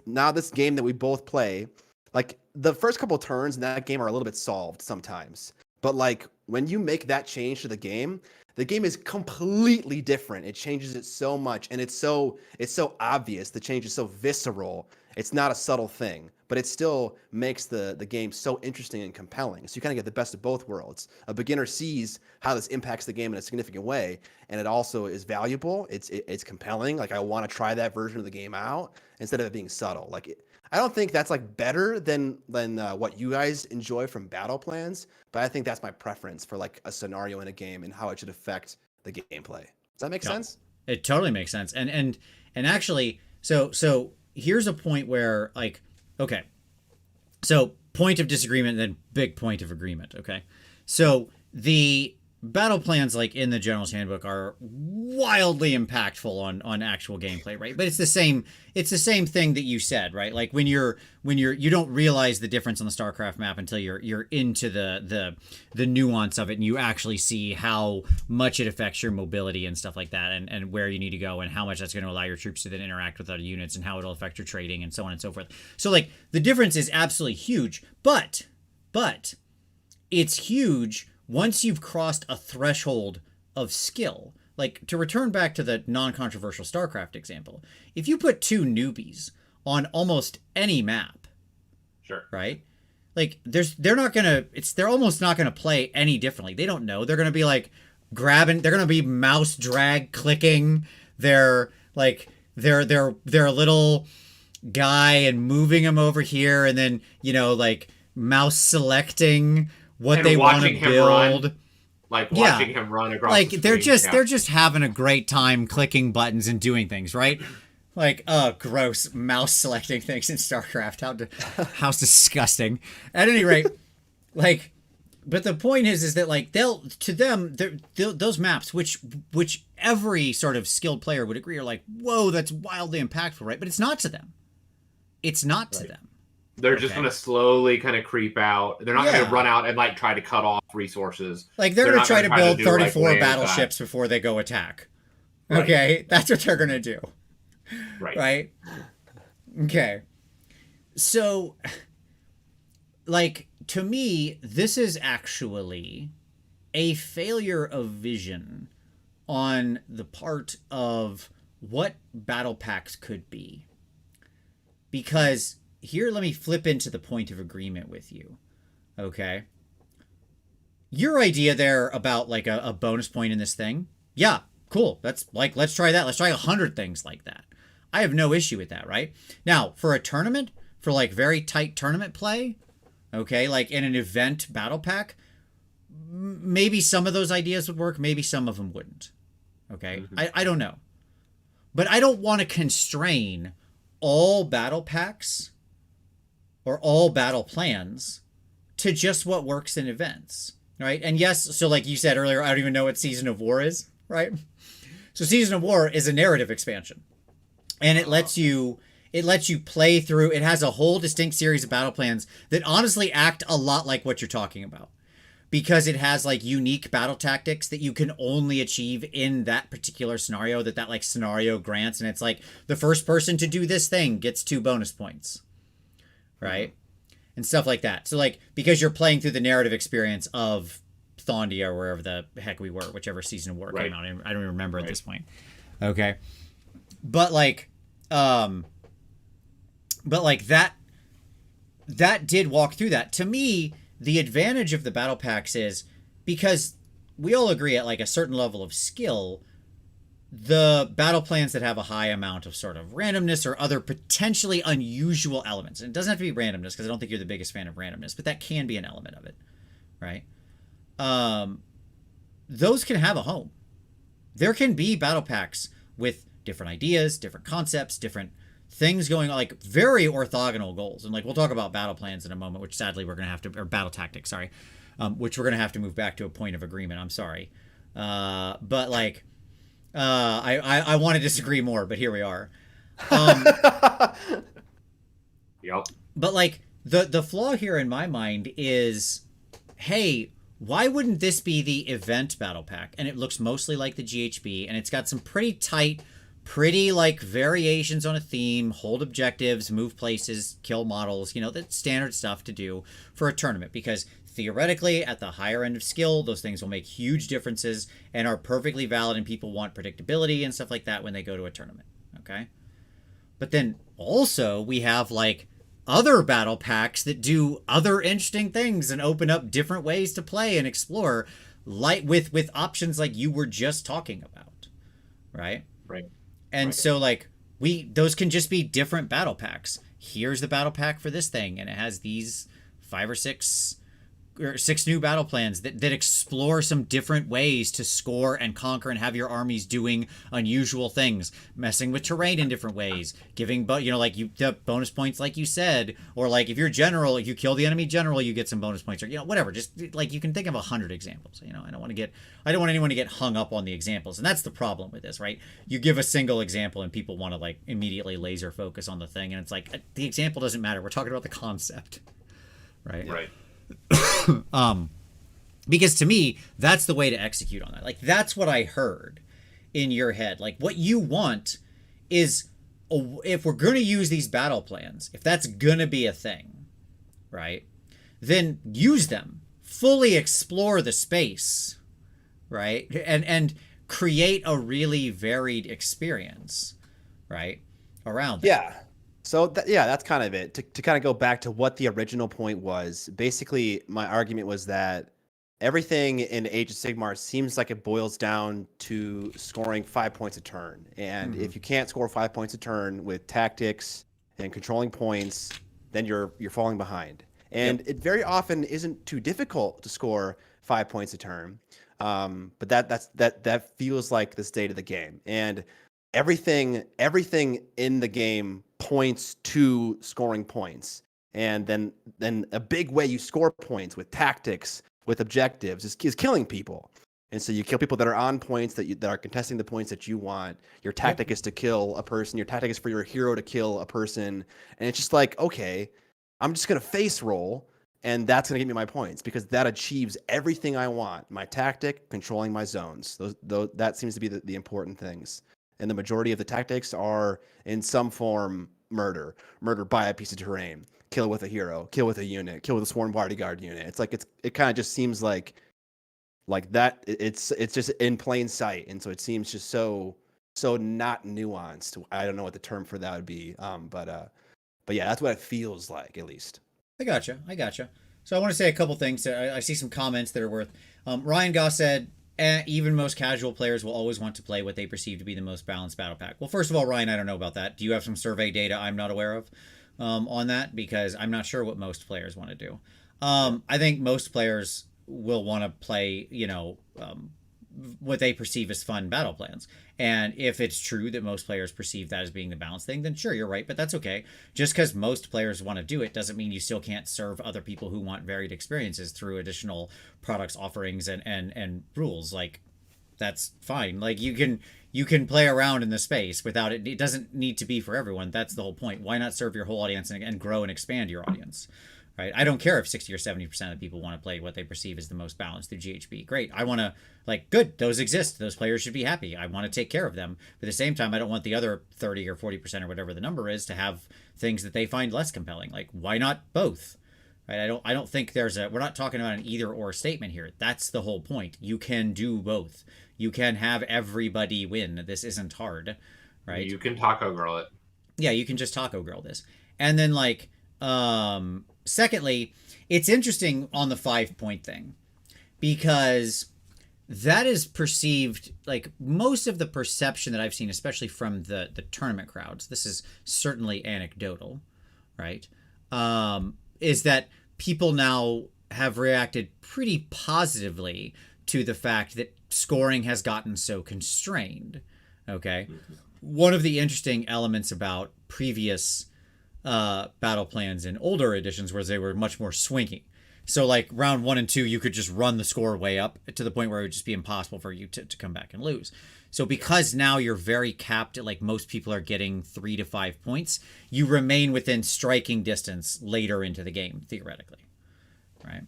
game that we both play, like, the first couple turns in that game are a little bit solved sometimes. But like, when you make that change to the game is completely different. It changes it so much, and it's so obvious. The change is so visceral. It's not a subtle thing, but it still makes the game so interesting and compelling. So you kind of get the best of both worlds. A beginner sees how this impacts the game in a significant way, and it also is valuable. It's compelling. Like, I want to try that version of the game out instead of it being subtle. Like, I don't think that's like better than what you guys enjoy from battle plans, but I think that's my preference for like a scenario in a game and how it should affect the gameplay. Does that make sense? It totally makes sense. And actually, so here's a point where, like, okay, so point of disagreement, then big point of agreement. Okay, so the battle plans, like in the General's Handbook, are wildly impactful on actual gameplay, right? But it's the same thing that you said, right? Like, when you don't realize the difference on the StarCraft map until you're into the nuance of it, and you actually see how much it affects your mobility and stuff like that, and where you need to go, and how much that's going to allow your troops to then interact with other units, and how it'll affect your trading, and so on and so forth. So, like, the difference is absolutely huge, but it's huge once you've crossed a threshold of skill. Like, to return back to the non-controversial StarCraft example, if you put 2 newbies on almost any map, sure, right? Like, they're almost not gonna play any differently. They don't know. They're gonna be like grabbing. They're gonna be mouse drag clicking their little guy and moving him over here, and then like mouse selecting what they want to build. Watching him run across like the they're screen. they're just having a great time clicking buttons and doing things, right? Like, gross, mouse selecting things in StarCraft. How disgusting. At any rate, like, But the point is that like those maps, which every sort of skilled player would agree are like, whoa, that's wildly impactful, right? But it's not to them. It's not to them. They're just going to slowly kind of creep out. They're not going to run out and like try to cut off resources. Like they're going to try to build 34 battleships before they go attack. Right. Okay, that's what they're going to do. Right. Right. Okay. So, like, to me, this is actually a failure of vision on the part of what battle packs could be. Because here, let me flip into the point of agreement with you. Okay. Your idea there about like a bonus point in this thing. Yeah, cool. That's like, let's try that. Let's try 100 things like that. I have no issue with that, right? Now, for a tournament, for like very tight tournament play, okay, like in an event battle pack, maybe some of those ideas would work, maybe some of them wouldn't. Okay, I don't know. But I don't want to constrain all battle packs or all battle plans to just what works in events, right? And yes, so like you said earlier, I don't even know what Season of War is, right? So Season of War is a narrative expansion. And it lets you play through. It has a whole distinct series of battle plans that honestly act a lot like what you're talking about, because it has like unique battle tactics that you can only achieve in that particular scenario that like scenario grants. And it's like the first person to do this thing gets 2 bonus points, right? And stuff like that. So like, because you're playing through the narrative experience of Thondia or wherever the heck we were, whichever Season of War came out. I don't even remember at this point. Okay. But like that did walk through that. To me, the advantage of the battle packs is because we all agree at like a certain level of skill, the battle plans that have a high amount of sort of randomness or other potentially unusual elements, and it doesn't have to be randomness because I don't think you're the biggest fan of randomness, but that can be an element of it, right? Those can have a home. There can be battle packs with different ideas, different concepts, different things going on, like very orthogonal goals. And like, we'll talk about battle plans in a moment, which sadly we're going to have to, or battle tactics, sorry, which we're going to have to move back to a point of agreement. I'm sorry. But like, I want to disagree more, but here we are. Yep. But like the flaw here in my mind is, hey, why wouldn't this be the event battle pack? And it looks mostly like the GHB, and it's got some pretty tight, pretty like variations on a theme, hold objectives, move places, kill models, you know, the standard stuff to do for a tournament, because theoretically at the higher end of skill, those things will make huge differences and are perfectly valid, and people want predictability and stuff like that when they go to a tournament. Okay. But then also we have like other battle packs that do other interesting things and open up different ways to play and explore, like with options like you were just talking about. Right. Right. And so like those can just be different battle packs. Here's the battle pack for this thing, and it has these 5 or 6 new battle plans that explore some different ways to score and conquer and have your armies doing unusual things, messing with terrain in different ways, giving like the bonus points like you said, or like if you're general, if you kill the enemy general, you get some bonus points, or whatever. Just like you can think of 100 examples. I don't want anyone to get hung up on the examples, and that's the problem with this, right? You give a single example and people want to like immediately laser focus on the thing, and it's like the example doesn't matter. We're talking about the concept, right? Right. Because to me, that's the way to execute on that. Like, that's what I heard in your head. Like, what you want is, if we're going to use these battle plans, if that's going to be a thing, right, then use them. Fully explore the space, right? And create a really varied experience, right, around that. Yeah. So that's kind of it. To kind of go back to what the original point was, basically my argument was that everything in Age of Sigmar seems like it boils down to scoring 5 points a turn. And if you can't score 5 points a turn with tactics and controlling points, then you're falling behind. And it very often isn't too difficult to score 5 points a turn. But that feels like the state of the game. And everything in the game points to scoring points, and then a big way you score points with tactics, with objectives is killing people. And so you kill people that are on points that are contesting the points that you want. Your tactic is to kill a person. Your tactic is for your hero to kill a person. And it's just like, okay, I'm just going to face roll, and that's going to give me my points because that achieves everything I want. My tactic, controlling my zones. That seems to be the important things. And the majority of the tactics are in some form murder by a piece of terrain, kill with a hero, kill with a unit, kill with a sworn bodyguard unit. It's like it kind of just seems like that. It's just in plain sight, and so it seems just so not nuanced. I don't know what the term for that would be, but yeah, that's what it feels like, at least. I gotcha. So I want to say a couple things. I see some comments that are worth. Ryan Goss said, even most casual players will always want to play what they perceive to be the most balanced battle pack. Well, first of all, Ryan, I don't know about that. Do you have some survey data I'm not aware of on that? Because I'm not sure what most players want to do. I think most players will want to play, what they perceive as fun battle plans. And if it's true that most players perceive that as being the balanced thing, then sure, you're right, but that's okay. Just because most players want to do it doesn't mean you still can't serve other people who want varied experiences through additional products, offerings, and rules. Like, that's fine. Like, you can play around in the space without it. It doesn't need to be for everyone. That's the whole point. Why not serve your whole audience and grow and expand your audience? Right? I don't care if 60 or 70% of people want to play what they perceive as the most balanced through GHB. Great. I want to, good, those exist. Those players should be happy. I want to take care of them. But at the same time, I don't want the other 30 or 40% or whatever the number is to have things that they find less compelling. Like, why not both? Right? I don't think we're not talking about an either or statement here. That's the whole point. You can do both. You can have everybody win. This isn't hard, right? You can taco girl it. Yeah, you can just taco girl this. And then secondly, it's interesting on the 5-point thing because that is perceived, like, most of the perception that I've seen, especially from the tournament crowds, this is certainly anecdotal, right? Is that people now have reacted pretty positively to the fact that scoring has gotten so constrained, okay? One of the interesting elements about previous battle plans in older editions was they were much more swingy. So like round 1 and 2, you could just run the score way up to the point where it would just be impossible for you to come back and lose. So because now you're very capped at, like, most people are getting 3 to 5 points, you remain within striking distance later into the game, theoretically, right?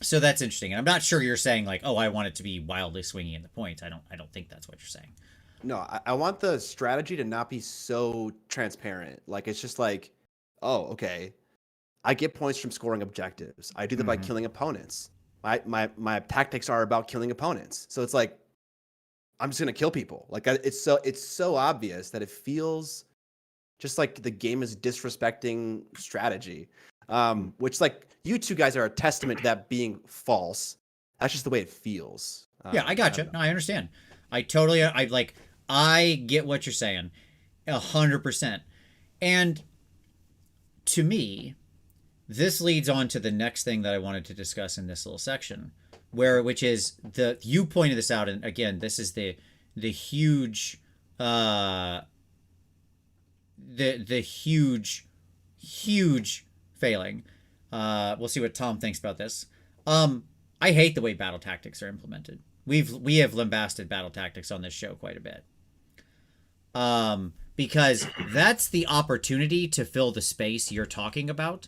So that's interesting. And I'm not sure you're saying like, oh, I want it to be wildly swingy in the points. I don't think that's what you're saying. No, I want the strategy to not be so transparent. Like, it's just like, oh, okay, I get points from scoring objectives. I do that by killing opponents. My tactics are about killing opponents. So it's like, I'm just gonna kill people. Like, it's so obvious that it feels just like the game is disrespecting strategy. Which, like, you two guys are a testament to that being false. That's just the way it feels. Yeah, I gotcha. No, I understand. I get what you're saying 100%. And to me, this leads on to the next thing that I wanted to discuss in this little section, which is you pointed this out. And again, this is the huge, the huge failing. We'll see what Tom thinks about this. I hate the way battle tactics are implemented. We have lambasted battle tactics on this show quite a bit. Because that's the opportunity to fill the space you're talking about.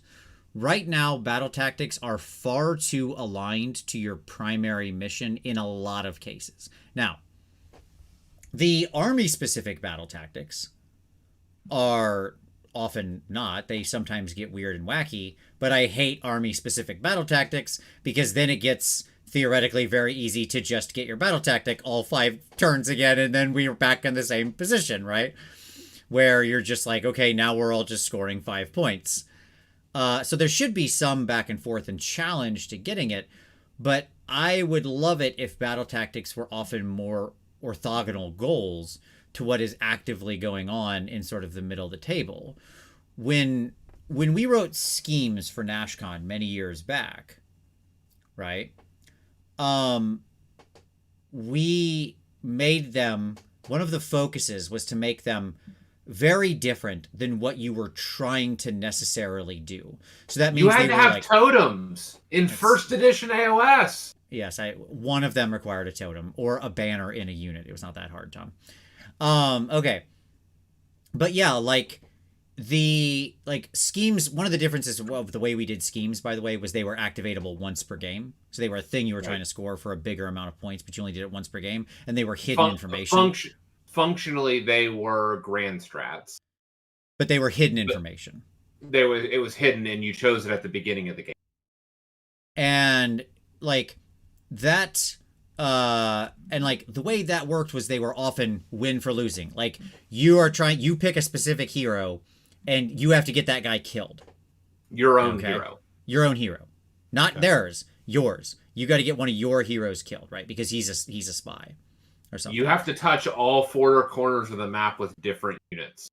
Right now, battle tactics are far too aligned to your primary mission in a lot of cases. Now, the army-specific battle tactics are often not. They sometimes get weird and wacky, but I hate army-specific battle tactics because then it gets theoretically very easy to just get your battle tactic all 5 turns again, and then we're back in the same position, right? Where you're just like, okay, now we're all just scoring 5 points. So there should be some back and forth and challenge to getting it, but I would love it if battle tactics were often more orthogonal goals to what is actively going on in sort of the middle of the table. When we wrote schemes for NashCon many years back, right? We made them, one of the focuses was to make them very different than what you were trying to necessarily do. So that means you had to have totems in first edition AoS. Yes, one of them required a totem or a banner in a unit. It was not that hard, Tom. Okay. But yeah, like the schemes, one of the differences of the way we did schemes, by the way, was they were activatable once per game. So they were a thing you were trying to score for a bigger amount of points, but you only did it once per game, and they were hidden information. Functionally, they were grand strats. But they were hidden information. It was hidden, and you chose it at the beginning of the game. And like that, and like the way that worked was they were often win for losing. Like you pick a specific hero, and you have to get that guy killed. Your own hero. Your own hero. Not theirs, yours. You got to get one of your heroes killed, right? Because he's a spy or something. You have to touch all 4 corners of the map with different units.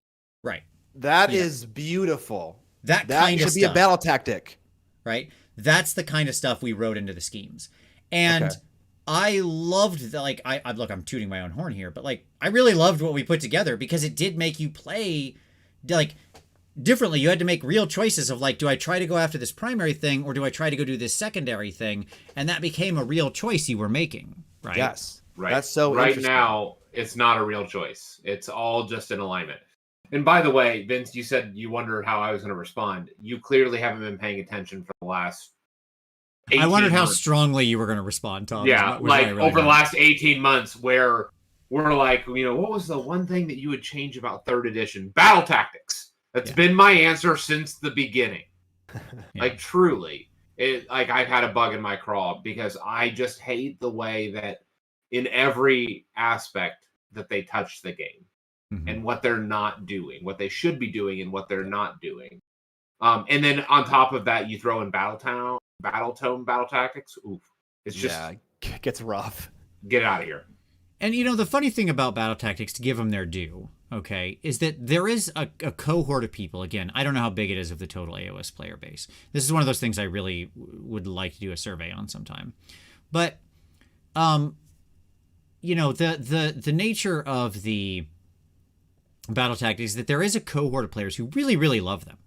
Right. That is beautiful. That kind should of be stuff, a battle tactic. right? That's the kind of stuff we wrote into the schemes. And I loved the, like, I look, I'm tooting my own horn here, but like, I really loved what we put together because it did make you play like differently. You had to make real choices of like, do I try to go after this primary thing or do I try to go do this secondary thing? And that became a real choice you were making, right? Yes. Right. That's so right now, it's not a real choice. It's all just an alignment. And by the way, Vince, you said you wondered how I was going to respond. You clearly haven't been paying attention for the last 18 I wondered how months. strongly you were going to respond, Tom. Yeah, like over the last 18 months where we're like, what was the one thing that you would change about 3rd edition? Battle tactics. That's been my answer since the beginning. Like, truly. Like, I've had a bug in my craw because I just hate the way that in every aspect that they touch the game. And what they're not doing, what they should be doing, and what they're not doing. And then on top of that, you throw in battle tome, battle tactics. Oof, it's just it gets rough. Get out of here. And the funny thing about battle tactics, to give them their due, okay, is that there is a cohort of people. Again, I don't know how big it is of the total AoS player base. This is one of those things I really would like to do a survey on sometime. But, the nature of the battle tactics is that there is a cohort of players who really, really love them,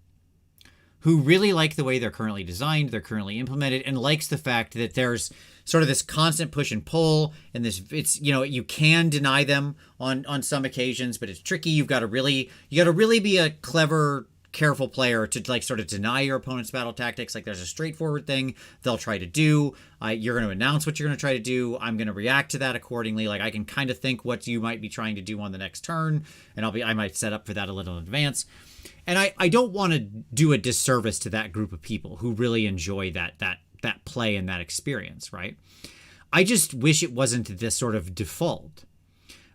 who really like the way they're currently designed, they're currently implemented, and likes the fact that there's sort of this constant push and pull, and you can deny them on some occasions, but it's tricky. You got to really be a clever, careful player to like sort of deny your opponent's battle tactics. Like there's a straightforward thing they'll try to do. You're going to announce what you're going to try to do. I'm going to react to that accordingly. Like I can kind of think what you might be trying to do on the next turn, and I might set up for that a little in advance. And I don't want to do a disservice to that group of people who really enjoy that play and that experience, right? I just wish it wasn't this sort of default.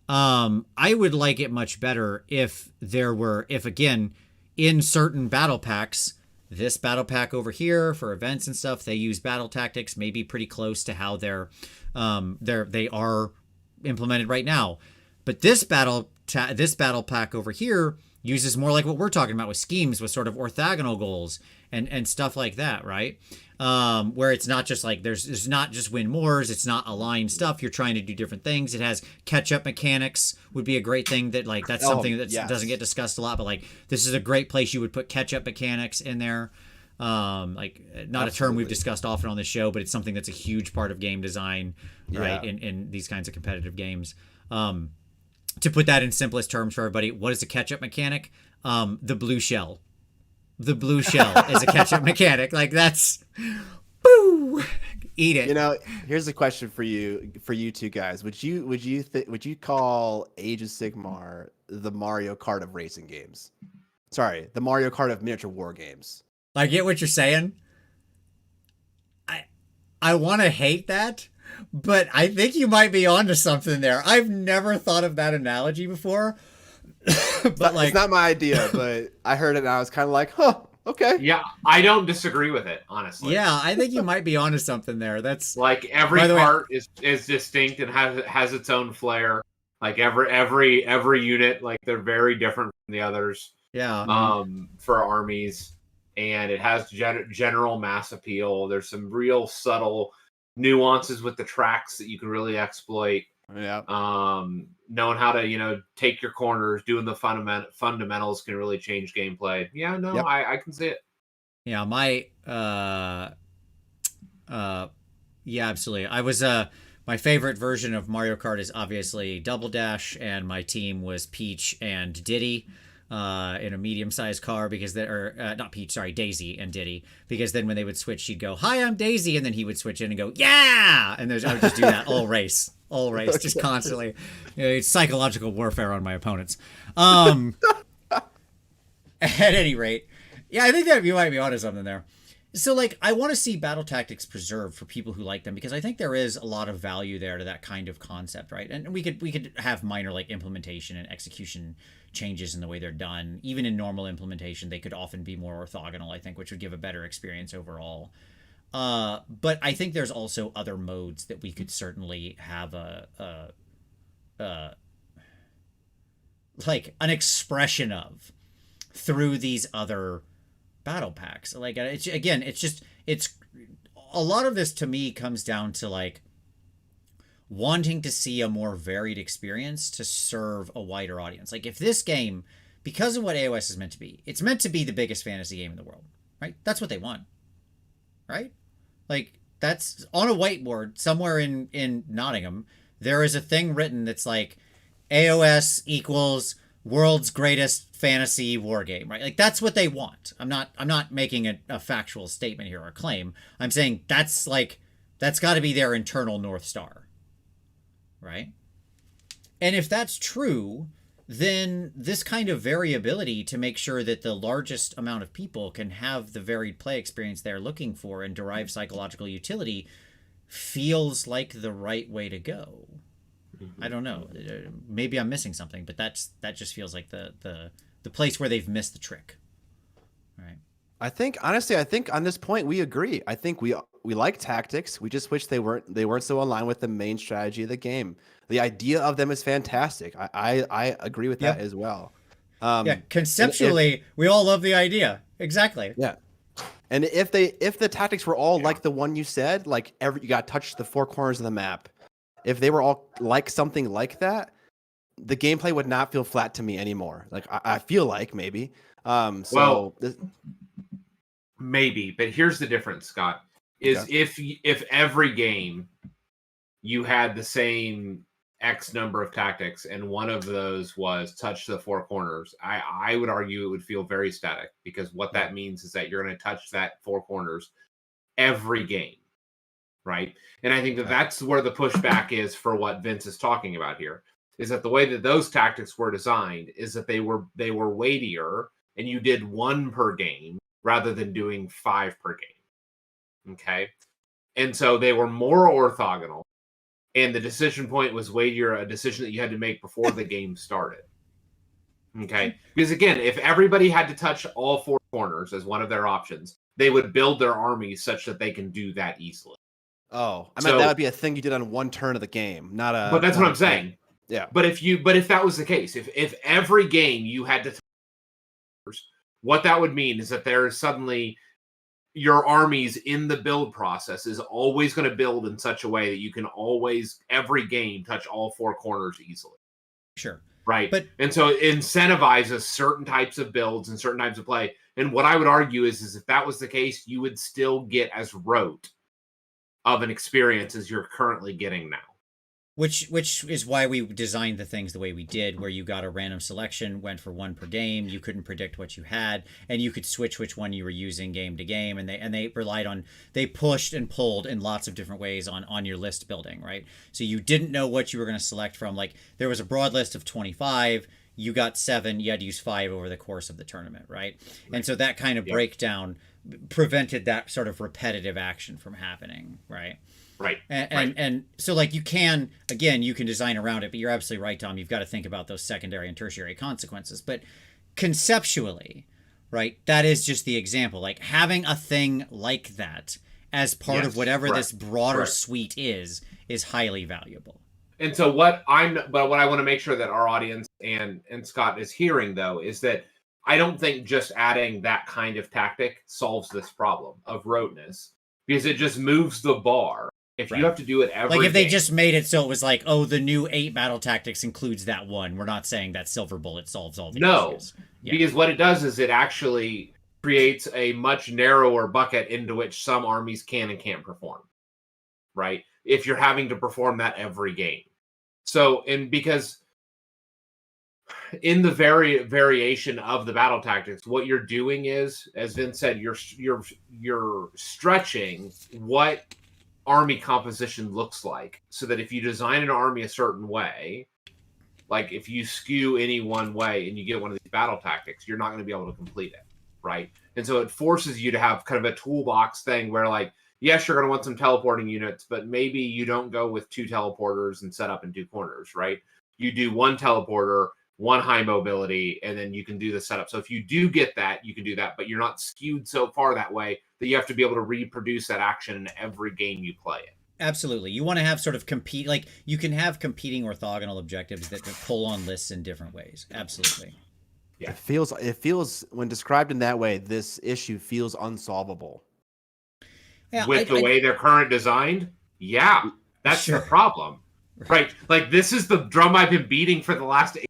I would like it much better if again, in certain battle packs, this battle pack over here for events and stuff, they use battle tactics maybe pretty close to how they are implemented right now. But this battle pack over here uses more like what we're talking about with schemes, with sort of orthogonal goals and stuff like that, right? Where it's not just like there's not just win mores, it's not aligned stuff. You're trying to do different things. It has catch-up mechanics would be a great thing that like that's something that doesn't get discussed a lot, but like this is a great place you would put catch-up mechanics in there. Like not a term we've discussed often on this show, but it's something that's a huge part of game design, right? In these kinds of competitive games. To put that in simplest terms for everybody, what is a catch-up mechanic? The blue shell. The blue shell is a catch-up mechanic. Like that's, boo, eat it. Here's a question for you two guys. Would you call Age of Sigmar the Mario Kart of racing games? Sorry, the Mario Kart of miniature war games. I get what you're saying. I want to hate that, but I think you might be onto something there. I've never thought of that analogy before. But it's not my idea, but I heard it and I was kind of like, huh, okay. Yeah, I don't disagree with it, honestly. Yeah, I think you might be onto something there. That's like every part is distinct and has its own flair. Like every unit, like they're very different from the others. Yeah. For armies, and it has general mass appeal. There's some real subtle nuances with the tracks that you can really exploit. Yeah. Knowing how to, take your corners, doing the fundamentals can really change gameplay. Yeah, no, Yep. I can see it. Yeah, yeah, absolutely. I was my favorite version of Mario Kart is obviously Double Dash, and my team was Peach and Diddy in a medium-sized car because not Peach, sorry, Daisy and Diddy, because then when they would switch, she'd go, "Hi, I'm Daisy," and then he would switch in and go, "Yeah," and I would just do that all race, just constantly. It's psychological warfare on my opponents. At any rate, yeah, I think that you might be onto something there. So, like, I want to see battle tactics preserved for people who like them, because I think there is a lot of value there to that kind of concept, right? And we could have minor, like, implementation and execution changes in the way they're done. Even in normal implementation, they could often be more orthogonal, I think, which would give a better experience overall. But I think there's also other modes that we could certainly have like an expression of through these other battle packs. Like, it's a lot of this to me comes down to like wanting to see a more varied experience to serve a wider audience. Like, if this game, because of what AoS is meant to be, it's meant to be the biggest fantasy game in the world, right? That's what they want, right? Like, that's on a whiteboard somewhere in Nottingham. There is a thing written that's like AoS equals world's greatest fantasy war game, right? Like, that's what they want. I'm not making a factual statement here or a claim. I'm saying that's got to be their internal North Star, right? And if that's true, then this kind of variability to make sure that the largest amount of people can have the varied play experience they're looking for and derive psychological utility feels like the right way to go. I don't know. Maybe I'm missing something, but that just feels like the place where they've missed the trick. Right. I think on this point we agree. I think we like tactics. We just wish they weren't so aligned with the main strategy of the game. The idea of them is fantastic. I agree with that as well. Yeah, conceptually, we all love the idea. Exactly. Yeah. And if the tactics were all like the one you said, like you got to touch the four corners of the map. If they were all like something like that, the gameplay would not feel flat to me anymore. Like, I feel like maybe. Maybe, but here's the difference, Scott. Is if every game you had the same X number of tactics and one of those was touch the four corners, I would argue it would feel very static, because what that means is that you're going to touch that four corners every game. Right. And I think that's where the pushback is for what Vince is talking about here, is that the way that those tactics were designed is that they were weightier, and you did one per game rather than doing 5 per game. Okay. And so they were more orthogonal, and the decision point was weightier, a decision that you had to make before the game started. Okay. Because again, if everybody had to touch all four corners as one of their options, they would build their armies such that they can do that easily. Oh, I meant that would be a thing you did on one turn of the game, not a. But that's what I'm saying. Yeah. But if that was the case, if every game you had to, what that would mean is that there is suddenly your armies in the build process is always going to build in such a way that you can always every game touch all four corners easily. Sure. Right. And so it incentivizes certain types of builds and certain types of play. And what I would argue is if that was the case, you would still get as rote of an experience as you're currently getting now. Which is why we designed the things the way we did, where you got a random selection, went for one per game, you couldn't predict what you had, and you could switch which one you were using game to game, and they pushed and pulled in lots of different ways on your list building, right? So you didn't know what you were going to select from. Like, there was a broad list of 25, you got 7, you had to use 5 over the course of the tournament, right? And so that kind of breakdown prevented that sort of repetitive action from happening, right? Right. And so, like, you can design around it, but you're absolutely right, Tom. You've got to think about those secondary and tertiary consequences. But conceptually, right, that is just the example. Like, having a thing like that as part of whatever this broader suite is highly valuable. And so what I want to make sure that our audience and Scott is hearing, though, is that I don't think just adding that kind of tactic solves this problem of roteness, because it just moves the bar If you have to do it every like if they game, just made it so it was like, oh, the new 8 battle tactics includes that one. We're not saying that Silver Bullet solves all the issues. Because what it does is it actually creates a much narrower bucket into which some armies can and can't perform, right? If you're having to perform that every game. So, and because in the variation of the battle tactics, what you're doing is, as Vince said, you're stretching what army composition looks like, so that if you design an army a certain way, like if you skew any one way and you get one of these battle tactics, you're not going to be able to complete it, right? And so it forces you to have kind of a toolbox thing where, like, yes, you're going to want some teleporting units, but maybe you don't go with 2 teleporters and set up in 2 corners, right? You do 1 teleporter, 1 high mobility, and then you can do the setup. So if you do get that, you can do that, but you're not skewed so far that way that you have to be able to reproduce that action in every game you play it. Absolutely. You want to have sort of like you can have competing orthogonal objectives that pull on lists in different ways. Absolutely. Yeah. It feels when described in that way, this issue feels unsolvable. Yeah, with the way they're current designed, that's the problem. Right? Like, this is the drum I've been beating for the last 8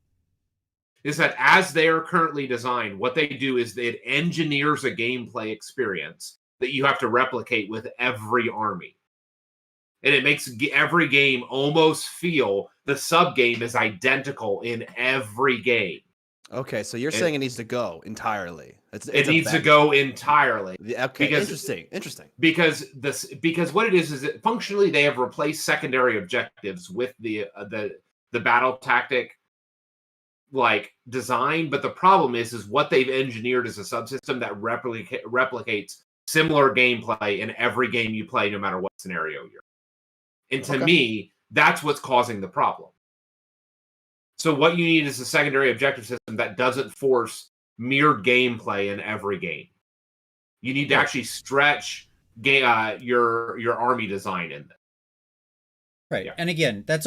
is that as they are currently designed, what they do is it engineers a gameplay experience that you have to replicate with every army. And it makes every game almost feel the sub-game is identical in every game. Okay, so you're saying it needs to go entirely. It needs to go entirely. Okay, interesting. Because what it is that functionally they have replaced secondary objectives with the battle tactic like design, but the problem is what they've engineered is a subsystem that replicates similar gameplay in every game you play, no matter what scenario you're in. And to me, that's what's causing the problem. So what you need is a secondary objective system that doesn't force mirrored gameplay in every game. You need to actually stretch your army design in there. Right. Yeah. And again, that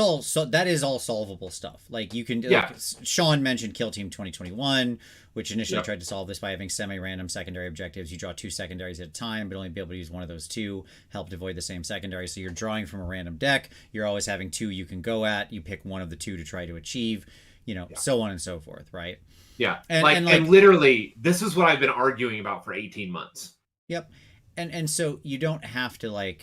is all solvable stuff. Like you can, like Sean mentioned Kill Team 2021, which initially tried to solve this by having semi-random secondary objectives. You draw 2 secondaries at a time, but only be able to use one of those 2, helped avoid the same secondary. So you're drawing from a random deck. You're always having 2 you can go at. You pick one of the 2 to try to achieve, so on and so forth. Right. Yeah. And literally, this is what I've been arguing about for 18 months. Yep. And so you don't have to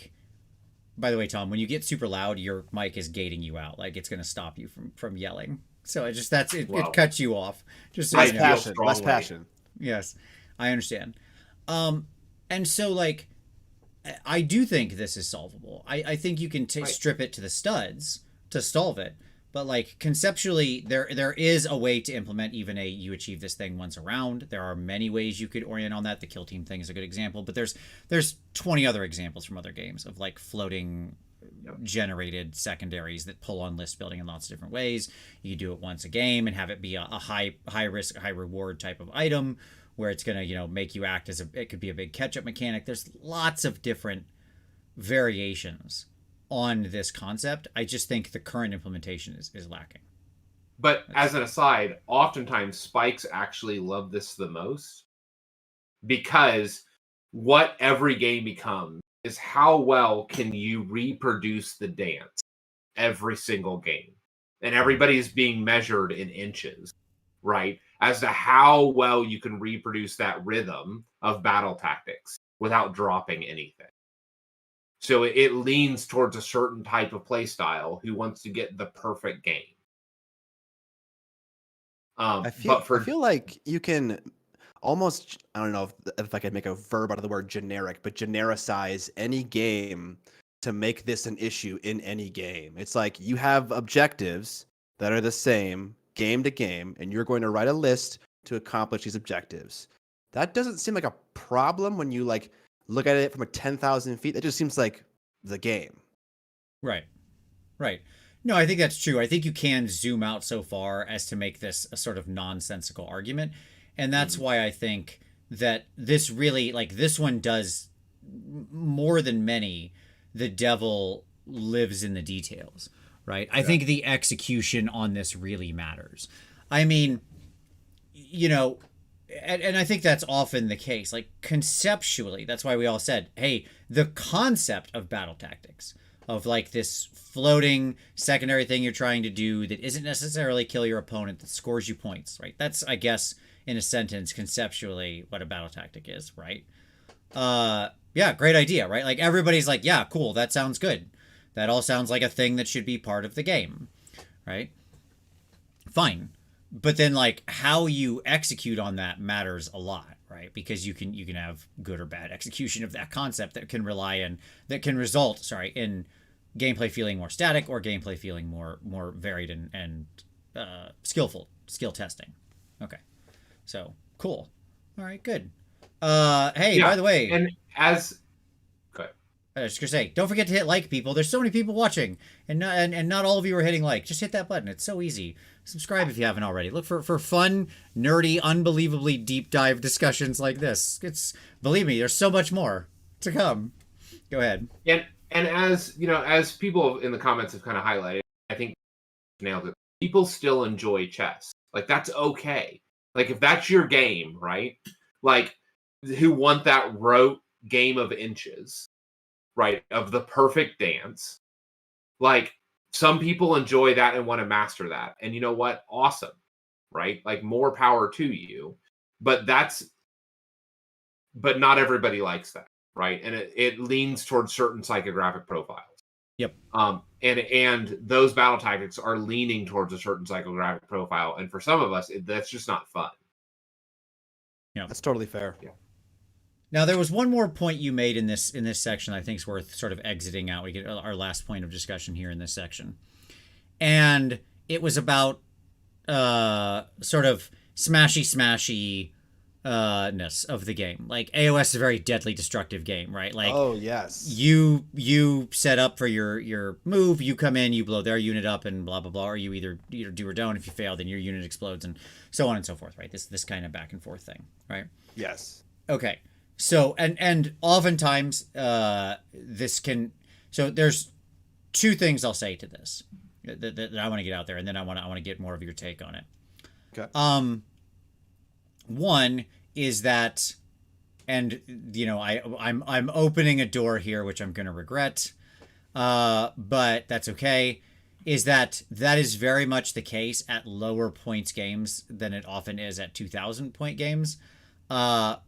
by the way, Tom, when you get super loud, your mic is gating you out. Like it's going to stop you from yelling. So it cuts you off. Just so less passion. Yes, I understand. And so I do think this is solvable. I think you can strip it to the studs to solve it. But conceptually, there is a way to implement even you achieve this thing once around. There are many ways you could orient on that. The Kill Team thing is a good example, but there's 20 other examples from other games of floating generated secondaries that pull on list building in lots of different ways. You could do it once a game and have it be a high risk, high reward type of item where it's going to, make you act as it could be a big catch up mechanic. There's lots of different variations on this concept. I just think the current implementation is lacking. But as an aside, oftentimes spikes actually love this the most, because what every game becomes is how well can you reproduce the dance every single game. And everybody is being measured in inches, right? As to how well you can reproduce that rhythm of battle tactics without dropping anything. So it leans towards a certain type of play style who wants to get the perfect game. I feel like you can almost, I don't know if I could make a verb out of the word generic, but genericize any game to make this an issue in any game. It's like you have objectives that are the same game to game, and you're going to write a list to accomplish these objectives. That doesn't seem like a problem when you look at it from 10,000 feet. That just seems like the game. Right. No, I think that's true. I think you can zoom out so far as to make this a sort of nonsensical argument. And that's why I think that this really, this one does more than many. The devil lives in the details, right? Yeah. I think the execution on this really matters. I mean, and I think that's often the case. Conceptually, that's why we all said, hey, the concept of battle tactics, of like this floating secondary thing you're trying to do that isn't necessarily kill your opponent, that scores you points, right? That's, I guess, in a sentence, conceptually what a battle tactic is, right? Yeah, great idea, right? Like everybody's like, yeah, cool, that sounds good. That all sounds like a thing that should be part of the game, right? Fine. But then like how you execute on that matters a lot, right? Because you can have good or bad execution of that concept that can result in gameplay feeling more static or gameplay feeling more varied and skill testing. Okay. So, cool. All right, good. Hey, by the way, and as I was just gonna say, don't forget to hit like, people. There's so many people watching, and not all of you are hitting like. Just hit that button. It's so easy. Subscribe if you haven't already. Look for fun, nerdy, unbelievably deep dive discussions like this. Believe me, there's so much more to come. Go ahead. And as you know, as people in the comments have kind of highlighted, I think nailed it. People still enjoy chess. Like that's okay. Like if that's your game, right? Like who want that rote game of inches, right? Of the perfect dance. Like some people enjoy that and want to master that. And you know what? Awesome. Right? Like more power to you. But not everybody likes that, right? And it leans towards certain psychographic profiles. Yep. And those battle tactics are leaning towards a certain psychographic profile. And for some of us, that's just not fun. Yeah. That's totally fair. Yeah. Now, there was one more point you made in this section I think is worth sort of exiting out. We get our last point of discussion here in this section. And it was about sort of smashy ness of the game. Like AoS is a very deadly destructive game, right? Like, oh yes, you set up for your move, you come in, you blow their unit up, and blah blah blah, or you either do or don't. If you fail, then your unit explodes, and so on and so forth, right? This kind of back and forth thing, right? Yes. Okay. So and oftentimes this can, so there's two things I'll say to this that I want to get out there, and then I want to get more of your take on it. Okay. One is that, and you know, I'm opening a door here which I'm going to regret, but that's okay. Is that is very much the case at lower points games than it often is at 2,000 point games. That's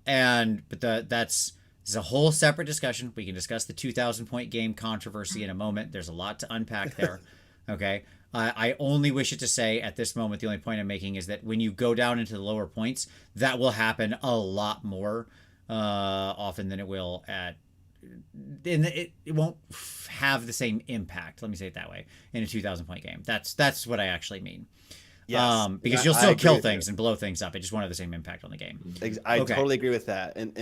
a whole separate discussion. We can discuss the 2,000 point game controversy in a moment. There's a lot to unpack there. Okay. I only wish it to say at this moment, the only point I'm making is that when you go down into the lower points, that will happen a lot more often than it will it won't have the same impact. Let me say it that way in a 2,000 point game. That's what I actually mean. Yes. Because you'll still kill things and blow things up. It just won't have the same impact on the game. I totally agree with that. And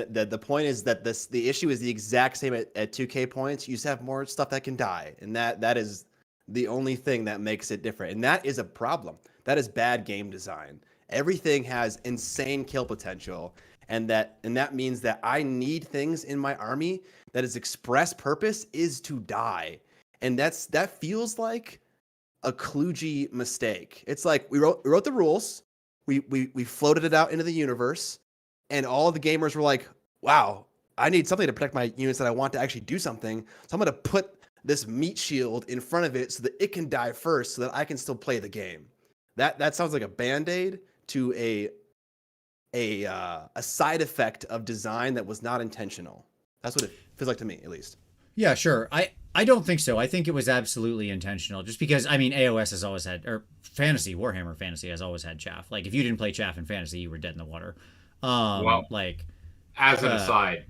the point is that the issue is the exact same at 2K points. You just have more stuff that can die. And that is the only thing that makes it different. And that is a problem. That is bad game design. Everything has insane kill potential. And that means that I need things in my army that its express purpose is to die. And that feels like a kludgy mistake. It's like we wrote the rules, we floated it out into the universe, and all the gamers were like, wow, I need something to protect my units that I want to actually do something. So I'm going to put this meat shield in front of it so that it can die first so that I can still play the game. That sounds like a band-aid to a side effect of design that was not intentional. That's what it feels like to me, at least. Yeah, sure. I don't think so. I think it was absolutely intentional. Just because, I mean, AoS has always had, or Warhammer Fantasy has always had chaff. Like, if you didn't play chaff in Fantasy, you were dead in the water. Well, like, as an aside,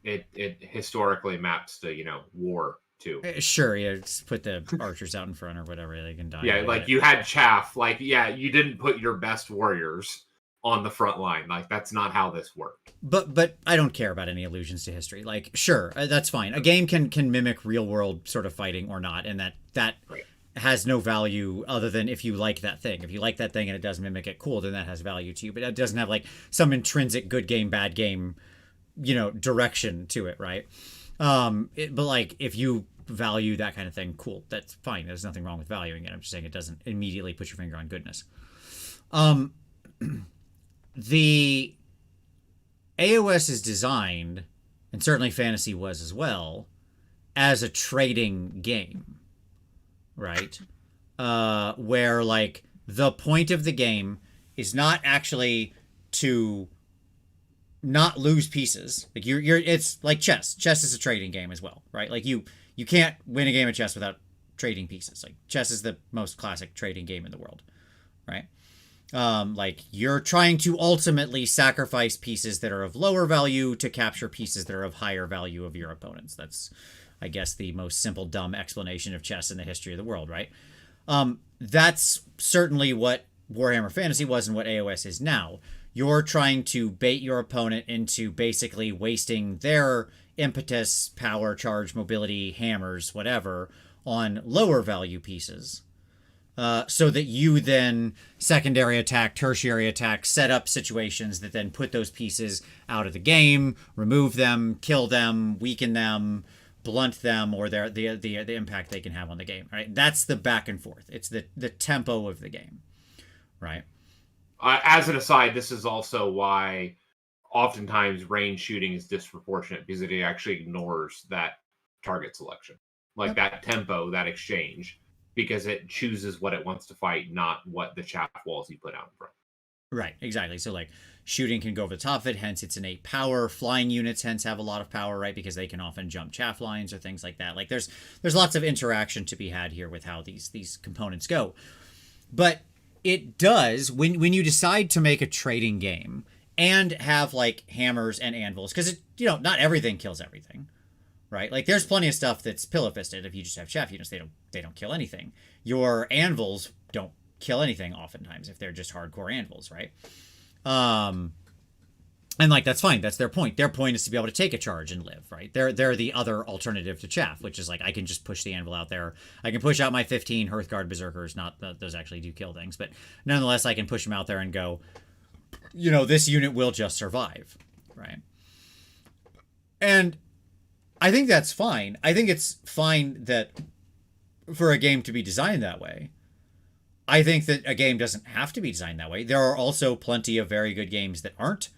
it historically maps to war too. Sure, yeah. Just put the archers out in front or whatever, they can die. Yeah, like you had chaff. Like, yeah, you didn't put your best warriors on the front line. Like, that's not how this worked. But I don't care about any allusions to history. Like, sure, that's fine. A game can mimic real world sort of fighting or not, and that right. has no value other than if you like that thing. If you like that thing and it does mimic it, cool, then that has value to you. But it doesn't have like some intrinsic good game, bad game, direction to it, right? But like if you value that kind of thing, cool, that's fine. There's nothing wrong with valuing it. I'm just saying it doesn't immediately put your finger on goodness. The AoS is designed, and certainly Fantasy was as well, as a trading game, right? Where like the point of the game is not actually to not lose pieces. Like you're it's like chess. Chess is a trading game as well, right? Like you can't win a game of chess without trading pieces. Like chess is the most classic trading game in the world, right? Like you're trying to ultimately sacrifice pieces that are of lower value to capture pieces that are of higher value of your opponents. That's, I guess, the most simple, dumb explanation of chess in the history of the world, right? That's certainly what Warhammer Fantasy was and what AoS is now. You're trying to bait your opponent into basically wasting their impetus, power, charge, mobility, hammers, whatever, on lower value pieces. So that you then secondary attack, tertiary attack, set up situations that then put those pieces out of the game, remove them, kill them, weaken them, blunt them, or the impact they can have on the game. Right? That's the back and forth. It's the tempo of the game. Right. As an aside, this is also why oftentimes range shooting is disproportionate because it actually ignores that target selection, like that tempo, that exchange, because it chooses what it wants to fight, not what the chaff walls you put out in front. Right, exactly. So like shooting can go over the top of it, hence it's innate power. Flying units hence have a lot of power, right? Because they can often jump chaff lines or things like that. Like there's lots of interaction to be had here with how these components go. But it does when you decide to make a trading game and have like hammers and anvils, because not everything kills everything, right? Like there's plenty of stuff that's pillow fisted. If you just have chaff units, they don't kill anything. Your anvils don't kill anything oftentimes if they're just hardcore anvils, right? And like that's fine. That's their point. Their point is to be able to take a charge and live, right? They're the other alternative to chaff, which is like I can just push the anvil out there. I can push out my 15 Hearthguard Berserkers. Not that those actually do kill things, but nonetheless, I can push them out there and go, this unit will just survive, right? And I think that's fine. I think it's fine that for a game to be designed that way. I think that a game doesn't have to be designed that way. There are also plenty of very good games that aren't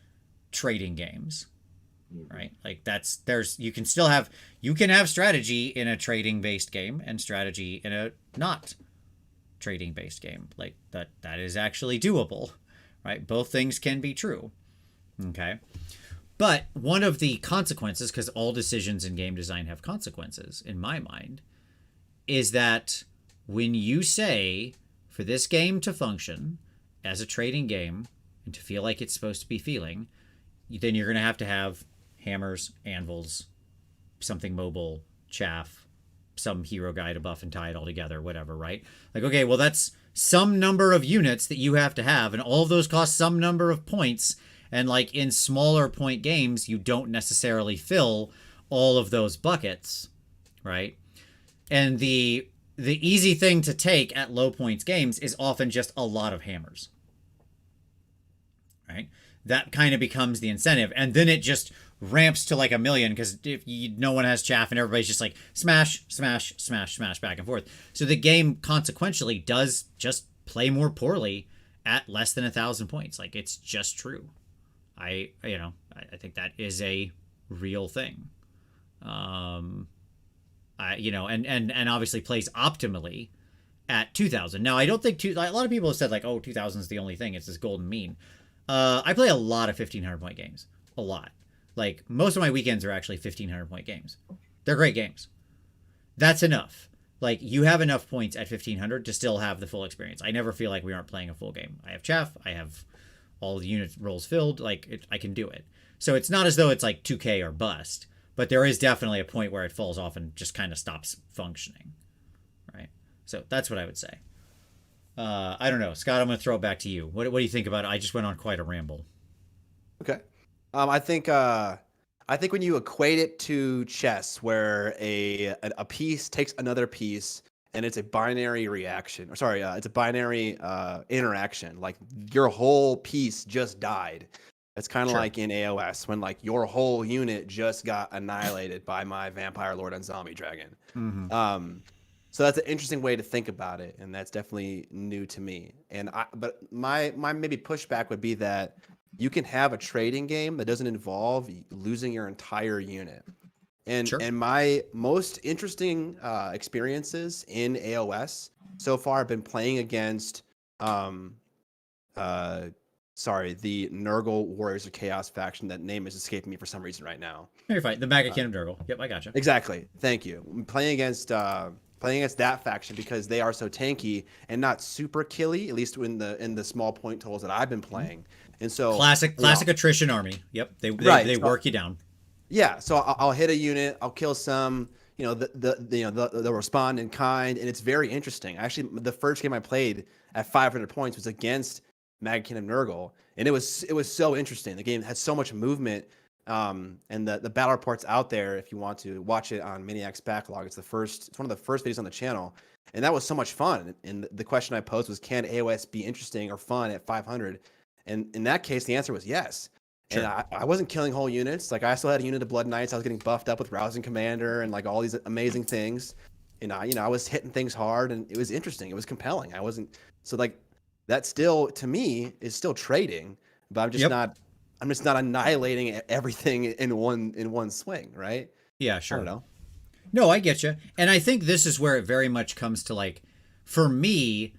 trading games, right? Like you can have strategy in a trading based game and strategy in a not trading based game. Like that is actually doable, right? Both things can be true. Okay. But one of the consequences, because all decisions in game design have consequences in my mind, is that when you say for this game to function as a trading game and to feel like it's supposed to be feeling, then you're going to have hammers, anvils, something mobile, chaff, some hero guy to buff and tie it all together, whatever, right? Like, okay, well, that's some number of units that you have to have, and all of those cost some number of points. And like in smaller point games, you don't necessarily fill all of those buckets, right? And the easy thing to take at low points games is often just a lot of hammers, right? That kind of becomes the incentive. And then it just ramps to like 1,000,000 because no one has chaff and everybody's just like smash, smash, smash, smash back and forth. So the game consequentially does just play more poorly at less than 1,000 points. Like it's just true. I think that is a real thing. And obviously plays optimally at 2,000. Now I don't think a lot of people have said like, oh, 2,000 is the only thing. It's this golden mean. I play a lot of 1,500 point games. A lot. Like most of my weekends are actually 1,500 point games. They're great games. That's enough. Like you have enough points at 1,500 to still have the full experience. I never feel like we aren't playing a full game. I have chaff. I have all the unit roles filled. Like I can do it. So it's not as though it's like 2K or bust, but there is definitely a point where it falls off and just kind of stops functioning. Right. So that's what I would say. I don't know, Scott. I'm going to throw it back to you. What do you think about it? I just went on quite a ramble. Okay. I think when you equate it to chess, where a piece takes another piece, and it's a binary reaction, it's a binary interaction. Like your whole piece just died. It's kind of like in AoS when like your whole unit just got annihilated by my Vampire Lord and Zombie Dragon. Mm-hmm. So that's an interesting way to think about it, and that's definitely new to me. But my maybe pushback would be that you can have a trading game that doesn't involve losing your entire unit. And Sure. and my most interesting experiences in AoS so far have been playing against um uh the Nurgle Warriors of Chaos faction. That name is escaping me for some reason right now. You're fine. The Mega Cannon Nurgle. Yep, I gotcha. Exactly. Thank you. I'm playing against that faction because they are so tanky and not super killy, at least in the small point totals that I've been playing. And so Classic attrition army. Yep, they work you down. Yeah, so I'll hit a unit, I'll kill some, they'll respond in kind, and it's very interesting. Actually, the first game I played at 500 points was against Mad Kingdom Nurgle, and it was so interesting. The game had so much movement, and the battle reports out there if you want to watch it on Miniac's backlog. It's one of the first videos on the channel, and that was so much fun. And the question I posed was, can AoS be interesting or fun at 500? And in that case, the answer was yes. Sure. And I wasn't killing whole units. Like, I still had a unit of Blood Knights. I was getting buffed up with Rousing Commander and like all these amazing things. And I was hitting things hard, and it was interesting. It was compelling. That still, to me, is still trading, but I'm just not annihilating everything in one swing, right? Yeah, sure. I don't know. No, I get you. And I think this is where it very much comes to, like, for me,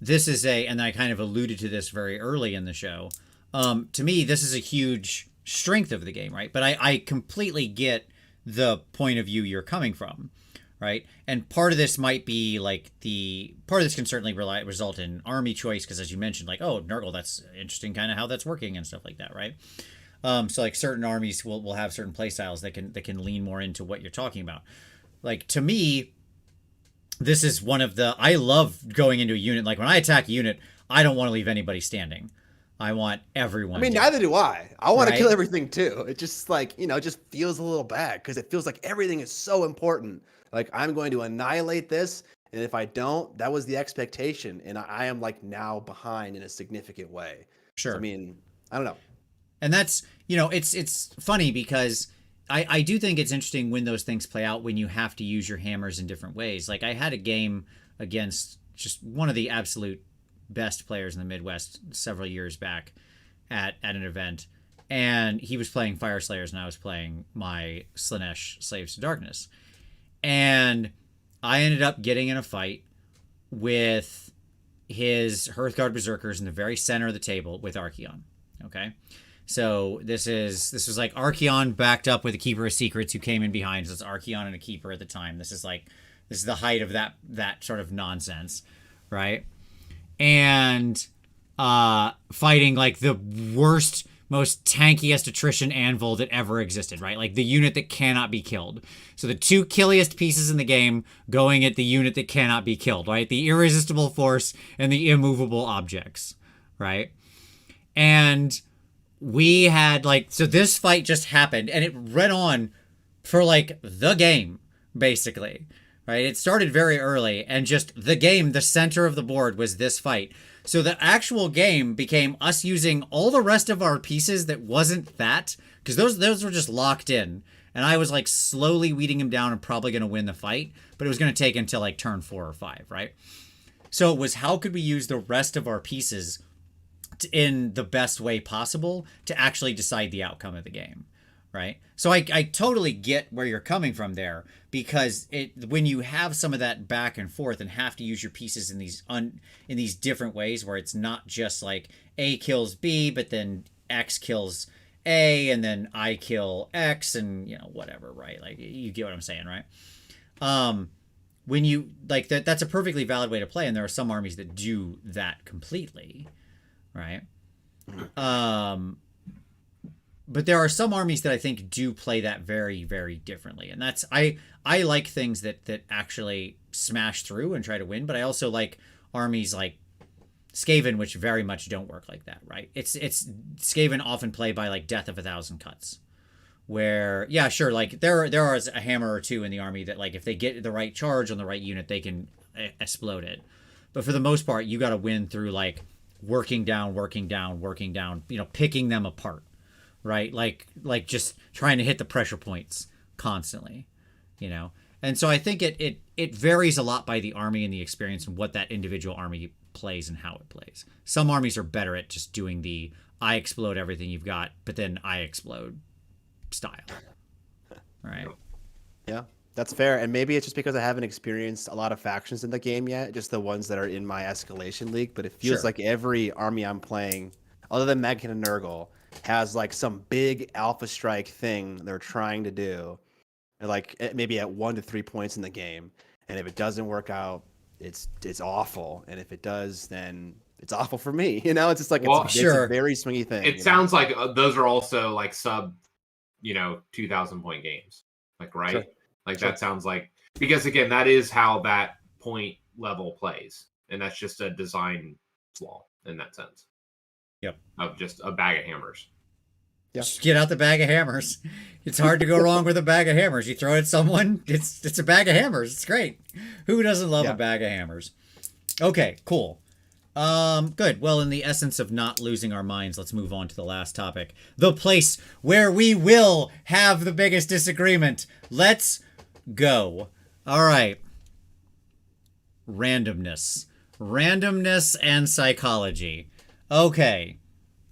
this is and I kind of alluded to this very early in the show. To me, this is a huge strength of the game, right? But I completely get the point of view you're coming from, right? And part of this might be like part of this can certainly result in army choice, because as you mentioned, like, oh, Nurgle, that's interesting, kind of how that's working and stuff like that, right? So like certain armies will have certain play styles that can lean more into what you're talking about. Like, to me, this is I love going into a unit. Like, when I attack a unit, I don't want to leave anybody standing. I want everyone. I mean, neither do I. I want to kill everything too. It just it just feels a little bad because it feels like everything is so important. Like, I'm going to annihilate this, and if I don't, that was the expectation, and I am like now behind in a significant way. Sure. So, I mean, I don't know. And that's, it's funny because I do think it's interesting when those things play out, when you have to use your hammers in different ways. Like, I had a game against just one of the absolute best players in the Midwest several years back at an event, and he was playing Fire Slayers and I was playing my Slaanesh Slaves to Darkness, and I ended up getting in a fight with his Hearthguard Berserkers in the very center of the table with Archaon. Okay, so this was like Archaon backed up with a Keeper of Secrets who came in behind. So it's Archaon and a Keeper at the time. This is the height of that sort of nonsense, right? And fighting like the worst, most tankiest attrition anvil that ever existed, right? Like the unit that cannot be killed. So the two killiest pieces in the game going at the unit that cannot be killed, right? The irresistible force and the immovable objects, right? And we had so this fight just happened, and it read on for like the game, basically. Right, it started very early, and just the game, the center of the board was this fight. So the actual game became us using all the rest of our pieces that wasn't that, because those were just locked in, and I was like slowly weeding him down and probably going to win the fight, but it was going to take until like turn 4 or 5, right? So it was, how could we use the rest of our pieces in the best way possible to actually decide the outcome of the game, right? So I totally get where you're coming from there, because when you have some of that back and forth and have to use your pieces in these different ways, where it's not just like A kills B, but then X kills A, and then I kill X, and whatever, right? Like, you get what I'm saying, right? When you like that's a perfectly valid way to play, and there are some armies that do that completely, right? But there are some armies that I think do play that very, very differently. And that's, I like things that actually smash through and try to win, but I also like armies like Skaven, which very much don't work like that, right? It's Skaven often play by like death of 1,000 cuts. Where, yeah, sure, like there is a hammer or two in the army that, like, if they get the right charge on the right unit, they can explode it. But for the most part, you got to win through like working down, picking them apart. Right? Like just trying to hit the pressure points constantly, And so I think it varies a lot by the army and the experience and what that individual army plays and how it plays. Some armies are better at just doing the I explode everything you've got, but then I explode style. Right? Yeah, that's fair. And maybe it's just because I haven't experienced a lot of factions in the game yet, just the ones that are in my escalation league. But it feels like every army I'm playing, other than Megan and Nurgle, has like some big alpha strike thing they're trying to do, like maybe at 1 to 3 points in the game. And if it doesn't work out, it's awful. And if it does, then it's awful for me. You know, it's just like it's a very swingy thing. It sounds like those are also like sub, 2,000 point games. Like, right? Sure. Like that sounds like, because again, that is how that point level plays. And that's just a design flaw in that sense. Yep. Of just a bag of hammers. Yeah. Just get out the bag of hammers. It's hard to go wrong with a bag of hammers. You throw it at someone, it's a bag of hammers. It's great. Who doesn't love a bag of hammers? Okay, cool. Good. Well, in the essence of not losing our minds, let's move on to the last topic. The place where we will have the biggest disagreement. Let's go. All right. Randomness. Randomness and psychology. Okay.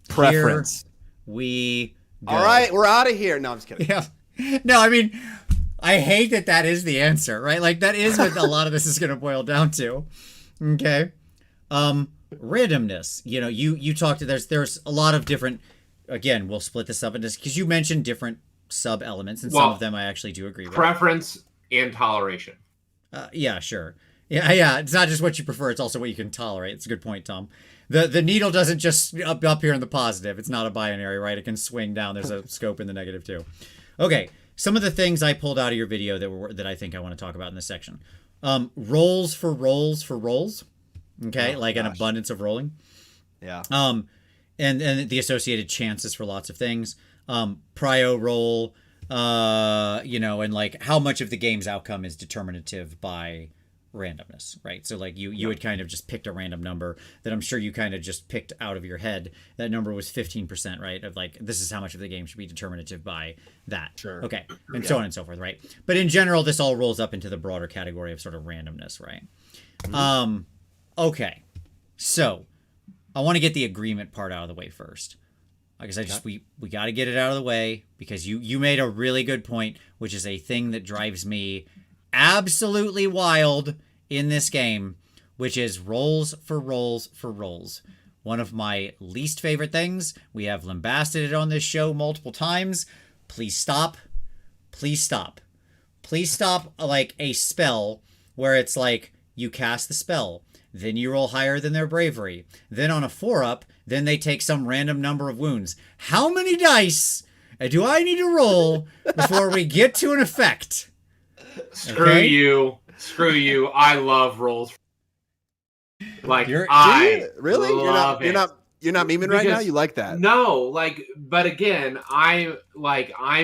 Preference. Here we go. All right, we're out of here. No, I'm just kidding. Yeah. No, I mean, I hate that is the answer, right? Like, that is what a lot of this is going to boil down to. Okay. Randomness. You talked to, there's a lot of different, again, we'll split this up into, because you mentioned different sub elements, and some of them I actually do agree with. Preference and toleration. Yeah, sure. Yeah. It's not just what you prefer, it's also what you can tolerate. It's a good point, Tom. The needle doesn't just up here in the positive. It's not a binary, right? It can swing down. There's a scope in the negative too. Okay. Some of the things I pulled out of your video that I think I want to talk about in this section. Rolls for rolls. Okay. An abundance of rolling. Yeah. And the associated chances for lots of things. Prio roll, and like how much of the game's outcome is determinative by randomness, right? So like you had kind of just picked a random number that I'm sure you kind of just picked out of your head. That number was 15%, right? Of like, this is how much of the game should be determinative by that. Sure. Okay. And so on and so forth, right? But in general, this all rolls up into the broader category of sort of randomness, right? Mm-hmm. Okay. So I want to get the agreement part out of the way first. Like I said, we got to get it out of the way because you made a really good point, which is a thing that drives me absolutely wild in this game, which is rolls for rolls for rolls. One of my least favorite things. We have lambasted it on this show multiple times. Please stop. Please stop. Please stop like a spell where it's like you cast the spell, then you roll higher than their bravery. Then on a 4-up, then they take some random number of wounds. How many dice do I need to roll before we get to an effect? Screw you. I love rolls. Like, really? love you're not memeing right now? You like that? No, but again, I'm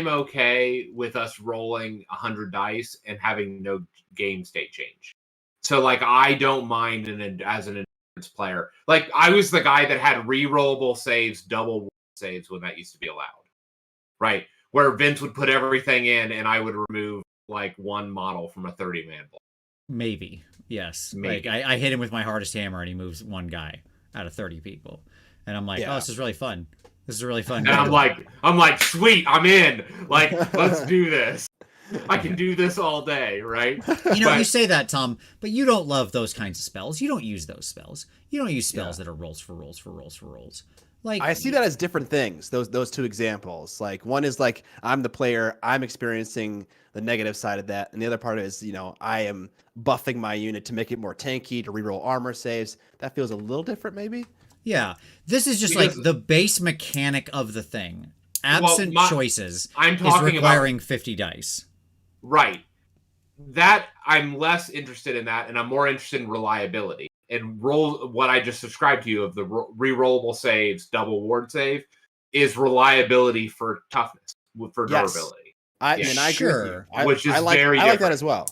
okay with us rolling 100 dice and having no game state change. So, like, I don't mind as an endurance player. Like, I was the guy that had re-rollable saves, double saves when that used to be allowed. Right? Where Vince would put everything in and I would remove, like, one model from a 30-man block. Maybe. Yes. Maybe. Like, I hit him with my hardest hammer and he moves one guy out of 30 people. And I'm like, oh, this is really fun. This is a really fun game. And I'm like, sweet, I'm in. Like, let's do this. I can do this all day, right? You say that, Tom, but you don't love those kinds of spells. You don't use those spells. You don't use spells that are rolls for rolls for rolls for rolls. Like, I see that as different things. Those two examples. Like, one is like, I'm the player, I'm experiencing the negative side of that, and the other part is, I am buffing my unit to make it more tanky, to reroll armor saves. That feels a little different, maybe. Yeah, this is just like the base mechanic of the thing. Absent choices is requiring 50 dice. Right. That I'm less interested in that, and I'm more interested in reliability. And what I just described to you of the re-rollable saves, double ward save, is reliability for toughness, for durability. I agree with you. Which is I like that as well.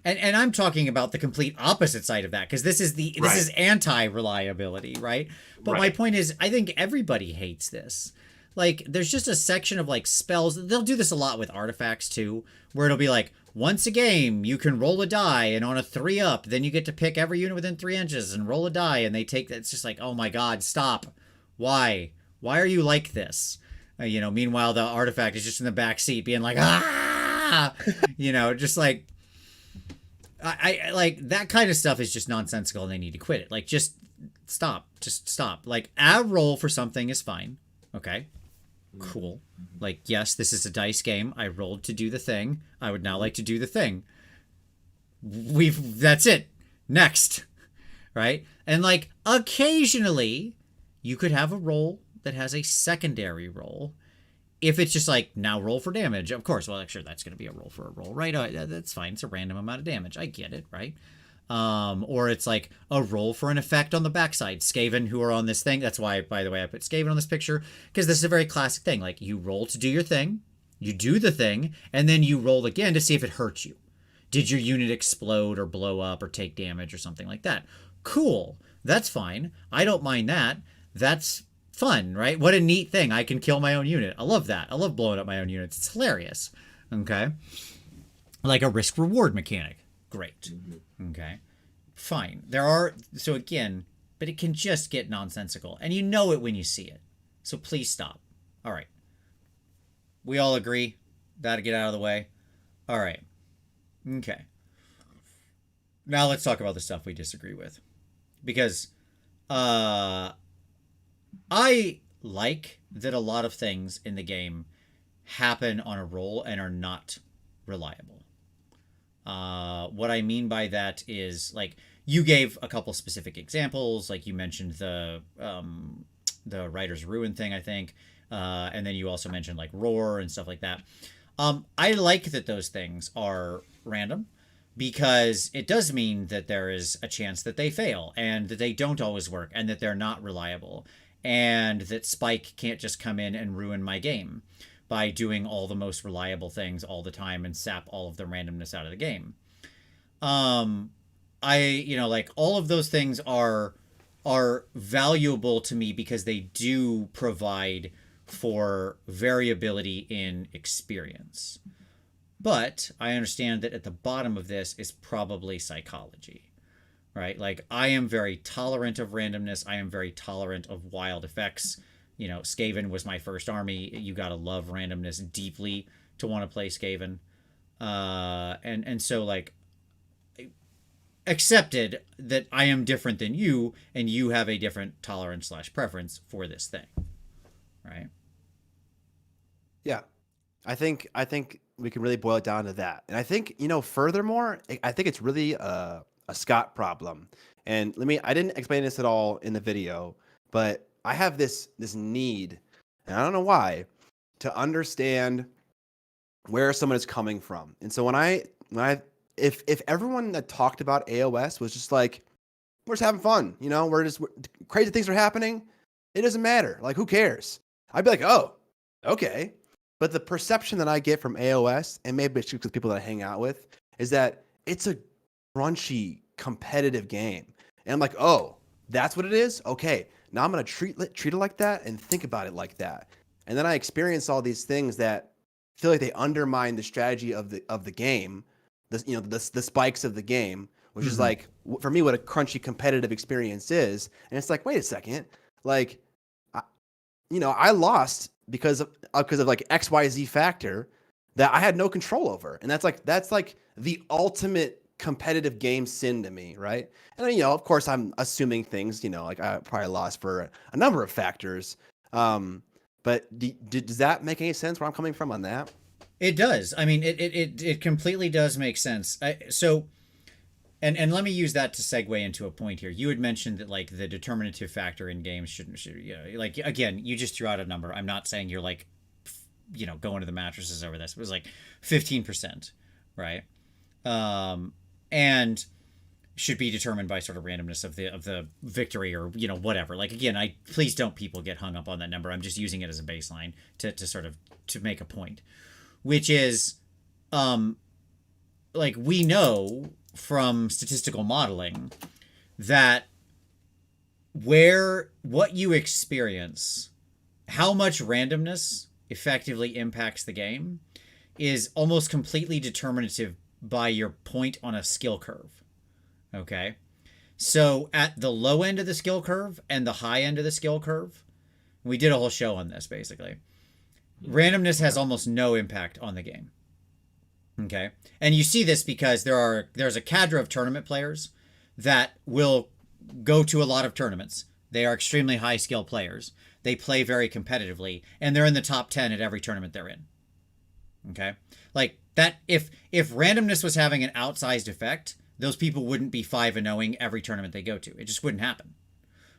And I'm talking about the complete opposite side of that, because this is is anti-reliability, right? But my point is, I think everybody hates this. Like, there's just a section of, like, spells. They'll do this a lot with artifacts, too, where it'll be like, once a game, you can roll a die, and on a 3-up, then you get to pick every unit within 3 inches and roll a die, and they take that. It's just like, oh my god, stop. Why? Why are you like this? Meanwhile, the artifact is just in the back seat being like, You know, just like I like that kind of stuff is just nonsensical and they need to quit it. Like just stop. Like a roll for something is fine. Okay. Cool. Like, yes, this is a dice game. I rolled to do the thing. I would now like to do the thing. That's it. Next. Right? And like occasionally you could have a roll that has a secondary roll. If it's just like, now roll for damage, of course, well, sure, that's going to be a roll for a roll, right? That's fine. It's a random amount of damage. I get it, right? Or it's like a roll for an effect on the backside. Skaven who are on this thing. That's why, by the way, I put Skaven on this picture, because this is a very classic thing. Like, you roll to do your thing, you do the thing, and then you roll again to see if it hurts you. Did your unit explode or blow up or take damage or something like that? Cool. That's fine. I don't mind that. That's fun, right? What a neat thing. I can kill my own unit. I love that. I love blowing up my own units. It's hilarious. Okay. Like a risk reward mechanic. Great. Okay. Fine. So again, but it can just get nonsensical. And you know it when you see it. So please stop. All right. We all agree. That'll get out of the way. All right. Okay. Now let's talk about the stuff we disagree with. Because, I like that a lot of things in the game happen on a roll and are not reliable. What I mean by that is, like, you gave a couple specific examples, like you mentioned the Writer's Ruin thing, I think, and then you also mentioned like Roar and stuff like that. I like that those things are random, because it does mean that there is a chance that they fail and that they don't always work and that they're not reliable. And that Spike can't just come in and ruin my game by doing all the most reliable things all the time and sap all of the randomness out of the game. Like, all of those things are valuable to me because they do provide for variability in experience. But I understand that at the bottom of this is probably psychology. Right? Like, I am very tolerant of randomness. I am very tolerant of wild effects. You know, Skaven was my first army. You gotta love randomness deeply to want to play Skaven. And so, like, accepted that I am different than you, and you have a different tolerance / preference for this thing. Right? Yeah. I think we can really boil it down to that. And I think, furthermore, I think it's really a Scott problem. And I didn't explain this at all in the video, but I have this need, and I don't know why, to understand where someone is coming from. And so if everyone that talked about AoS was just like, we're just having fun, crazy things are happening, it doesn't matter. Like, who cares? I'd be like, oh, okay. But the perception that I get from AoS, and maybe it's because people that I hang out with, is that it's a crunchy, competitive game. And I'm like, oh, that's what it is? Okay, now I'm going to treat it like that and think about it like that. And then I experience all these things that feel like they undermine the strategy of the game, the spikes of the game, which is like, for me, what a crunchy competitive experience is. And it's like, wait a second, like, I lost because of like XYZ factor that I had no control over. And that's like the ultimate competitive game sin to me, right? And then, of course, I'm assuming things, like I probably lost for a number of factors. But does that make any sense where I'm coming from on that? It does. I mean, it completely does make sense. And let me use that to segue into a point here. You had mentioned that, like, the determinative factor in games should like, again, you just threw out a number. I'm not saying you're like, going to the mattresses over this. It was like 15%, right? And should be determined by sort of randomness of the victory or, whatever. Like, again, please don't people get hung up on that number. I'm just using it as a baseline to sort of, to make a point, which is, like, we know from statistical modeling that what you experience, how much randomness effectively impacts the game, is almost completely determinative by your point on a skill curve. Okay? So at the low end of the skill curve and the high end of the skill curve, we did a whole show on this, basically. Randomness has almost no impact on the game. Okay. And you see this because there's a cadre of tournament players that will go to a lot of tournaments. They are extremely high skill players. They play very competitively, and they're in the top 10 at every tournament they're in. Okay? Like that, if randomness was having an outsized effect, those people wouldn't be 5-0ing every tournament they go to. It just wouldn't happen.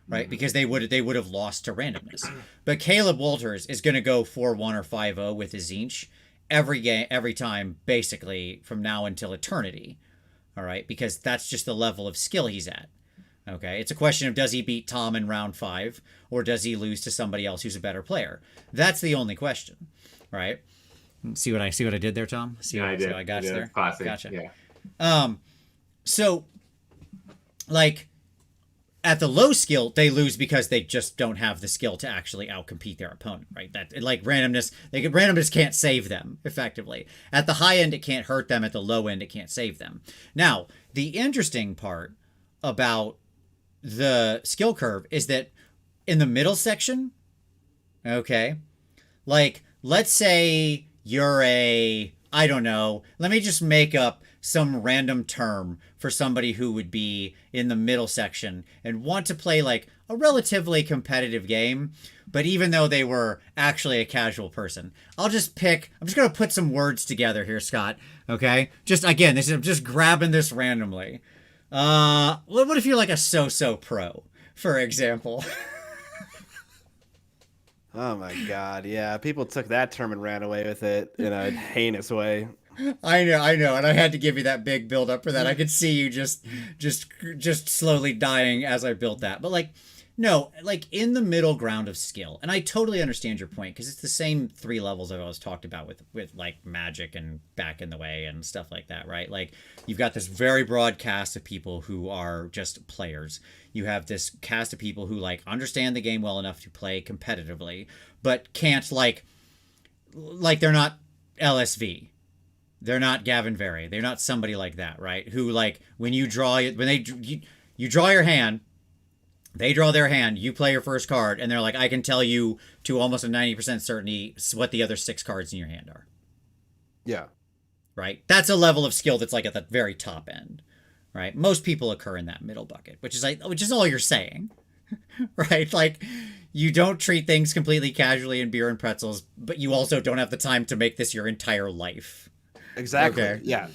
Right? Mm-hmm. Because they would have lost to randomness. But Caleb Walters is going to go 4-1 or 5-0 with his Zinch every game, every time, basically from now until eternity. All right? Because that's just the level of skill he's at. Okay? It's a question of, does he beat Tom in round 5, or does he lose to somebody else who's a better player? That's the only question. Right? See what I did there, Tom? See what I got there? Classic. Gotcha. Yeah. So, like, at the low skill, they lose because they just don't have the skill to actually outcompete their opponent, right? That, like, randomness can't save them effectively. At the high end, it can't hurt them. At the low end, it can't save them. Now, the interesting part about the skill curve is that in the middle section, okay, like, let's say you're I don't know, let me just make up some random term for somebody who would be in the middle section and want to play like a relatively competitive game, but even though they were actually a casual person. I'm just going to put some words together here, Scott. Okay? I'm just grabbing this randomly. What if you're like a so-so pro, for example? Oh my God. Yeah. People took that term and ran away with it in a heinous way. I know. And I had to give you that big build up for that. I could see you just slowly dying as I built that. But like, no, like in the middle ground of skill. And I totally understand your point, because it's the same 3 levels I've always talked about with like Magic and Back in the Way and stuff like that, right? Like you've got this very broad cast of people who are just players. You have this cast of people who like understand the game well enough to play competitively, but can't like they're not LSV. They're not Gavin Very. They're not somebody like that, right? Who like when you draw you draw your hand, they draw their hand, you play your first card, and they're like, I can tell you to almost a 90% certainty what the other 6 cards in your hand are. Yeah. Right? That's a level of skill that's like at the very top end. Right? Most people occur in that middle bucket, which is all you're saying. Right? Like you don't treat things completely casually in beer and pretzels, but you also don't have the time to make this your entire life. Exactly. Okay. Yeah.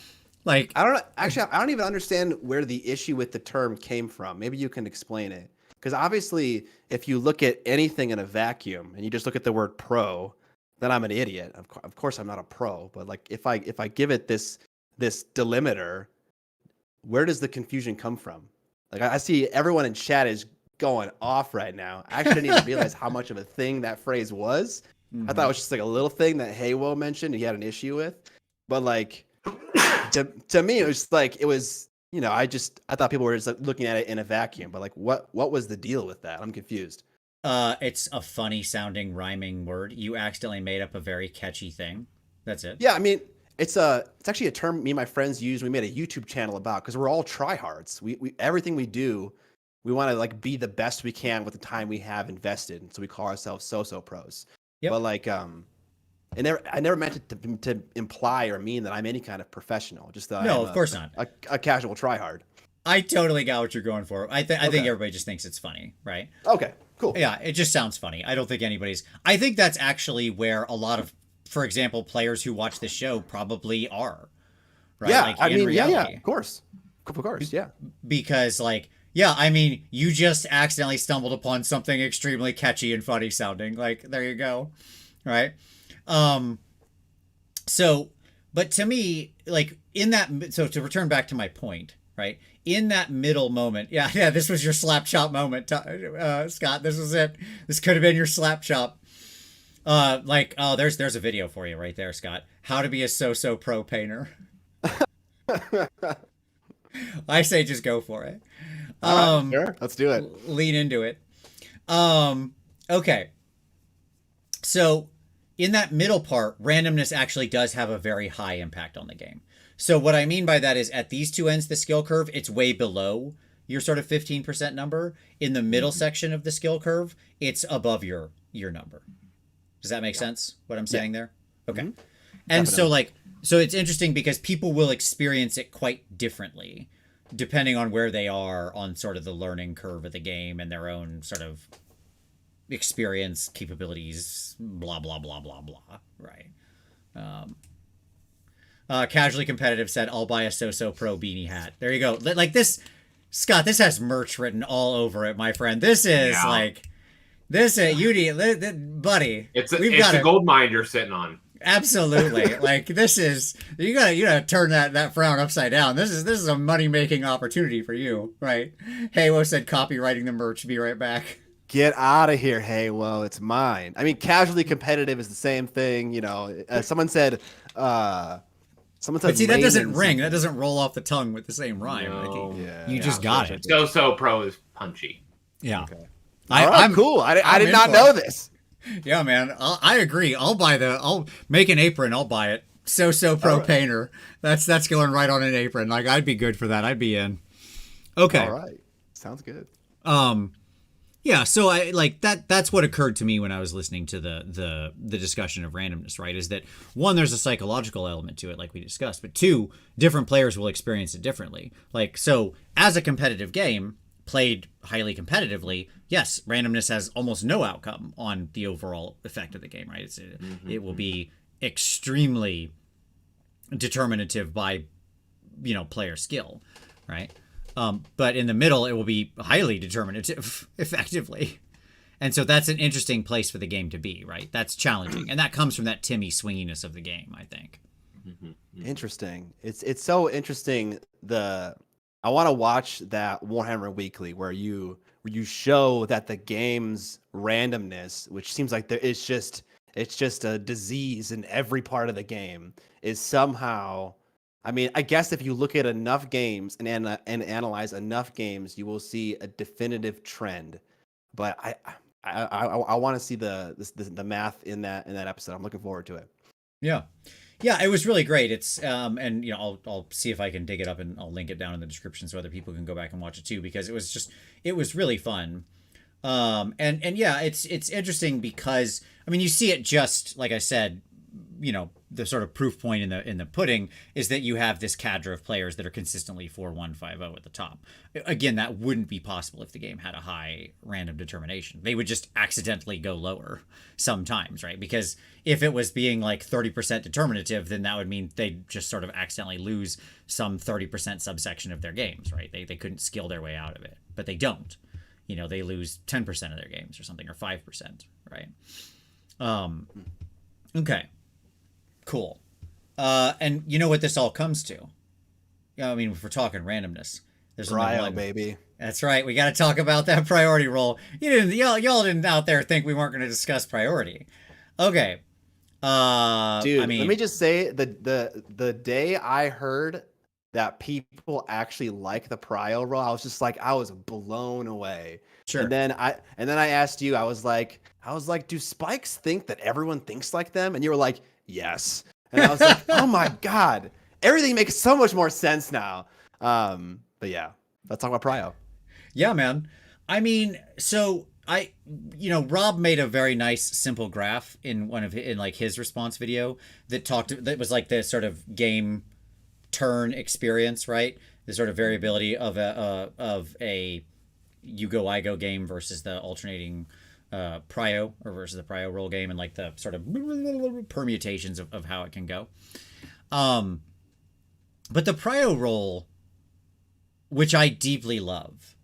Like I don't even understand where the issue with the term came from. Maybe you can explain it. Because obviously, if you look at anything in a vacuum and you just look at the word pro, then I'm an idiot. Of course, I'm not a pro. But like, if I give it this delimiter, where does the confusion come from? Like, I see everyone in chat is going off right now. I actually didn't even realize how much of a thing that phrase was. Mm-hmm. I thought it was just like a little thing that Haywo mentioned he had an issue with. But like, to me, it was like I thought people were just like looking at it in a vacuum. But like, what was the deal with that? I'm confused. It's a funny sounding rhyming word. You accidentally made up a very catchy thing. That's it. Yeah, I mean, it's actually a term me and my friends use. We made a YouTube channel about, because we're all tryhards. We everything we do, we want to like be the best we can with the time we have invested. So we call ourselves so-so pros. Yep. But like, I never meant it to imply or mean that I'm any kind of professional. Just that no, of course not. A casual tryhard. I totally got what you're going for. I think everybody just thinks it's funny, right? Okay, cool. Yeah, it just sounds funny. I don't think I think that's actually where a lot of, for example, players who watch this show probably are. Right? Yeah, like, I mean, yeah, of course, yeah. Because like, yeah, I mean, you just accidentally stumbled upon something extremely catchy and funny sounding. Like, there you go, right? So, but to me, like so to return back to my point, right? In that middle moment, yeah, this was your slap chop moment, Scott. This was it. This could have been your slap chop. There's a video for you right there, Scott. How to be a so-so pro painter. I say just go for it. Sure, let's do it. Lean into it. Okay. So, in that middle part, randomness actually does have a very high impact on the game. So what I mean by that is at these two ends, the skill curve, it's way below your sort of 15% number. In the middle section of the skill curve, it's above your number. Does that make sense, what I'm saying there? Okay. Mm-hmm. And definitely. So like, So it's interesting because people will experience it quite differently depending on where they are on sort of the learning curve of the game and their own sort of experience, capabilities, blah, blah, blah, blah, blah. Right. Casually Competitive said, I'll buy a So-So Pro beanie hat. There you go. Like this, Scott, this has merch written all over it, my friend. This is like, this is, buddy. It's a gold mine you're sitting on. Absolutely. Like this is, you gotta turn that frown upside down. This is a money-making opportunity for you, right? Heywo said copywriting the merch. Be right back. Get out of here, Heywo. It's mine. I mean, Casually Competitive is the same thing. You know, someone said, but see, that doesn't ring. That doesn't roll off the tongue with the same rhyme. No. Like, you just got it. So Pro is punchy. Yeah. Okay. I'm cool. I did not know this. Yeah, man. I agree. I'll make an apron. I'll buy it. So Pro Painter. That's going right on an apron. Like, I'd be good for that. I'd be in. Okay. All right. Sounds good. Yeah, so I like that's what occurred to me when I was listening to the discussion of randomness, right? Is that one, there's a psychological element to it, like we discussed, but two, different players will experience it differently. Like, so as a competitive game, played highly competitively, yes, randomness has almost no outcome on the overall effect of the game, right? It will be extremely determinative by, player skill, right? But in the middle, it will be highly determinative, effectively. And so that's an interesting place for the game to be, right? That's challenging. And that comes from that Timmy swinginess of the game, I think. Interesting. It's so interesting. I want to watch that Warhammer Weekly where you show that the game's randomness, which seems like it's just a disease in every part of the game, is somehow. I mean, I guess if you look at enough games and analyze enough games, you will see a definitive trend. But I want to see the math in that episode. I'm looking forward to it. Yeah, it was really great. It's and I'll see if I can dig it up and I'll link it down in the description so other people can go back and watch it too, because it was really fun. And yeah, it's interesting because I mean you see it just like I said. The sort of proof point in the pudding is that you have this cadre of players that are consistently 4-1-5-0 at the top. Again, that wouldn't be possible if the game had a high random determination. They would just accidentally go lower sometimes, right? Because if it was being like 30% determinative, then that would mean they'd just sort of accidentally lose some 30% subsection of their games, right? They couldn't skill their way out of it, but they don't. They lose 10% of their games or something, or 5%, right? Okay. Cool. And you know what this all comes to? I mean, if we're talking randomness, there's Prio, baby. That's right. We got to talk about that priority roll. Y'all didn't out there think we weren't going to discuss priority. Okay. Dude, I mean, let me just say the day I heard that people actually like the Prio roll, I was just like, I was blown away. Sure. And then I asked you, I was like, do spikes think that everyone thinks like them? And you were like, yes. And I was like, oh my God, everything makes so much more sense now. But yeah, let's talk about Prio. Yeah, man. I mean, so Rob made a very nice, simple graph in his response video that was like the sort of game turn experience, right? The sort of variability of a you go, I go game versus the alternating Prio or versus the Prio roll game, and like the sort of permutations of how it can go. But the Prio roll, which I deeply love,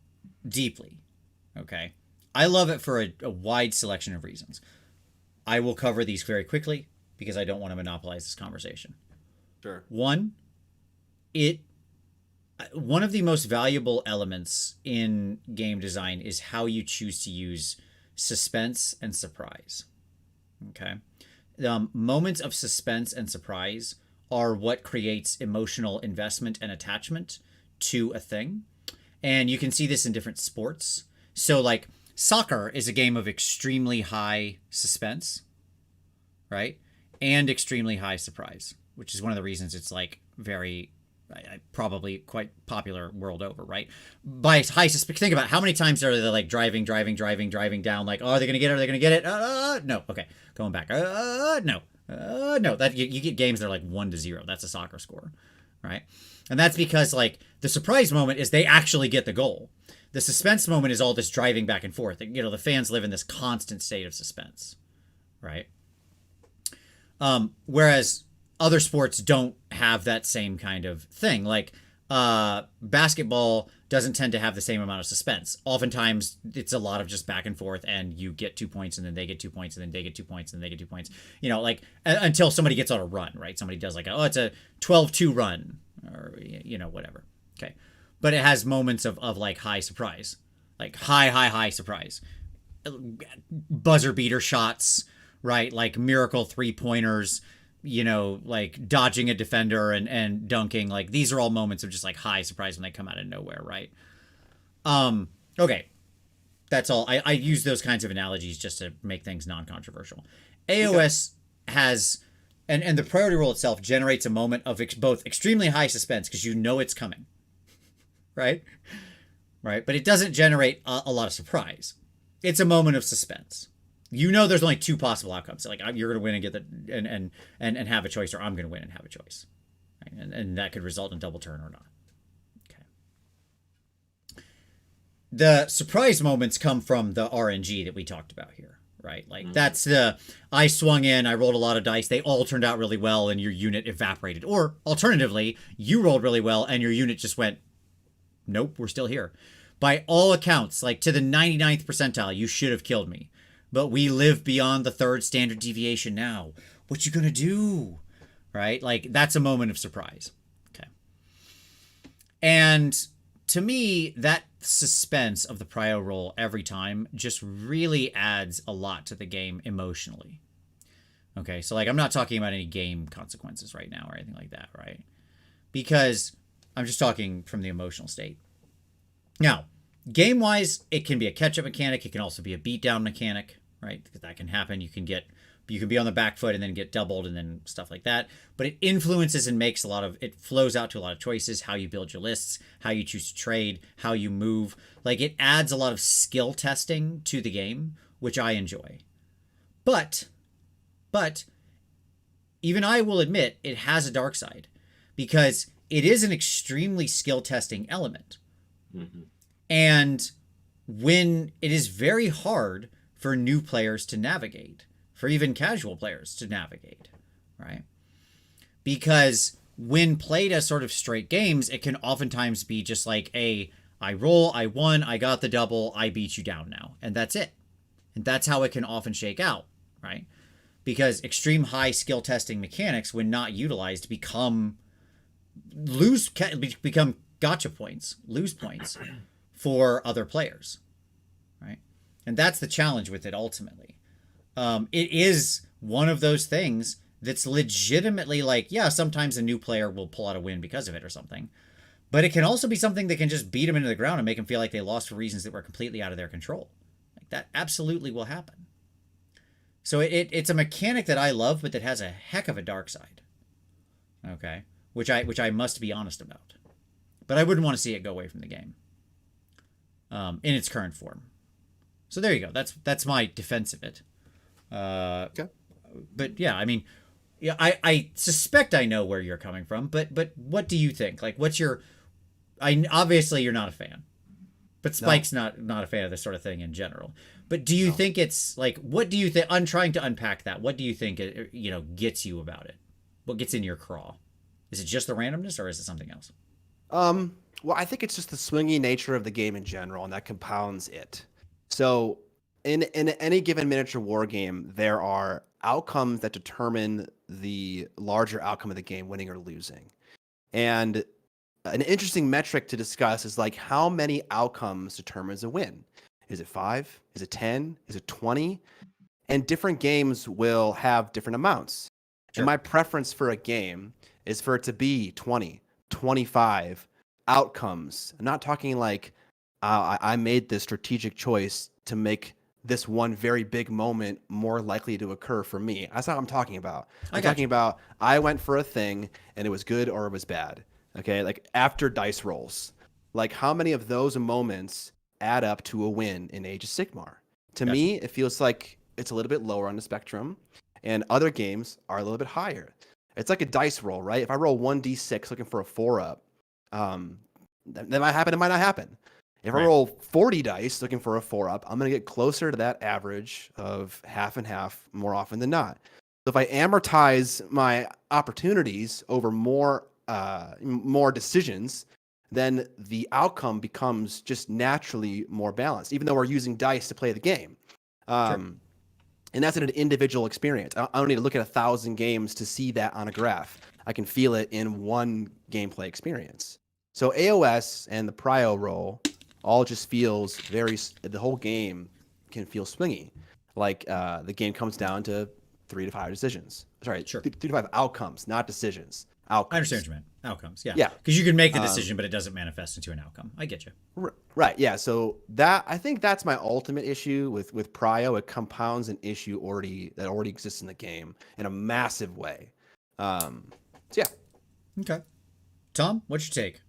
okay? I love it for a wide selection of reasons. I will cover these very quickly because I don't want to monopolize this conversation. Sure. One of the most valuable elements in game design is how you choose to use suspense and surprise. Okay. Moments of suspense and surprise are what creates emotional investment and attachment to a thing. And you can see this in different sports. So like soccer is a game of extremely high suspense, right? And extremely high surprise, which is one of the reasons it's like very probably quite popular world over, right? By high suspense, think about how many times are they like driving down, like, oh, are they going to get it? Are they going to get it? No. Okay. Going back. No. No, that you get games that are like 1-0. That's a soccer score, right? And that's because like the surprise moment is they actually get the goal. The suspense moment is all this driving back and forth. You know, the fans live in this constant state of suspense, right? Whereas other sports don't have that same kind of thing. Like basketball doesn't tend to have the same amount of suspense. Oftentimes, it's a lot of just back and forth, and you get 2 points, and then they get 2 points, and then they get 2 points, and then they get 2 points. You know, like until somebody gets on a run, right? Somebody does like, it's a 12-2 run, or you know, whatever. Okay, but it has moments of like high surprise, like high surprise, buzzer beater shots, right? Like miracle 3-pointers. You know, like dodging a defender and dunking. Like these are all moments of just like high surprise when they come out of nowhere, right? Okay. That's all. I use those kinds of analogies just to make things non-controversial. AoS has, and the priority roll itself generates a moment of both extremely high suspense because you know it's coming, right? Right. But it doesn't generate a lot of surprise. It's a moment of suspense. You know, there's only 2 possible outcomes. Like you're going to win and get the and have a choice, or I'm going to win and have a choice, right? And that could result in double turn or not. Okay. The surprise moments come from the RNG that we talked about here, right? Like that's I swung in, I rolled a lot of dice, they all turned out really well, and your unit evaporated. Or alternatively, you rolled really well, and your unit just went, nope, we're still here. By all accounts, like to the 99th percentile, you should have killed me. But we live beyond the 3rd standard deviation now. What you gonna do? Right? Like, that's a moment of surprise. Okay. And to me, that suspense of the prio roll every time just really adds a lot to the game emotionally. Okay, so like I'm not talking about any game consequences right now or anything like that, right? Because I'm just talking from the emotional state. Now, game-wise, it can be a catch-up mechanic. It can also be a beat-down mechanic, right? Because that can happen. You can be on the back foot and then get doubled and then stuff like that. But it influences and makes it flows out to a lot of choices, how you build your lists, how you choose to trade, how you move. Like it adds a lot of skill testing to the game, which I enjoy. But even I will admit it has a dark side because it is an extremely skill testing element. Mm-hmm. And when it is very hard for new players to navigate, for even casual players to navigate, right? Because when played as sort of straight games, it can oftentimes be just like I roll, I won, I got the double, I beat you down now. And that's it. And that's how it can often shake out, right? Because extreme high skill testing mechanics, when not utilized, become gotcha points, lose points for other players, right? And that's the challenge with it ultimately. It is one of those things that's legitimately like, yeah, sometimes a new player will pull out a win because of it or something. But it can also be something that can just beat them into the ground and make them feel like they lost for reasons that were completely out of their control. Like that absolutely will happen. So it's a mechanic that I love, but that has a heck of a dark side. Okay? Which I must be honest about. But I wouldn't want to see it go away from the game. In its current form. So there you go. That's my defense of it. Okay. But yeah, I mean, yeah, I suspect I know where you're coming from, but what do you think? Like, what's your? Obviously you're not a fan, but Spike's not a fan of this sort of thing in general. But do you think it's like, what do you think? I'm trying to unpack that. What do you think gets you about it? What gets in your craw? Is it just the randomness, or is it something else? Well, I think it's just the swingy nature of the game in general, and that compounds it. So in any given miniature war game, there are outcomes that determine the larger outcome of the game, winning or losing. And an interesting metric to discuss is like how many outcomes determines a win. Is it 5? Is it 10? Is it 20? And different games will have different amounts. Sure. And my preference for a game is for it to be 20, 25 outcomes. I'm not talking like I made this strategic choice to make this one very big moment more likely to occur for me. That's not what I'm talking about. I'm talking about I went for a thing and it was good or it was bad. Okay, like after dice rolls. Like how many of those moments add up to a win in Age of Sigmar? To me, it feels like it's a little bit lower on the spectrum. and other games are a little bit higher. It's like a dice roll, right? If I roll 1d6 looking for a 4-up, that might happen, it might not happen. If I roll 40 dice looking for a 4-up, I'm going to get closer to that average of half and half more often than not. So if I amortize my opportunities over more decisions, then the outcome becomes just naturally more balanced, even though we're using dice to play the game. And that's an individual experience. I don't need to look at 1,000 games to see that on a graph. I can feel it in one gameplay experience. So AoS and the prio roll all just feels the whole game can feel swingy. Like the game comes down to 3 to 5 decisions. Sorry, 3 to 5 outcomes, not decisions. Outcomes. I understand what you meant. Outcomes, yeah. Yeah. Because you can make the decision, but it doesn't manifest into an outcome. I get you. Right, yeah. So I think that's my ultimate issue with prio. It compounds an issue that already exists in the game in a massive way. So yeah. Okay. Tom, what's your take?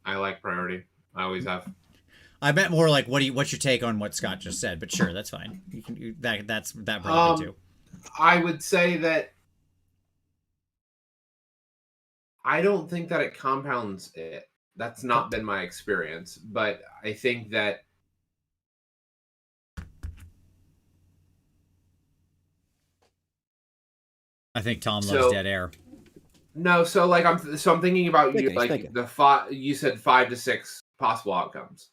I like priority. I always have. I meant more like what's your take on what Scott just said, but sure, that's fine. That's broadly too. I would say that I don't think that it compounds it. That's not been my experience, but I think that Tom loves dead air. No, so like I'm thinking about you said 5 to 6 possible outcomes.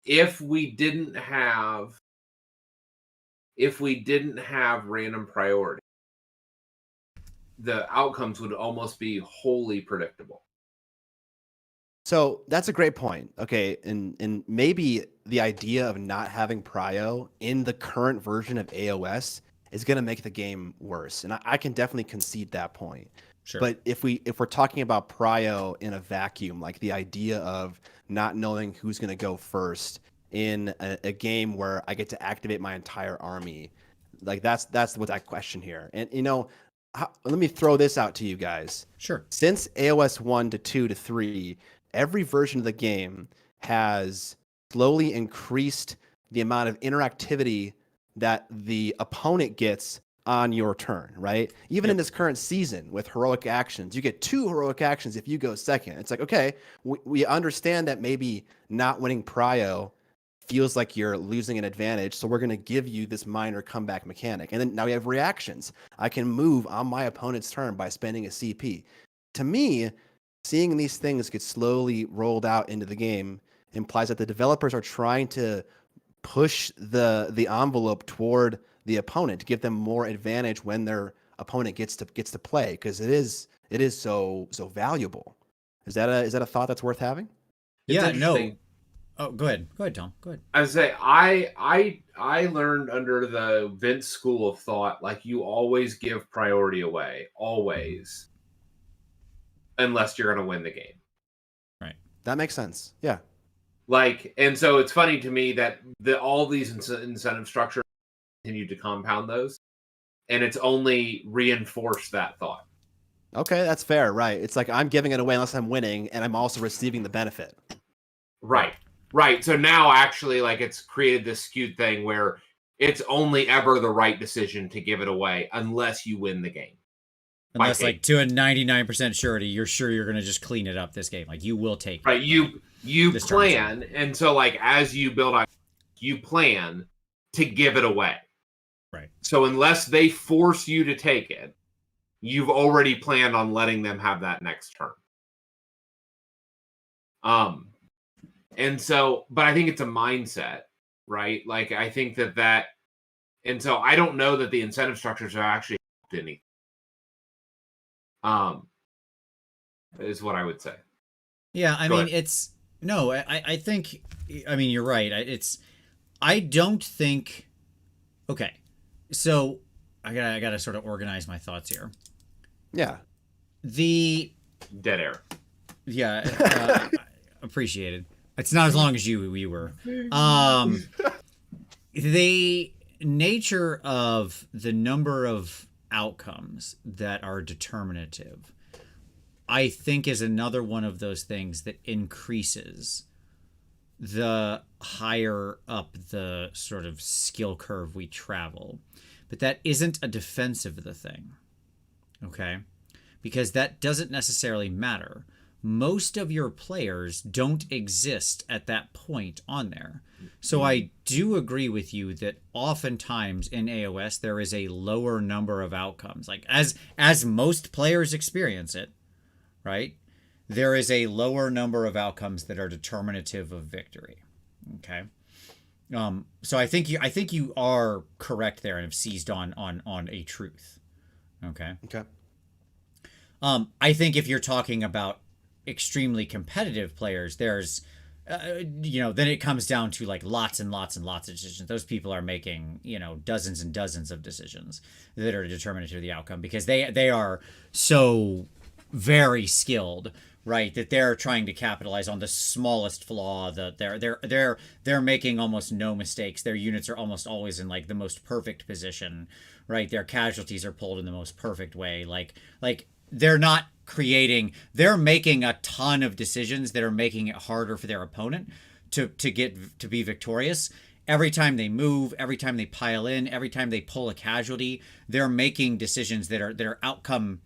If we didn't have random priority, the outcomes would almost be wholly predictable. So that's a great point. Okay, and maybe the idea of not having prio in the current version of AoS is going to make the game worse, and I can definitely concede that point. Sure. But if we're talking about prio in a vacuum, like the idea of not knowing who's going to go first in a game where I get to activate my entire army, like that's what I question here. And let me throw this out to you guys. Sure. Since AoS 1 to 2 to 3, every version of the game has slowly increased the amount of interactivity that the opponent gets on your turn, right? Even in this current season with heroic actions, you get 2 heroic actions if you go second. It's like, okay, we understand that maybe not winning prio feels like you're losing an advantage, so we're going to give you this minor comeback mechanic. And then now we have reactions. I can move on my opponent's turn by spending a CP. To me, seeing these things get slowly rolled out into the game implies that the developers are trying to push the envelope toward the opponent to give them more advantage when their opponent gets to play, because it is so valuable. Is that a thought that's worth having? Yeah, no. Oh, go ahead, Tom. Go ahead. I would say I learned under the Vince school of thought, like you always give priority away, always, unless you're going to win the game. Right. That makes sense. Yeah. Like, and so it's funny to me that all these incentive structures continue to compound those, and it's only reinforced that thought. Okay, that's fair. Right. It's like I'm giving it away unless I'm winning, and I'm also receiving the benefit. Right. So now actually, like, it's created this skewed thing where it's only ever the right decision to give it away unless you win the game. Unless, like, to a 99% surety, you're sure you're going to just clean it up this game. Like, you will take it. Right. You plan, and so, like, as you build on, you plan to give it away. Right. So unless they force you to take it, you've already planned on letting them have that next turn. And so, but I think it's a mindset, right? Like, I think that, and so I don't know that the incentive structures are actually anything. Is what I would say. Yeah, I mean, I think, I mean, you're right. I don't think, okay, so I gotta sort of organize my thoughts here. Yeah. The dead air. Yeah, appreciated. It's not as long as we were. The nature of the number of outcomes that are determinative, I think, is another one of those things that increases the higher up the sort of skill curve we travel. But that isn't a defense of the thing. Okay? Because that doesn't necessarily matter. Most of your players don't exist at that point on there. So I do agree with you that oftentimes in AoS there is a lower number of outcomes. Like as most players experience it, right? There is a lower number of outcomes that are determinative of victory. Okay. So I think you are correct there and have seized on a truth. Okay. Okay. I think if you're talking about extremely competitive players, there's then it comes down to like lots and lots and lots of decisions. Those people are making, dozens and dozens of decisions that are determinative of the outcome because they are so very skilled, right, that they're trying to capitalize on the smallest flaw. That they're making almost no mistakes. Their units are almost always in like the most perfect position, right? Their casualties are pulled in the most perfect way. Like they're not they're making a ton of decisions that are making it harder for their opponent to be victorious. Every time they move, every time they pile in, every time they pull a casualty, they're making decisions that are outcome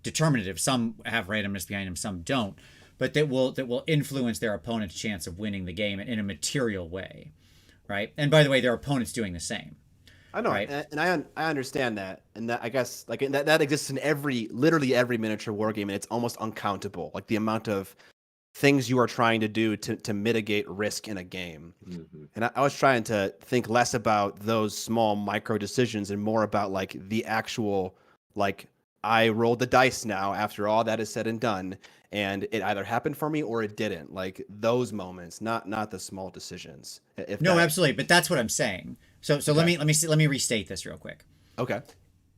determinative. Some have randomness behind them, some don't, but that will influence their opponent's chance of winning the game in a material way, right? And by the way, their opponent's doing the same. I know, right? And I understand that, and that I guess like that exists in literally every miniature war game, and it's almost uncountable, like the amount of things you are trying to do to mitigate risk in a game. Mm-hmm. And I was trying to think less about those small micro decisions and more about like the actual like I rolled the dice now after all that is said and done, and it either happened for me or it didn't. Like those moments, not the small decisions. Absolutely, but that's what I'm saying. So okay. let me restate this real quick. Okay.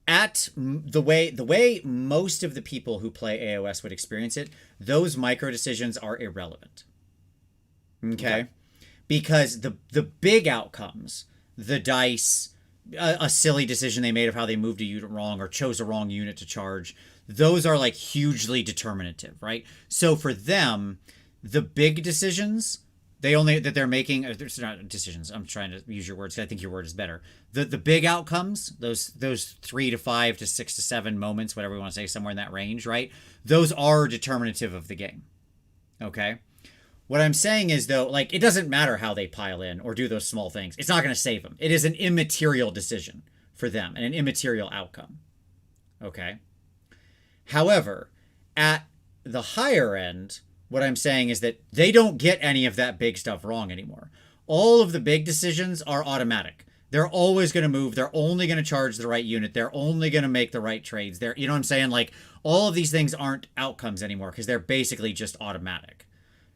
At the way most of the people who play AoS would experience it, those micro decisions are irrelevant. Okay? Because the big outcomes, the dice, a silly decision they made of how they moved a unit wrong or chose a wrong unit to charge, those are like hugely determinative, right? So for them, the big decisions they're making, there's not decisions. I'm trying to use your words. I think your word is better. The big outcomes, those 3 to 5 to 6 to 7 moments, whatever we want to say, somewhere in that range, right? Those are determinative of the game. Okay. What I'm saying is though, like it doesn't matter how they pile in or do those small things. It's not going to save them. It is an immaterial decision for them and an immaterial outcome. Okay. However, at the higher end, what I'm saying is that they don't get any of that big stuff wrong anymore. All of the big decisions are automatic. They're always going to move. They're only going to charge the right unit. They're only going to make the right trades. You know what I'm saying? Like all of these things aren't outcomes anymore because they're basically just automatic.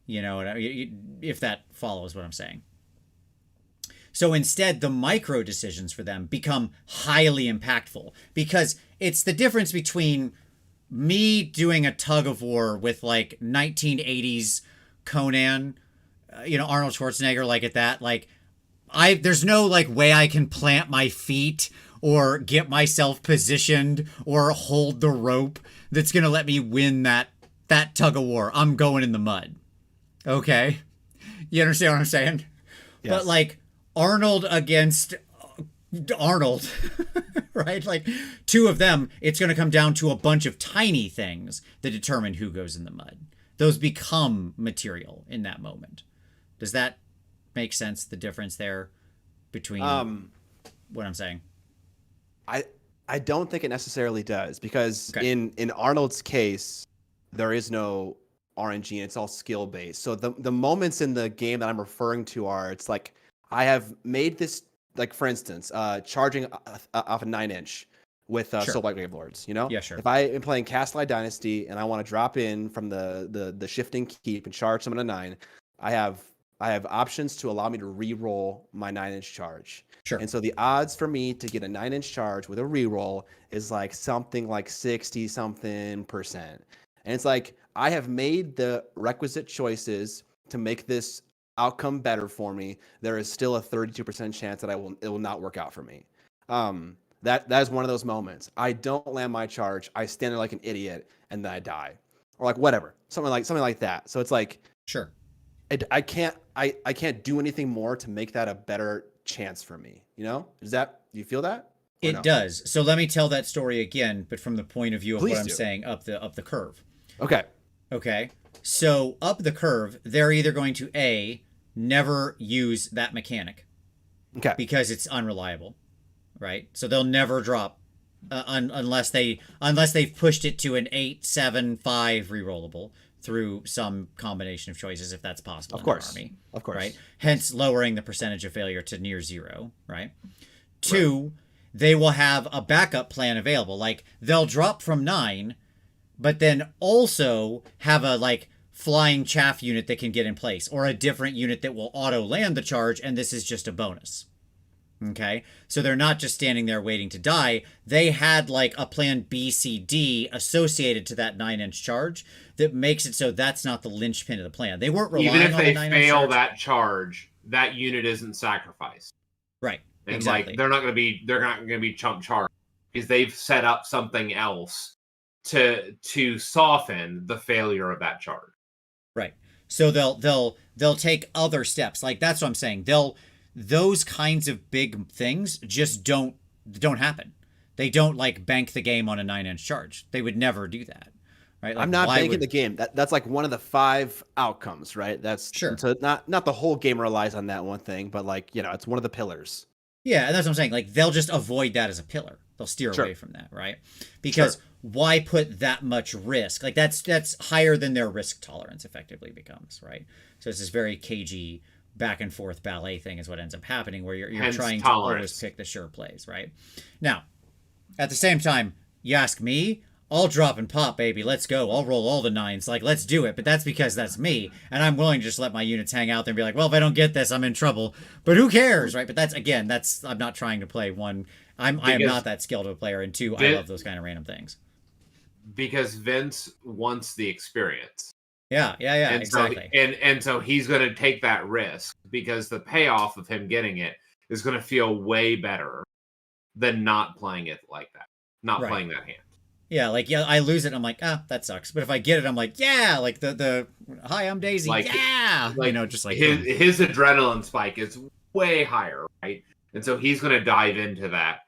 If that follows what I'm saying. So instead, the micro decisions for them become highly impactful because it's the difference between me doing a tug of war with like 1980s Conan, Arnold Schwarzenegger, like at that, like there's no like way I can plant my feet or get myself positioned or hold the rope that's going to let me win that tug of war. I'm going in the mud. Okay. You understand what I'm saying? Yes. But like Arnold against Arnold, right? Like two of them, it's going to come down to a bunch of tiny things that determine who goes in the mud. Those become material in that moment. Does that make sense? The difference there between what I'm saying? I don't think it necessarily does because in Arnold's case, there is no RNG and it's all skill based. So the moments in the game that I'm referring to it's like I have made this, like for instance, charging off a 9-inch with Soulblight Grave Lords. Yeah, sure. If I am playing Castlight Dynasty and I want to drop in from the shifting keep and charge someone a 9, I have options to allow me to re-roll my 9-inch charge. Sure. And so the odds for me to get a 9-inch charge with a re-roll is like something like 60-something%. And it's like I have made the requisite choices to make this outcome better for me. There is still a 32% chance that it will not work out for me. That is one of those moments. I don't land my charge. I stand there like an idiot, and then I die, or like whatever, something like that. So it's like sure. I can't do anything more to make that a better chance for me. You know, do you feel that? Or It no? does. So let me tell that story again, but from the point of view of Please what I'm do. saying up the curve. Okay. Okay. So up the curve, they're either going to A, never use that mechanic Okay. because it's unreliable, right? So they'll never drop unless they've pushed it to an 8, 7, 5 rerollable through some combination of choices, if that's possible. Of course. In an army, of course. right? Hence lowering the percentage of failure to near zero, right? 2, they will have a backup plan available. Like they'll drop from 9, but then also have a like flying chaff unit that can get in place, or a different unit that will auto land the charge, and this is just a bonus. Okay, so they're not just standing there waiting to die. They had like a plan B, C, D associated to that 9-inch charge that makes it so that's not the linchpin of the plan. They weren't relying even if on they the 9-inch fail charge. that charge, that unit isn't sacrificed. Right. And exactly. like they're not going to be chump charged because they've set up something else to soften the failure of that charge. Right. So they'll take other steps. Like that's what I'm saying. Those kinds of big things just don't happen. They don't like bank the game on a 9-inch charge. They would never do that. Right? Like, I'm not banking the game. That's like one of the 5 outcomes, right? That's sure. So not the whole game relies on that one thing, but like, you know, it's one of the pillars. Yeah, and that's what I'm saying. Like they'll just avoid that as a pillar. They'll steer away from that, right? Because why put that much risk? Like that's higher than their risk tolerance effectively becomes, right? So it's this very cagey back and forth ballet thing is what ends up happening, where you're trying to always pick the sure plays, right? Now, at the same time, you ask me, I'll drop and pop, baby. Let's go. I'll roll all the 9s. Like, let's do it. But that's because that's me. And I'm willing to just let my units hang out there and be like, well, if I don't get this, I'm in trouble. But who cares, right? But I'm not trying to play one. I am not that skilled of a player. And 2, I love those kind of random things. Because Vince wants the experience. Yeah, and exactly. So he's going to take that risk because the payoff of him getting it is going to feel way better than not playing it like that. Not playing that hand. Yeah, like I lose it, I'm like, that sucks. But if I get it, I'm like, yeah, like the hi, I'm Daisy, like, yeah, like, you know, just like his adrenaline spike is way higher, right? And so he's going to dive into that.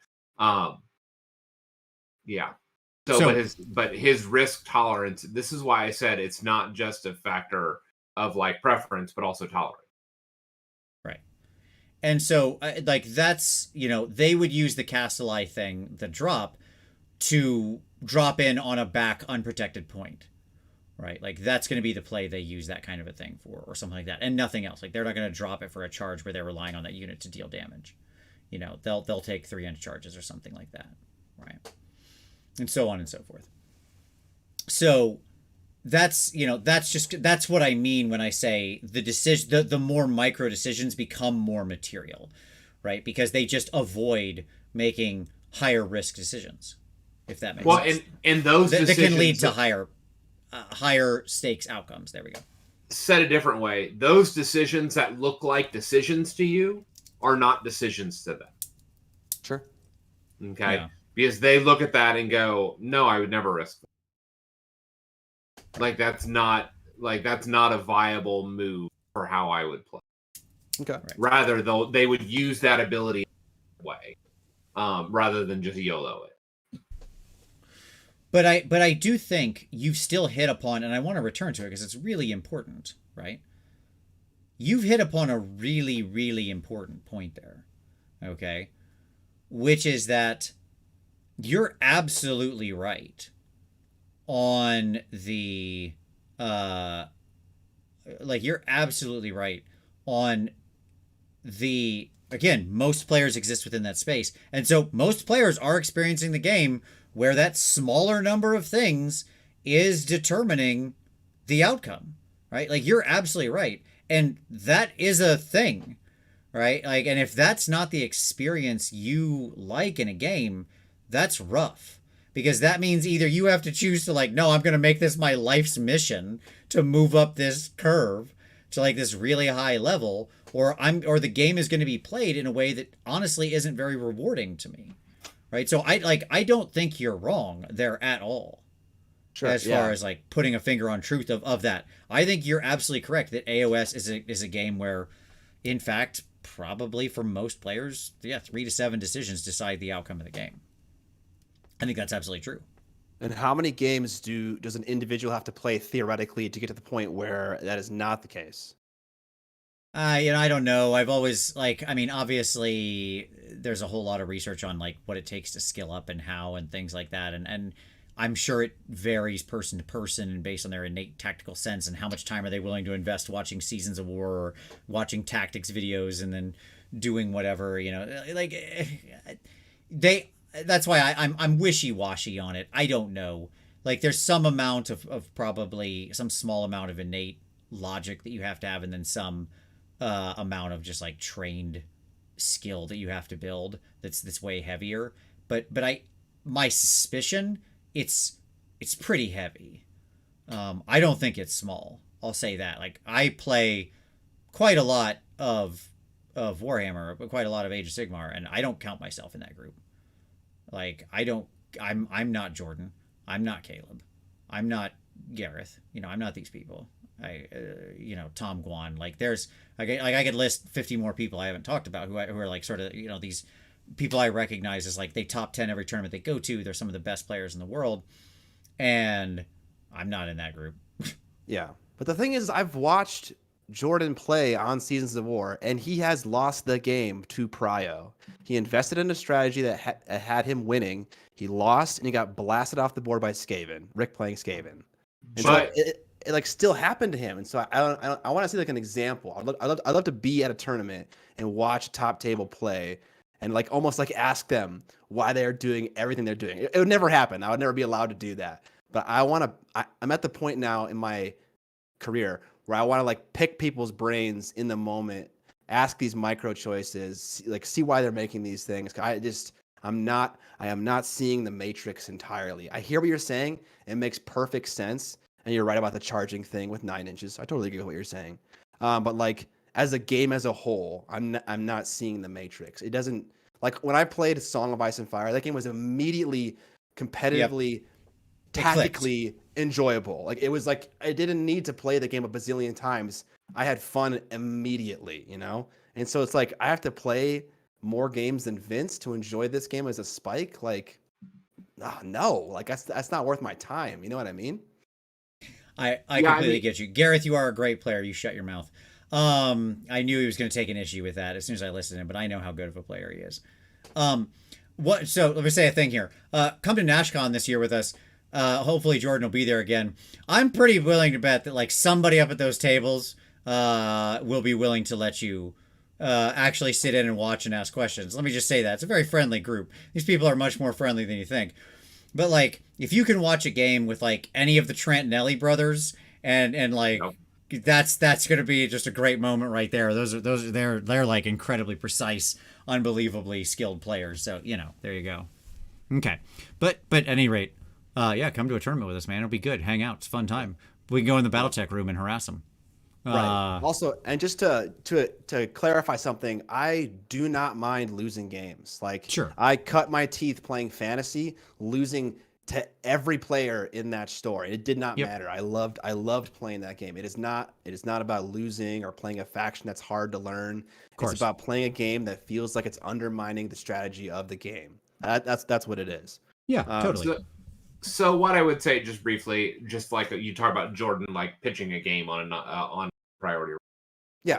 Yeah. But his risk tolerance. This is why I said it's not just a factor of like preference, but also tolerance. Right. And so, like that's they would use the Castelli thing, the drop, to drop in on a back unprotected point, right? Like that's going to be the play they use that kind of a thing for, or something like that, and nothing else. Like they're not going to drop it for a charge where they're relying on that unit to deal damage. They'll take 3-inch charges or something like that, right? And so on and so forth. So that's what I mean when I say the more micro decisions become more material, right? Because they just avoid making higher risk decisions. If that makes sense. And those decisions that can lead to higher stakes outcomes. There we go. Said a different way, those decisions that look like decisions to you are not decisions to them. Sure. Okay. Yeah. Because they look at that and go, "No, I would never risk that." Like that's not a viable move for how I would play. Okay. Right. Rather, though, they would use that ability way, rather than just YOLO it. But I do think you've still hit upon, and I want to return to it because it's really important, right? You've hit upon a really, really important point there, okay? Which is that you're absolutely right on the, you're absolutely right on the, again, most players exist within that space. And so most players are experiencing the game where that smaller number of things is determining the outcome, right? Like you're absolutely right. And that is a thing, right? Like, and if that's not the experience you like in a game, that's rough, because that means either you have to choose to like, no, I'm going to make this my life's mission to move up this curve to like this really high level, or the game is going to be played in a way that honestly isn't very rewarding to me. Right. So I don't think you're wrong there at all. as far as like putting a finger on truth of that. I think you're absolutely correct that AoS is a game where, in fact, probably for most players, 3 to 7 decisions decide the outcome of the game. I think that's absolutely true. And how many games does an individual have to play theoretically to get to the point where that is not the case? I don't know. I've always obviously there's a whole lot of research on like what it takes to skill up and how and things like that. And I'm sure it varies person to person and based on their innate tactical sense and how much time are they willing to invest watching Seasons of War or watching tactics videos and then doing whatever, like that's why I'm wishy-washy on it. I don't know. Like there's some amount of probably some small amount of innate logic that you have to have and then some amount of just like trained skill that you have to build that's way heavier. But my suspicion it's pretty heavy. I don't think it's small. I'll say that. Like I play quite a lot of Warhammer, but quite a lot of Age of Sigmar, and I don't count myself in that group. Like I'm not Jordan. I'm not Caleb. I'm not Gareth. I'm not these people. Tom Guan. Like I could list 50 more people I haven't talked about who are like sort of these people I recognize as like they top 10 every tournament they go to. They're some of the best players in the world, and I'm not in that group. Yeah, but the thing is, I've watched Jordan play on Seasons of War, and he has lost the game to Prio. He invested in a strategy that had him winning. He lost, and he got blasted off the board by Skaven. Rick playing Skaven. And so it like still happened to him, and so I want to see like an example. I'd love to be at a tournament and watch top table play, and like almost like ask them why they're doing everything they're doing. It would never happen. I would never be allowed to do that. But I'm at the point now in my career where I want to like pick people's brains in the moment, ask these micro choices, like see why they're making these things. I am not seeing the matrix entirely. I hear what you're saying. It makes perfect sense. And you're right about the charging thing with 9 inches. I totally agree with what you're saying. But like as a game as a whole, I'm not seeing the matrix. It doesn't like when I played Song of Ice and Fire, that game was immediately competitively, tactically enjoyable. Like it was like I didn't need to play the game a bazillion times. I had fun immediately, And so it's like I have to play more games than Vince to enjoy this game as a spike. Like, no, like that's not worth my time. You know what I mean? I completely get you. Gareth, you are a great player. You shut your mouth. I knew he was going to take an issue with that as soon as I listened to him, but I know how good of a player he is. So let me say a thing here. Come to NashCon this year with us. Hopefully Jordan will be there again. I'm pretty willing to bet that like somebody up at those tables will be willing to let you actually sit in and watch and ask questions. Let me just say that. It's a very friendly group. These people are much more friendly than you think. But like if you can watch a game with like any of the Trantinelli brothers and like that's going to be just a great moment right there. They're like incredibly precise, unbelievably skilled players. So, there you go. Okay. But at any rate, come to a tournament with us, man. It'll be good. Hang out. It's a fun time. We can go in the Battletech room and harass them. Right. Also, and just to clarify something, I do not mind losing games. Like, sure, I cut my teeth playing fantasy, losing to every player in that story. It did not matter. I loved playing that game. It is not about losing or playing a faction that's hard to learn. It's about playing a game that feels like it's undermining the strategy of the game. That's what it is. Yeah, totally. So what I would say, just briefly, just like you talk about Jordan, like pitching a game on priority. Yeah.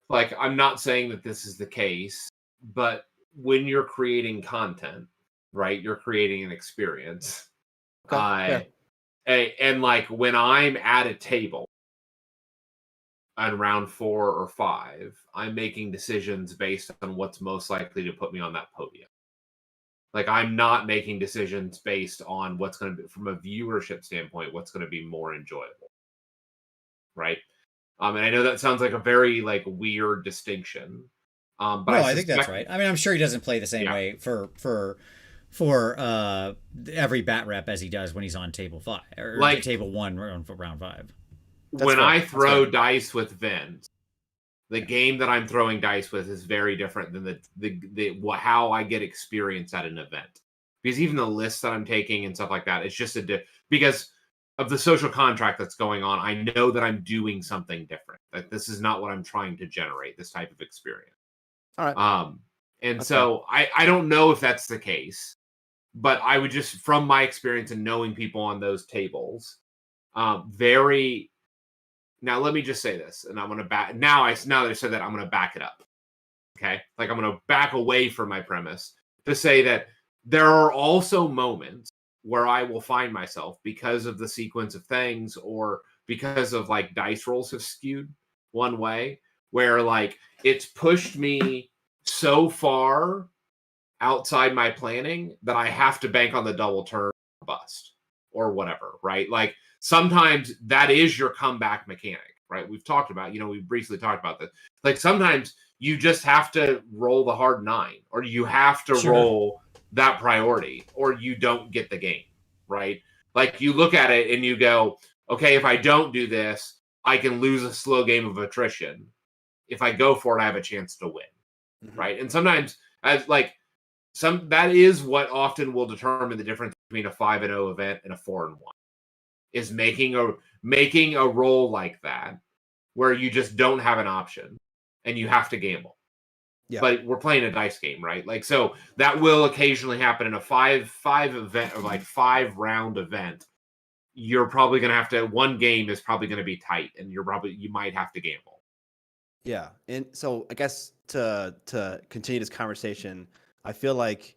Like I'm not saying that this is the case, but when you're creating content, right, you're creating an experience. And like when I'm at a table on round 4 or 5, I'm making decisions based on what's most likely to put me on that podium. Like I'm not making decisions based on what's going to be, from a viewership standpoint, what's going to be more enjoyable, right? And I know that sounds like a very like weird distinction, but no, I think that's right. I mean, I'm sure he doesn't play the same way for every bat rep as he does when he's on table 5 or like table 1 round 5. When I throw dice with Vince, the game that I'm throwing dice with is very different than the how I get experience at an event, because even the lists that I'm taking and stuff like that, it's just because of the social contract that's going on. I know that I'm doing something different. That this is not what I'm trying to generate, this type of experience. All right. And so I don't know if that's the case, but I would just, from my experience and knowing people on those tables, very. Now let me just say this, and I'm going to back. Now that I said that, I'm going to back it up. Okay, like I'm going to back away from my premise to say that there are also moments where I will find myself, because of the sequence of things or because of like dice rolls have skewed one way, where like it's pushed me so far outside my planning that I have to bank on the double turn or bust or whatever, right? Like sometimes that is your comeback mechanic, right? We've talked about, we briefly talked about this. Like sometimes you just have to roll the hard 9, or you have to roll that priority, or you don't get the game, right? Like you look at it and you go, okay, if I don't do this, I can lose a slow game of attrition. If I go for it, I have a chance to win, right? And sometimes that is what often will determine the difference between a 5-0 event and a 4-1, is making a roll like that where you just don't have an option and you have to gamble. Yeah. But we're playing a dice game, right? Like, so that will occasionally happen in a five event, or like 5-round event. You're probably going to have to, one game is probably going to be tight, and you might have to gamble. Yeah. And so I guess to continue this conversation, I feel like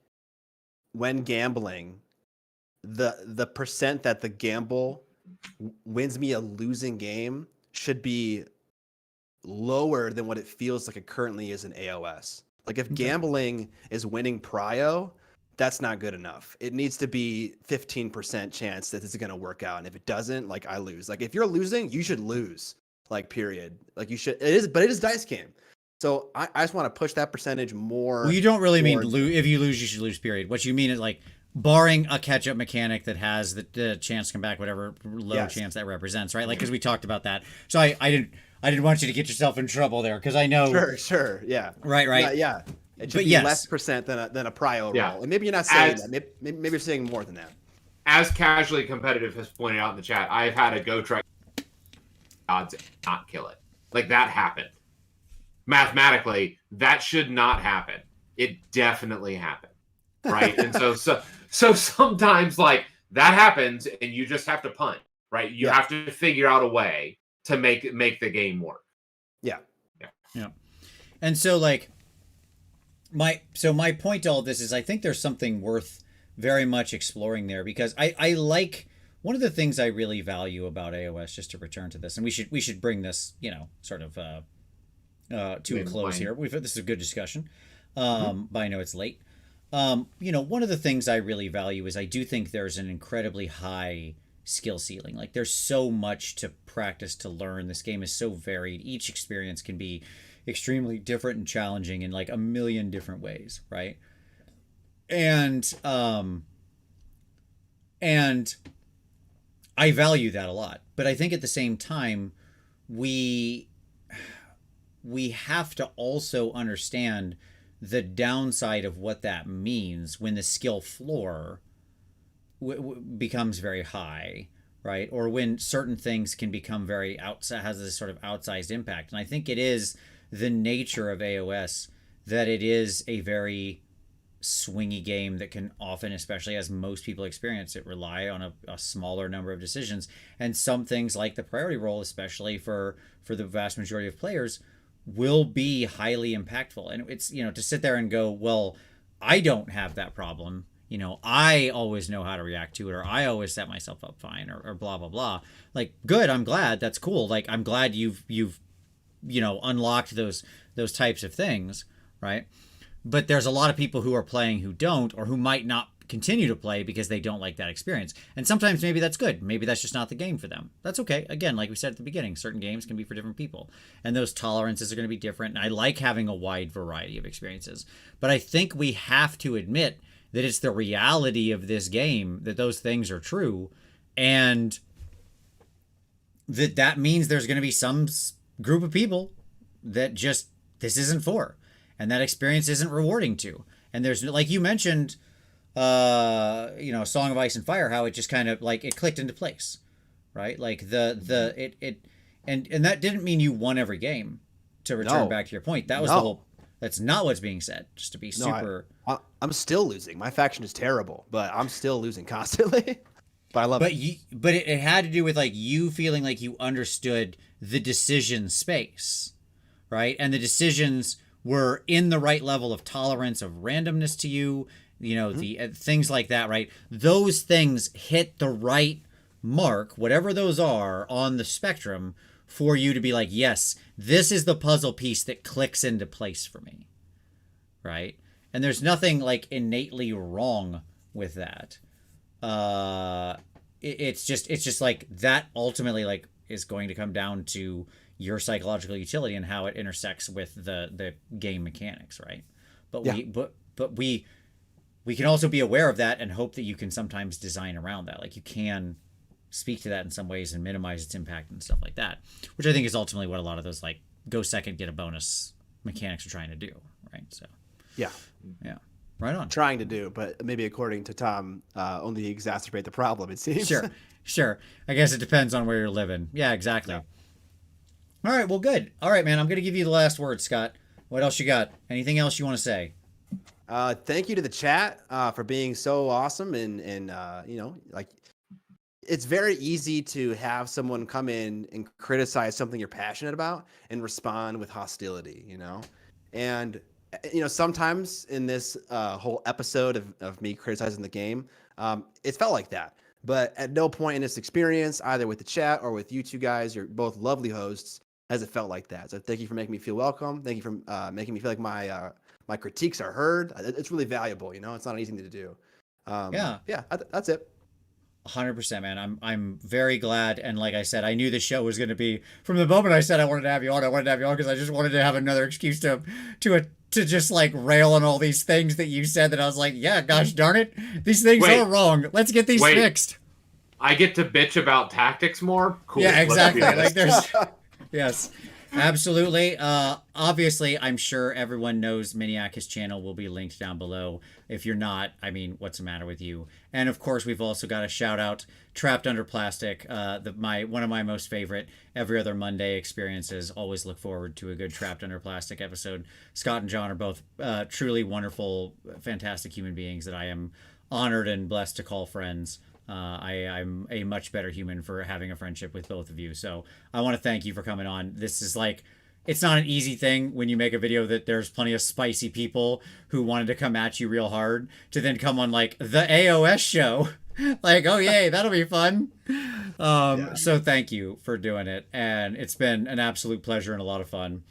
when gambling, the percent that the gamble wins me a losing game should be lower than what it feels like it currently is in AoS. Like if gambling is winning prio, that's not good enough. It needs to be 15% chance that this is going to work out. And if it doesn't, like I lose. Like if you're losing, you should lose, like period. Like you should, it is dice game. So I just want to push that percentage more. Well, you don't really mean if you lose, you should lose, period. What you mean is like barring a catch-up mechanic that has the chance to come back, whatever low chance that represents, right? Like, because we talked about that. So I didn't want you to get yourself in trouble there, because I know. Sure, yeah. Right. Yeah. It should be less percent than a prio roll. And maybe you're not saying that. Maybe you're saying more than that. As Casually Competitive has pointed out in the chat, I've had a go try odds not kill it. Like that happened. Mathematically, that should not happen. It definitely happened, right? And so sometimes like that happens, and you just have to punt, right? You have to figure out a way to make the game work. Yeah. And so like my point to all this is I think there's something worth very much exploring there, because I like, one of the things I really value about AoS, just to return to this, and we should bring this, sort of to a close here. This is a good discussion. But I know it's late. One of the things I really value is I do think there's an incredibly high skill ceiling. Like there's so much to practice, to learn. This game is so varied. Each experience can be extremely different and challenging in like a million different ways, right? And I value that a lot. But I think at the same time, we have to also understand the downside of what that means when the skill floor becomes very high, right? Or when certain things can become very has this sort of outsized impact. And I think it is the nature of AoS that it is a very swingy game that can often, especially as most people experience it, rely on a smaller number of decisions. And some things like the priority roll, especially for the vast majority of players, will be highly impactful. And it's, to sit there and go, well, I don't have that problem. I always know how to react to it, or I always set myself up fine, or blah, blah, blah. Like, good. I'm glad. That's cool. Like, I'm glad you've unlocked those types of things. Right. But there's a lot of people who are playing who don't, or who might not continue to play because they don't like that experience. And sometimes maybe that's good. Maybe that's just not the game for them. That's okay. Again, like we said at the beginning, certain games can be for different people, and those tolerances are going to be different. And I like having a wide variety of experiences. But I think we have to admit that it's the reality of this game that those things are true, and that means there's going to be some group of people that just this isn't for, and that experience isn't rewarding to. And there's, like you mentioned, Song of Ice and Fire, how it just kind of like it clicked into place, right? Like and that didn't mean you won every game. To return back to your point, that was the whole. That's not what's being said. Just to be super. I'm still losing. My faction is terrible, but I'm still losing constantly. But I love it. But it had to do with like you feeling like you understood the decision space, right? And the decisions were in the right level of tolerance of randomness to you. The things like that, right? Those things hit the right mark, whatever those are on the spectrum, for you to be like, yes, this is the puzzle piece that clicks into place for me, right? And there's nothing like innately wrong with that. It's just like that ultimately like is going to come down to your psychological utility and how it intersects with the game mechanics, right? But we can also be aware of that and hope that you can sometimes design around that. Like you can speak to that in some ways and minimize its impact and stuff like that, which I think is ultimately what a lot of those like go second, get a bonus mechanics are trying to do, right? So yeah, right on. Trying to do, but maybe according to Tom, only exacerbate the problem, it seems. Sure. I guess it depends on where you're living. Yeah, exactly. Yeah. All right, well, good. All right, man, I'm going to give you the last word, Scott. What else you got? Anything else you want to say? Thank you to the chat for being so awesome and like it's very easy to have someone come in and criticize something you're passionate about and respond with hostility, and sometimes in this whole episode of me criticizing the game, it's felt like that, but at no point in this experience, either with the chat or with you two guys, you're both lovely hosts, has it felt like that. So thank you for making me feel welcome. Thank you for making me feel like my critiques are heard. It's really valuable. It's not an easy thing to do. That's it. 100%, man. I'm very glad, and like I said, I knew the show was going to be from the moment I said I wanted to have you on. I wanted to have you on because I just wanted to have another excuse to just like rail on all these things that you said. That I was like, yeah, gosh darn it, these things are wrong. Let's get these fixed. I get to bitch about tactics more. Cool. Yeah, exactly. Like there's, yes. Absolutely. Obviously, I'm sure everyone knows Miniac. His channel will be linked down below. If you're not, I mean, what's the matter with you? And of course, we've also got a shout out, Trapped Under Plastic, one of my most favorite every other Monday experiences. Always look forward to a good Trapped Under Plastic episode. Scott and John are both truly wonderful, fantastic human beings that I am honored and blessed to call friends. I'm a much better human for having a friendship with both of you. So I want to thank you for coming on. This is like, it's not an easy thing when you make a video that there's plenty of spicy people who wanted to come at you real hard to then come on like the AoS show. Like, oh yay, that'll be fun. So thank you for doing it. And it's been an absolute pleasure and a lot of fun.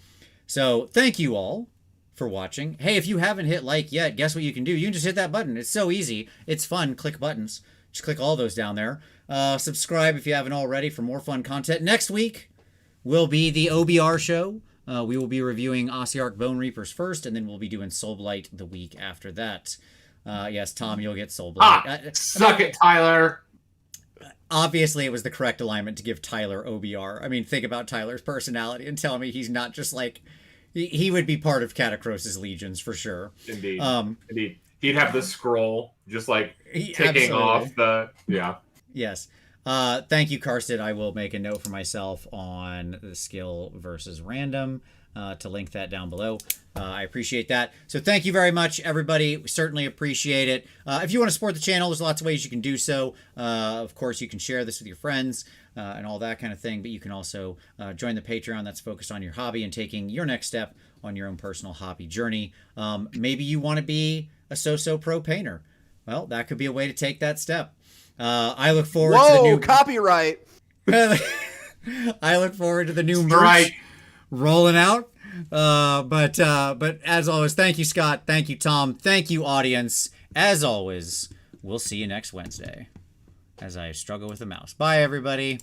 So thank you all for watching. Hey, if you haven't hit like yet, guess what you can do? You can just hit that button. It's so easy. It's fun. Click buttons. Just click all those down there. Subscribe if you haven't already for more fun content. Next week will be the OBR show. We will be reviewing Ossiarch Bone Reapers first, and then we'll be doing Soulblight the week after that. Yes, Tom, you'll get Soulblight. Suck it, Tyler. Obviously, it was the correct alignment to give Tyler OBR. I mean, think about Tyler's personality and tell me he's not just like... He would be part of Catacross's legions for sure. Indeed. Indeed. He'd have the scroll just like ticking off the... Yeah. Yes. Thank you, Karsten. I will make a note for myself on the skill versus random to link that down below. I appreciate that. So thank you very much, everybody. We certainly appreciate it. If you want to support the channel, there's lots of ways you can do so. Of course, you can share this with your friends and all that kind of thing. But you can also join the Patreon that's focused on your hobby and taking your next step on your own personal hobby journey. Maybe you want to be a so-so pro painter. Well, that could be a way to take that step. I look forward to the new copyright. I look forward to the new merch rolling out. But as always, thank you, Scott. Thank you, Tom. Thank you, audience. As always, we'll see you next Wednesday as I struggle with the mouse. Bye, everybody.